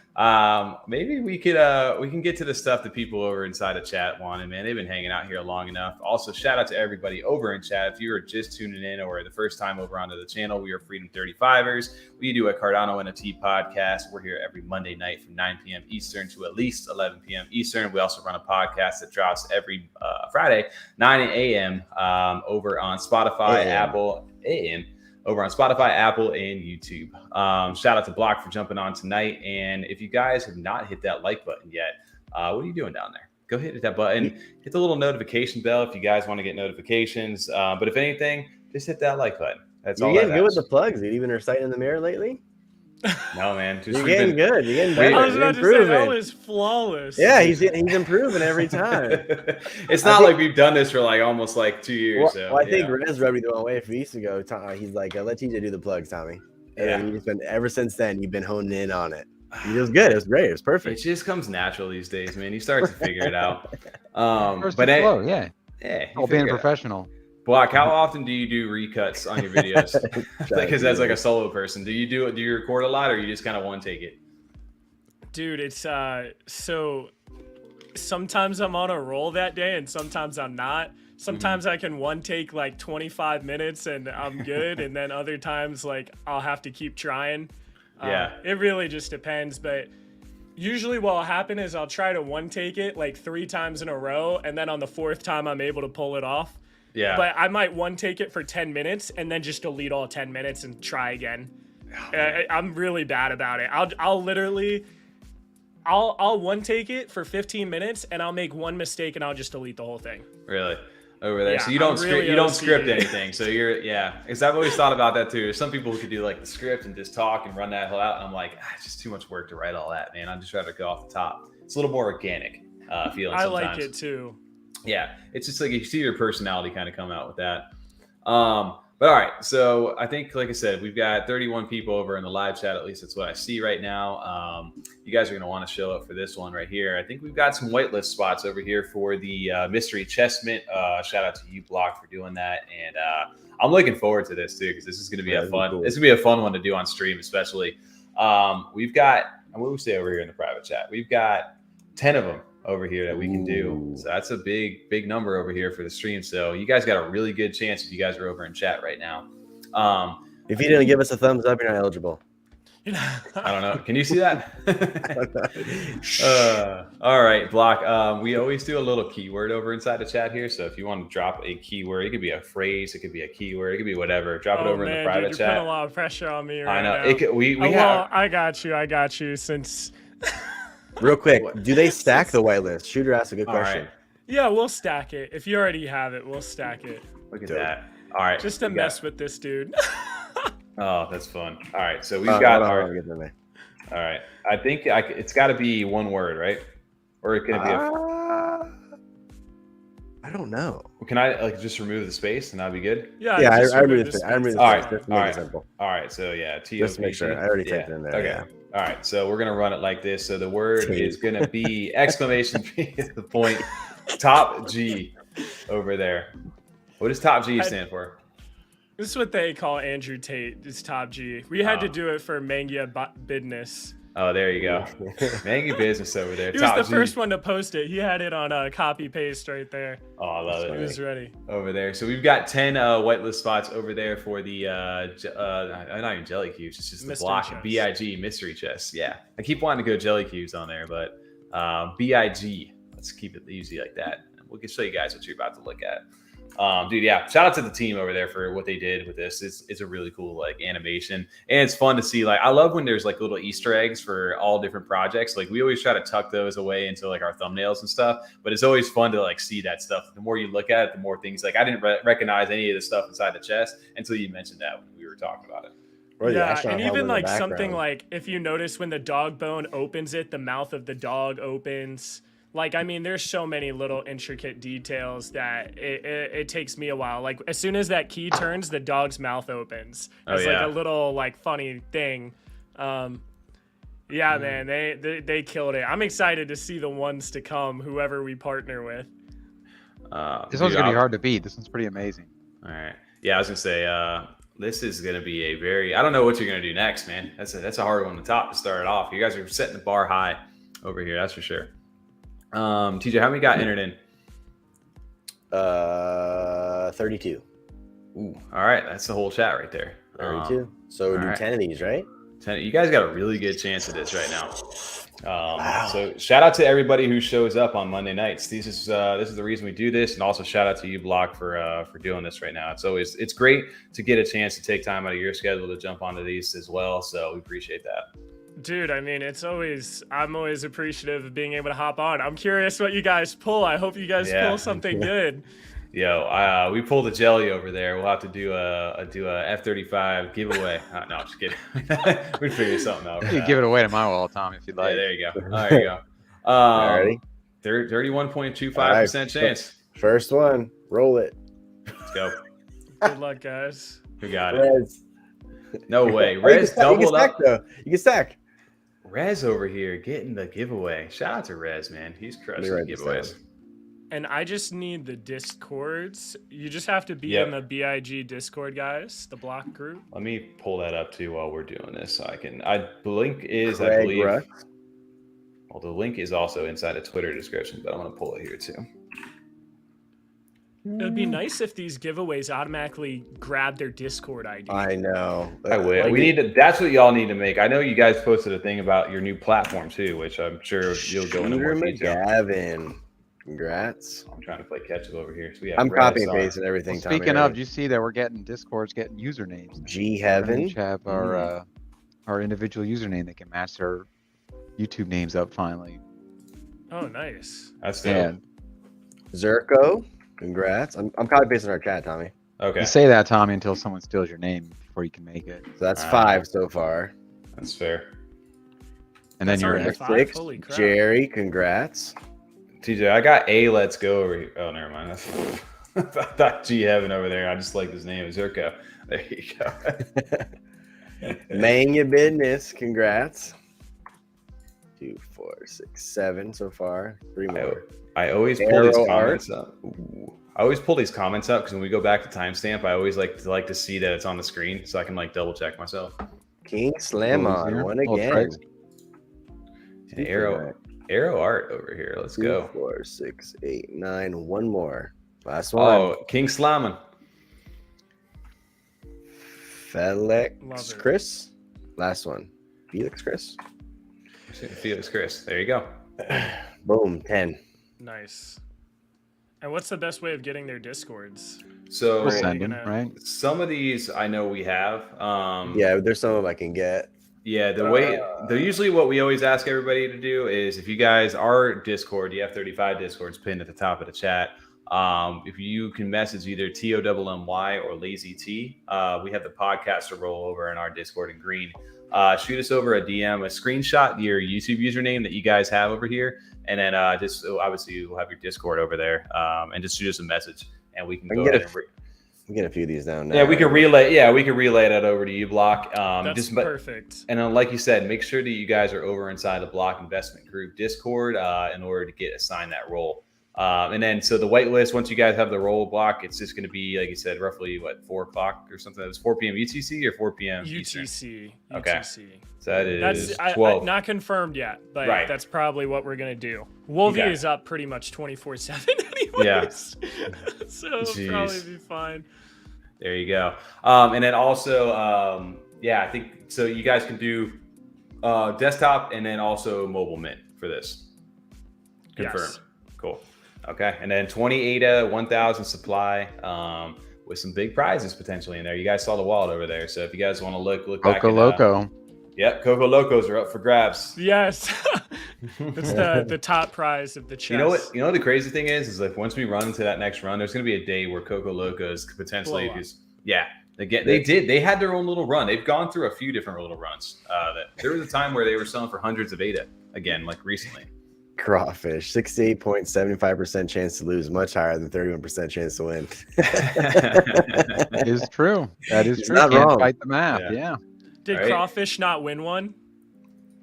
Maybe we can get to the stuff that people over inside the chat wanted, man. They've been hanging out here long enough. Also, shout out to everybody over in chat. If you are just tuning in or the first time over onto the channel, we are Freedom 35ers. We do a Cardano NFT podcast. We're here every Monday night from 9 p.m. Eastern to at least 11 p.m. Eastern. We also run a podcast that drops every Friday, 9 a.m. Over on Spotify, Apple, AM. Over on Spotify, Apple, and YouTube. Shout out to Block for jumping on tonight. And if you guys have not hit that like button yet, what are you doing down there? Go hit that button. Hit the little notification bell if you guys want to get notifications. But if anything, just hit that like button. That's all. You're getting good with the plugs. Have you been reciting in the mirror lately? No, man. Just You're we've getting been- good. You're getting I better. I was You're about to say that improving. was flawless. Yeah, he's improving every time. It's not like we've done this for like almost like 2 years. Well, So, well, I think yeah. Rez rubbed me the wrong way a few weeks ago. He's like, let TJ do the plugs, Tommy. And Yeah. then you've been ever since then. You've been honing in on it. It was good. It was great. It was It perfect. just comes natural these days, man. You start to figure it out. First But to flow, yeah. yeah, you All being figure it out. professional. Block, how often do you do recuts on your videos? Try Because to as do like a it. solo person, do you record a lot, or you just kind of one take it? Dude, it's so sometimes I'm on a roll that day and sometimes I'm not. Sometimes I can one take like 25 minutes and I'm good, and then other times like I'll have to keep trying. Yeah. It really just depends, but usually what'll happen is I'll try to one take it like 3 times in a row, and then on the 4th time I'm able to pull it off. Yeah. But I might one take it for 10 minutes and then just delete all 10 minutes and try again. I'm really bad about it. I'll literally one take it for 15 minutes and I'll make one mistake and I'll just delete the whole thing. Really? Over there. Yeah, So you don't I'm script really you don't OCD. script anything. So you're because I've always thought about that too. There's some people who could do like the script and just talk and run that whole out, and I'm like, it's just too much work to write all that, man. I'd just rather go off the top. It's a little more organic feeling I sometimes. like it too. Yeah, it's just like you see your personality kind of come out with that. But all right, so I think, like I said, we've got 31 people over in the live chat. At least that's what I see right now. You guys are going to want to show up for this one right here. I think we've got some whitelist spots over here for the mystery chest mint. Shout out to you, Block, for doing that. And I'm looking forward to this too, because this is going to be a fun. Cool. This is going to be a fun one to do on stream, especially. We've got, what do we say over here in the private chat? We've got 10 of them over here that we can do. So that's a big number over here for the stream. So you guys got a really good chance if you guys are over in chat right now. If you didn't give us a thumbs up, you're not eligible. I don't know. Can you see that? All right, Block. We always do a little keyword over inside the chat here. So if you want to drop a keyword, it could be a phrase, it could be a keyword, it could be whatever. Drop it over in the private dude, chat. You're putting a lot of pressure on me right I know. now. It could, we Well, have. I got you since Real quick, do they stack the whitelist? Shooter asked a good All question. right. yeah, we'll stack it. If you already have it, we'll stack it. Look at Dope. that. All right. Just to we mess got- with this dude. Oh, that's fun. All right. So we've Hold got on, our. I'll get them there. All right. I think it's got to be one word, right? Or it can be I don't know. Can I like just remove the space and that'll be good? Yeah, Yeah, just I remove removed the it. I removed space. the All space. right, Just to all make right. it simple. All right. So yeah, Just to make sure. I already typed it in there. Okay. Yeah. All right. So we're gonna run it like this. So the word Tape. is gonna be exclamation point top G over there. What does top G stand for? This is what they call Andrew Tate. It's top G. We had to do it for Mangia Business. Oh, there you go. Mangy business over there. He was Top the G. first one to post it. He had it on copy paste right there. Oh, I love He it. was ready. Over there. So we've got 10 whitelist spots over there for the not even Jellycubes, it's just the Mystery block chest. BIG mystery chest. Yeah. I keep wanting to go Jellycubes on there, but BIG. Let's keep it easy like that. We can show you guys what you're about to look at. Dude, yeah, shout out to the team over there for what they did with this. It's a really cool like animation, and it's fun to see. Like, I love when there's like little Easter eggs for all different projects. Like, we always try to tuck those away into like our thumbnails and stuff, but it's always fun to like see that stuff. The more you look at it, the more things like I didn't recognize any of the stuff inside the chest until you mentioned that when we were talking about it. Or the Yeah, astronaut and helmet even in the like something background. like if you notice when the dog bone opens it, the mouth of the dog opens. Like, I mean, there's so many little intricate details that it takes me a while. Like, as soon as that key turns, the dog's mouth opens. Oh, It's yeah. like a little like funny thing. Yeah, man, they killed it. I'm excited to see the ones to come, whoever we partner with. This one's gonna be hard to beat. This one's pretty amazing. All right. Yeah, I was gonna say this is gonna be a very. I don't know what you're gonna do next, man. That's a hard one to top to start it off. You guys are setting the bar high over here. That's for sure. TJ, how many got entered in? 32. Ooh, all right, that's the whole chat right there. 32. So we all do right. 10 of these, right? 10, you guys got a really good chance at this right now. Wow. So shout out to everybody who shows up on Monday nights. This is the reason we do this, and also shout out to you, Block, for doing this right now. It's great to get a chance to take time out of your schedule to jump onto these as well. So we appreciate that. Dude, I mean, I'm always appreciative of being able to hop on. I'm curious what you guys pull. I hope you guys Yeah. pull something good. Yo, we pulled a jelly over there. We'll have to do a F35 giveaway. No, I'm just kidding. We'd figure something out. You can give it away to my wall, Tom, if you'd like. Yeah, there you go. There you go. Alrighty. 31.25% chance. First one. Roll it. Let's go. Good luck, guys. Who got it? Rez. No way. You Rez can doubled stack, up. though. You can stack. Rez over here getting the giveaway. Shout out to Rez, man. He's crushing the giveaways. And I just need the Discords. You just have to be in the BIG Discord, guys, the block group. Let me pull that up too while we're doing this, so I can. The link is, Craig I believe. Russ. Well, the link is also inside the Twitter description, but I'm gonna pull it here too. It would be nice if these giveaways automatically grab their Discord ID. I know. I will. We need to. That's what y'all need to make. I know you guys posted a thing about your new platform too, which I'm sure you'll go into more detail. Gavin. Congrats. I'm trying to play catch up over here. So I'm copying and pasting everything. Well, speaking of, do you see that we're getting Discords getting usernames? G Heaven. We have our individual username that can match their YouTube names up finally. Oh, nice. That's dope. Zerko. Congrats. I'm copy pasting our chat, Tommy. Okay. You say that, Tommy, until someone steals your name before you can make it. So that's 5 so far. That's fair. And then you're at 6. Jerry, congrats. TJ, I got a let's go over here. Oh, never mind. I thought G Heaven over there. I just like his name, Zerko. There you go. Man your business. Congrats. 2, 4, 6, 7 so far. 3 more. I always pull these comments up. I always pull these comments up because when we go back to timestamp, I always like to see that it's on the screen so I can like double check myself. King Slam on one again. And Arrow Art over here. Let's 2, go. 4, 6, 8, 9. One more. Last one. Oh, King Slammon. Felix Chris. Last one. Felix Chris. Felix Chris. There you go. Boom. 10. Nice. And what's the best way of getting their Discords? So we'll send them, right? Some of these I know we have. Yeah, there's some of them I can get. Yeah, usually what we always ask everybody to do is if you guys are Discord, the F35 Discord's pinned at the top of the chat. If you can message either TOMMY or Lazy T, we have the podcaster roll over in our Discord in green. Shoot us over a DM, a screenshot your YouTube username that you guys have over here, and then just obviously you'll have your Discord over there, and just shoot us a message, and we can go ahead and we get a few of these down now. Yeah, we can relay. Yeah, we can relay that over to you, Block. That's perfect. And then, like you said, make sure that you guys are over inside the Block Investment Group Discord in order to get assigned that role. And then, so the whitelist, once you guys have the role, Block, it's just going to be, like you said, roughly 4 o'clock or something. It's 4 p.m. UTC or 4 p.m. UTC. Eastern? Okay. UTC. So that is 12. Not confirmed yet, but that's probably what we're going to do. Wolvie is up pretty much 24/7 anyways. Yeah. So it'll probably be fine. There you go. And then also, I think so. You guys can do desktop and then also mobile mint for this. Confirmed. Yes. Cool. Okay. And then 20 ADA, 1,000 supply with some big prizes potentially in there. You guys saw the wallet over there. So if you guys want to look back. Coco Loco. Yep. Coco Locos are up for grabs. Yes. It's the top prize of the chest. You know what? You know what the crazy thing is like once we run into that next run, there's going to be a day where Coco Locos could potentially they had their own little run. They've gone through a few different little runs. There was a time where they were selling for hundreds of ADA again, like recently. Crawfish, 68.75% chance to lose, much higher than 31% chance to win. That is true. That is true. Not wrong. Fight the math. Yeah. Did Crawfish not win one?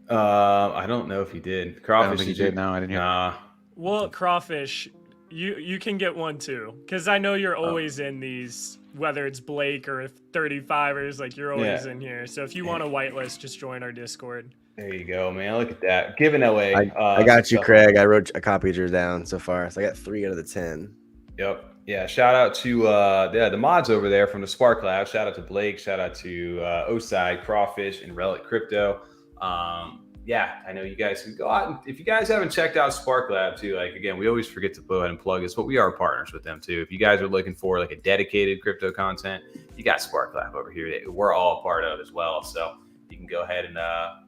I don't know if he did. Crawfish, I don't think he did. No, I didn't hear. Well, Crawfish, you can get one too, because I know you're always in these, whether it's Blake or 35ers, like you're always in here. So if you want a whitelist, just join our Discord. There you go, man. Look at that. Giving away. I got you, Craig. I copied yours down so far. So I got 3 out of the 10. Yep. Yeah. Shout out to the mods over there from the Spark Lab. Shout out to Blake. Shout out to Oside, Crawfish, and Relic Crypto. I know you guys can go out and if you guys haven't checked out Spark Lab too, like again, we always forget to go ahead and plug this, but we are partners with them too. If you guys are looking for like a dedicated crypto content, you got Spark Lab over here that we're all a part of as well. So you can go ahead and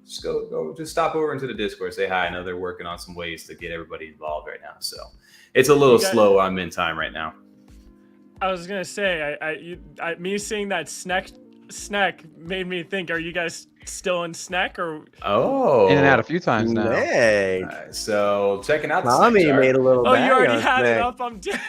just stop over into the Discord, say hi. I know they're working on some ways to get everybody involved right now. So it's a little slow on mint time right now. I was gonna say, me seeing that SNEK made me think, are you guys still in SNEK or? Oh, In and out a few times now. Hey, so checking out the Tommy SNEK chart. made a little Oh, bag you already on had it SNEK. up. I'm dead.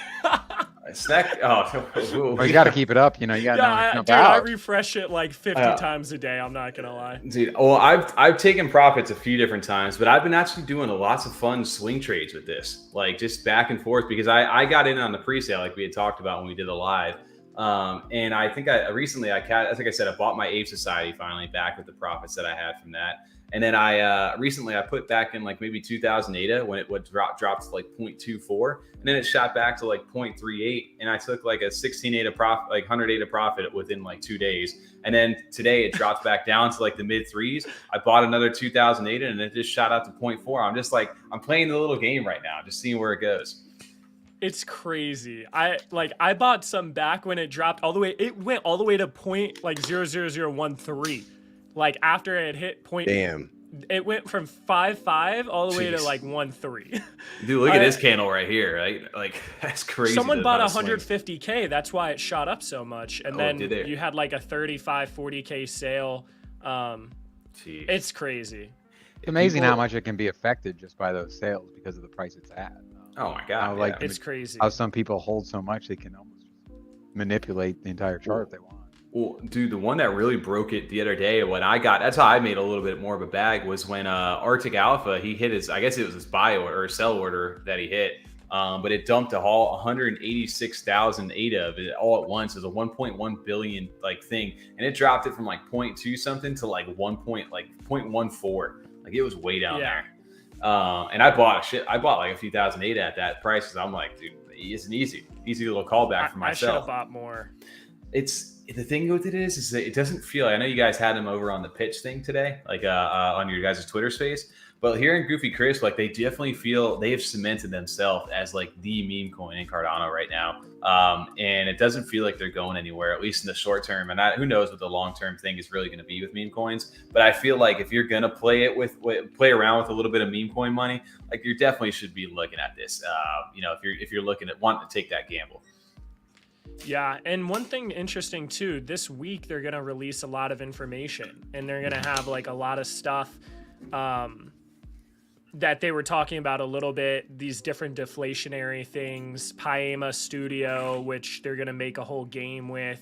SNEK. Oh, Well, you got to keep it up. You know, you got to Yeah, jump dude, I out. refresh it like 50 times a day. I'm not gonna lie. dude. Well, I've taken profits a few different times, but I've been actually doing lots of fun swing trades with this, like just back and forth, because I got in on the pre-sale like we had talked about when we did the live. And I think I think I said I bought my Ape Society finally back with the profits that I had from that. And then I recently I put back in like maybe 2,000 ADA when it would dropped to like 0.24, and then it shot back to like 0.38, and I took like a 16 ADA profit, like 100 ADA profit within like 2 days. And then today it dropped back down to like the mid threes. I bought another 2,000 ADA, and it just shot out to 0.4. I'm just like, I'm playing the little game right now, just seeing where it goes. It's crazy. I bought some back when it dropped all the way. It went all the way to point like 0.00013. Like after it hit point. Damn. It went from 5.5 all the way to Jeez. like 1.3. Dude, look at this candle right here, right? Like that's crazy. Someone bought a 150K. That's why it shot up so much. And then did it? you had like a 35, 40K sale. Jeez. It's crazy. It's amazing how much it can be affected just by those sales because of the price it's at. Oh my god! Like, It's crazy. How some people hold so much they can almost manipulate the entire chart if they want. Well, dude, the one that really broke it the other day when I got, that's how I made a little bit more of a bag, was when Arctic Alpha, he hit his, I guess it was his buy order or sell order that he hit, but it dumped a haul 186,000 ADA of it all at once. It was a 1.1 billion like thing, and it dropped it from like 0.2 something to like 0.14. Like it was way down there. And I bought like a few thousand ADA at that price. So I'm like, dude, it's an easy little callback for myself. I should have bought more. It's the thing with it is that it doesn't feel. I know you guys had him over on the pitch thing today, like on your guys' Twitter space. But here in Goofy Chris, like they definitely feel they have cemented themselves as like the meme coin in Cardano right now. And it doesn't feel like they're going anywhere, at least in the short term. And who knows what the long term thing is really going to be with meme coins. But I feel like if you're gonna play around with a little bit of meme coin money, like you definitely should be looking at this. If you're looking at wanting to take that gamble. Yeah, and one thing interesting too, this week they're gonna release a lot of information, and they're gonna have like a lot of stuff that they were talking about a little bit, these different deflationary things, Paema Studio, which they're gonna make a whole game with.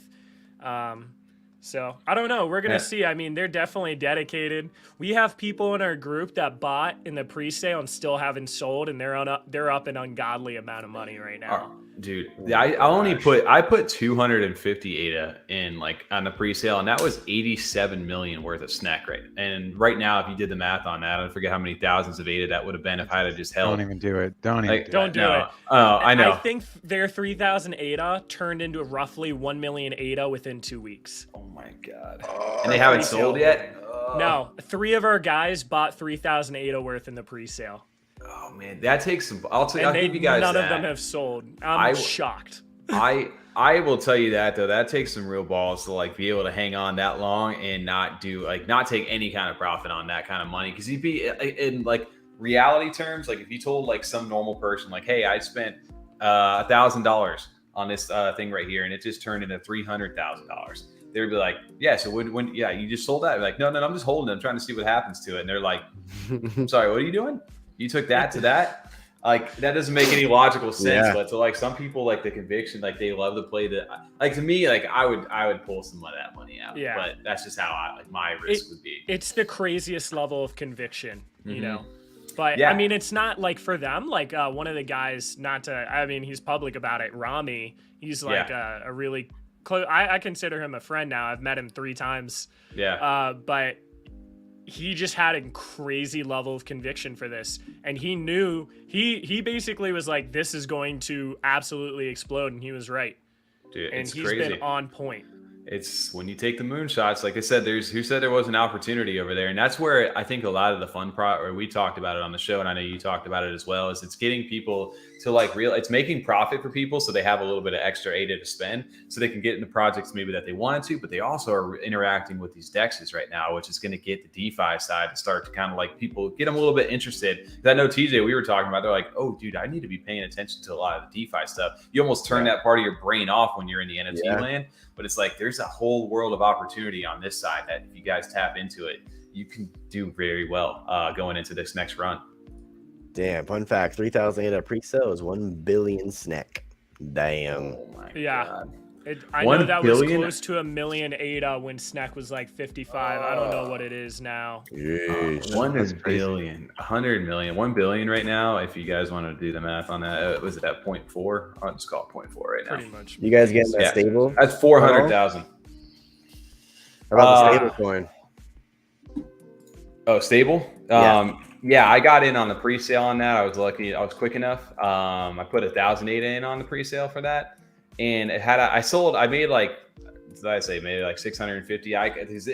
So I don't know. We're gonna see. I mean, they're definitely dedicated. We have people in our group that bought in the pre-sale and still haven't sold, and they're up an ungodly amount of money right now. Dude, I put 250 ADA in like on the pre-sale, and that was 87 million worth of SNEK, right? And right now, if you did the math on that, I forget how many thousands of ADA that would have been if I had just held. Don't even do it. Don't do it. Oh, I know. I think their 3,000 ADA turned into roughly 1 million ADA within 2 weeks. Oh my god! And they haven't sold yet. No, 3 of our guys bought 3,000 ADA worth in the pre-sale. Oh man, that takes some. I'll give you guys none that. of them have sold. I'm shocked. I will tell you that though, that takes some real balls to like be able to hang on that long and not take any kind of profit on that kind of money. Because you'd be in like reality terms, like if you told like some normal person like, hey, I spent $1,000 on this thing right here, and it just turned into $300,000. They'd be like, yeah, so when you just sold that? Like, no, I'm just holding it. I'm trying to see what happens to it. And they're like, I'm sorry, what are you doing? You took that to that? Like, that doesn't make any logical sense. But to like some people, like the conviction, like they love to play the, like to me, like I would pull some of that money out. Yeah. But that's just how my risk would be. It's the craziest level of conviction, you know? But yeah. I mean, it's not like for them, like one of the guys, he's public about it, Rami, he's like a really close, I consider him a friend now. I've met him 3 times. Yeah. But he just had a crazy level of conviction for this. And he knew, he basically was like, this is going to absolutely explode. And he was right. Dude, and it's he's crazy. been on point. It's when you take the moonshots, like I said, who said there was an opportunity over there. And that's where I think a lot of the fun or we talked about it on the show. And I know you talked about it as well, is it's getting people to like it's making profit for people. So they have a little bit of extra ADA to spend so they can get into projects maybe that they wanted to, but they also are interacting with these DEXs right now, which is going to get the DeFi side to start to kind of like people get them a little bit interested. I know TJ, we were talking about, they're like, oh dude, I need to be paying attention to a lot of the DeFi stuff. You almost turn that part of your brain off when you're in the NFT land. But it's like there's a whole world of opportunity on this side that if you guys tap into it, you can do very well going into this next run. Damn, fun fact, 3,000 ADA pre-sale is 1 billion SNEK. Damn. Oh my God. I 1 know that billion? was close to 1 million ADA when SNEK was like 55. I don't know what it is now. 1 billion, 100 million, 1 billion right now. If you guys want to do the math on that, was it at 0.4? I'll just call it 0.4 right now. Pretty much. You guys getting that stable? That's 400,000. How about the stable coin? Oh, stable? Yeah, I got in on the pre-sale on that. I was lucky. I was quick enough. I put 1,000 ADA in on the pre-sale for that. And it had, I made like, did I say maybe like 650?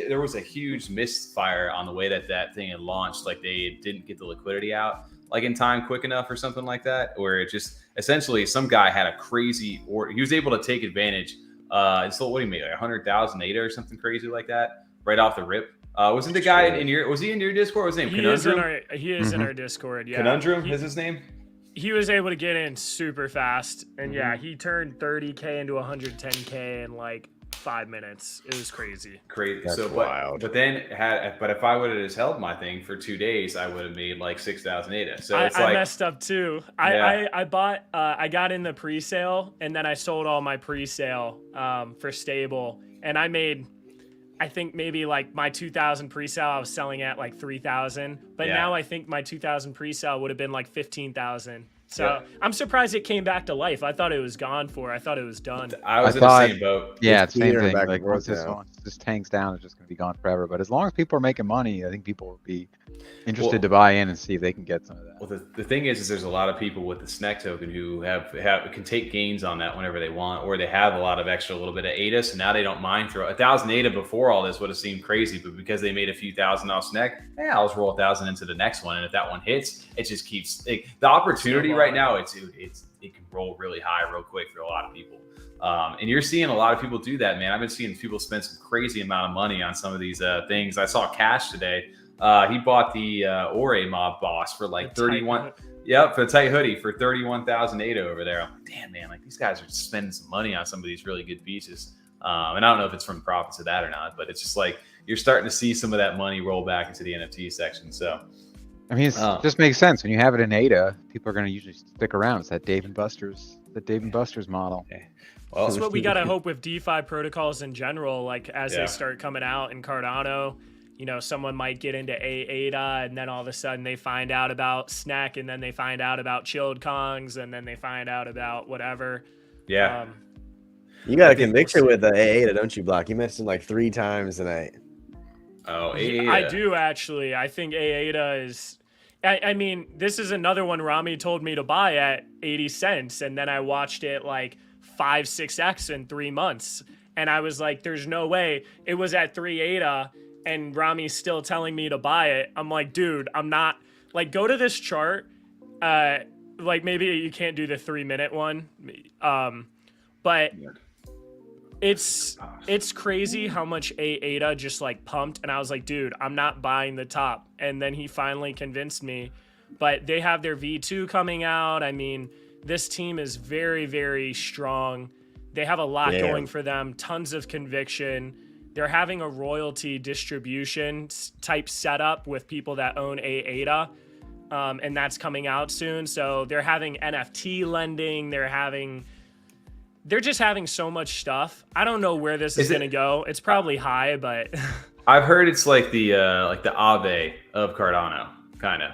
There was a huge misfire on the way that thing had launched. Like they didn't get the liquidity out like in time quick enough or something like that, where it just essentially some guy had a crazy, or he was able to take advantage. So what do you mean, like 100,000 ADA or something crazy like that right off the rip? Wasn't the guy was he in your Discord? What was his name? Conundrum? He is in our Discord, yeah. Conundrum is his name? He was able to get in super fast, and yeah, he turned 30K into 110K in like 5 minutes. It was crazy. That's wild. But if I would have just held my thing for 2 days, I would have made like 6,000 ADA. So I messed up too. I bought, I got in the pre-sale, and then I sold all my pre-sale for stable, and I made, I think maybe like my 2,000 pre-sale, I was selling at like 3,000, but now I think my 2,000 pre-sale would have been like 15,000. So I'm surprised it came back to life. I thought it was gone for. I thought it was done. I was in the same boat. Yeah, it's same thing. Like once this tanks down, it's just going to be gone forever. But as long as people are making money, I think people will be interested to buy in and see if they can get some of that. Well, the thing is there's a lot of people with the SNEK token who can take gains on that whenever they want, or they have a lot of extra little bit of ADA, so now they don't mind throw 1,000 ADA before all this would have seemed crazy, but because they made a few thousand off SNEK, I'll just roll 1,000 into the next one, and if that one hits, it just keeps the opportunity right now. It can roll really high real quick for a lot of people. And you're seeing a lot of people do that, man. I've been seeing people spend some crazy amount of money on some of these things. I saw Cash today. He bought the Ore Mob boss for like 31. Yep, for the tight hoodie for 31,000 ADA over there. I'm like, damn, man, like these guys are spending some money on some of these really good pieces. And I don't know if it's from the profits of that or not, but it's just like you're starting to see some of that money roll back into the NFT section. So, I mean, it just makes sense when you have it in ADA. People are going to usually stick around. It's that Dave and Buster's model. Okay. Well, that's what we gotta hope with DeFi protocols in general. Like as they start coming out in Cardano, you know, someone might get into ADA, and then all of a sudden they find out about SNEK, and then they find out about chilled Kongs, and then they find out about whatever. Yeah. You got a conviction with the ADA, don't you, Block? You mentioned like 3 times tonight. Oh, ADA. I do actually. I think ADA is. I mean, this is another one Rami told me to buy at 80 cents, and then I watched it like 5-6x in 3 months, and I was like, "There's no way." It was at 3 ADA, and Rami's still telling me to buy it. I'm like, dude, I'm not. Like, go to this chart. Like maybe you can't do the 3-minute one, but it's crazy how much ADA just like pumped, and I was like, dude, I'm not buying the top. And then he finally convinced me. But they have their V2 coming out. I mean, this team is very, very strong. They have a lot going for them, tons of conviction. They're having a royalty distribution type setup with people that own ADA, and that's coming out soon. So they're having NFT lending. They're just having so much stuff. I don't know where this is going to go. It's probably high, but I've heard it's like the Aave of Cardano, kind of.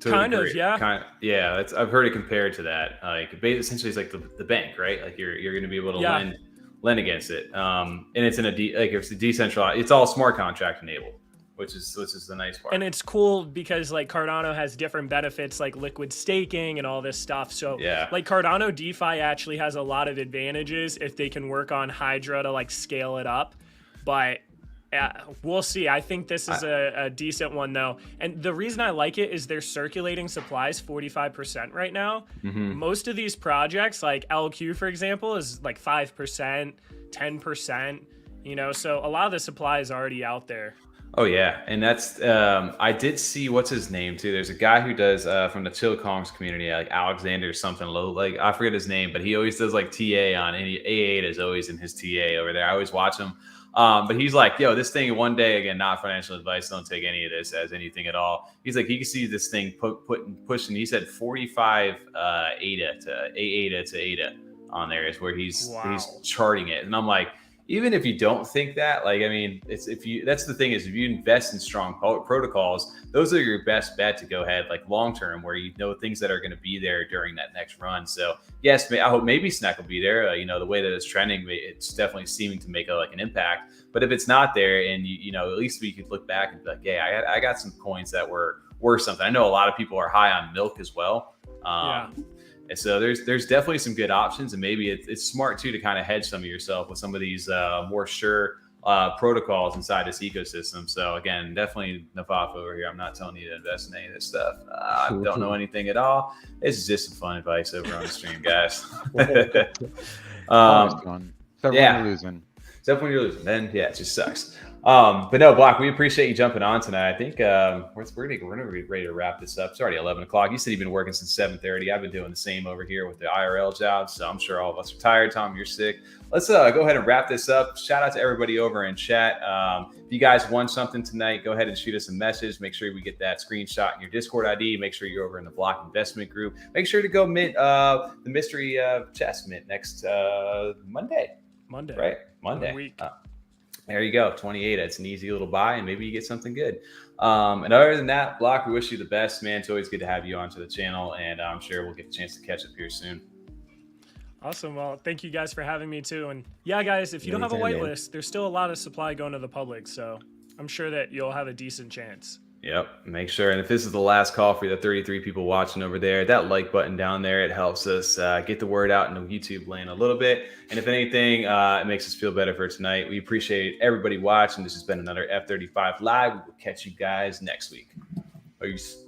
Kind of, yeah. Yeah, I've heard it compared to that. Like essentially, it's like the bank, right? Like you're going to be able to lend against it. And it's it's a decentralized. It's all smart contract enabled, which is the nice part. And it's cool because like Cardano has different benefits like liquid staking and all this stuff. So like Cardano DeFi actually has a lot of advantages if they can work on Hydra to like scale it up. But we'll see. I think this is a decent one though. And the reason I like it is they're circulating supplies 45% right now. Most of these projects like LQ, for example, is like 5%, 10%, you know, so a lot of the supply is already out there. Oh yeah, and that's I did see what's his name too. There's a guy who does from the Chill Kongs community, like Alexander something low, like I forget his name, but he always does like TA on any A8 is always in his TA over there. I always watch him. But he's like, yo, this thing one day, again, not financial advice. Don't take any of this as anything at all. He's like, he can see this thing pushing. He said 45 ADA to ADA to ADA on there is where he's charting it. And I'm like, even if you don't think that, like, I mean, it's that's the thing is if you invest in strong protocols, those are your best bet to go ahead, like long term, where you know things that are going to be there during that next run. So yes, I hope maybe SNEK will be there. You know, the way that it's trending, it's definitely seeming to make like an impact. But if it's not there, and you know, at least we could look back and be like, yeah, I got some coins that were worth something. I know a lot of people are high on milk as well. And so there's definitely some good options, and maybe it's smart too to kind of hedge some of yourself with some of these more sure protocols inside this ecosystem. So again, definitely Nafaf over here. I'm not telling you to invest in any of this stuff. I don't know anything at all. It's just some fun advice over on the stream, guys. You're losing. Except when you're losing, then yeah, it just sucks. But no, Block, we appreciate you jumping on tonight. I think we're gonna be ready to wrap this up. It's already 11 o'clock. You said you've been working since 7:30. I've been doing the same over here with the IRL jobs, so I'm sure all of us are tired. Tom, you're sick. Let's go ahead and wrap this up. Shout out to everybody over in chat. If you guys won something tonight, go ahead and shoot us a message. Make sure we get that screenshot in your Discord ID. Make sure you're over in the Block investment group. Make sure to go mint the mystery chest mint next Monday. Right? Monday. Week. There you go. 28. It's an easy little buy, and maybe you get something good. And other than that, Block, we wish you the best, man. It's always good to have you onto the channel, and I'm sure we'll get a chance to catch up here soon. Awesome. Well, thank you guys for having me too. And yeah, guys, if you don't have a whitelist, there's still a lot of supply going to the public, so I'm sure that you'll have a decent chance. Yep. Make sure. And if this is the last call for the 33 people watching over there, that like button down there, it helps us get the word out into YouTube land a little bit. And if anything, it makes us feel better for tonight. We appreciate everybody watching. This has been another F35 Live. We will catch you guys next week. Peace.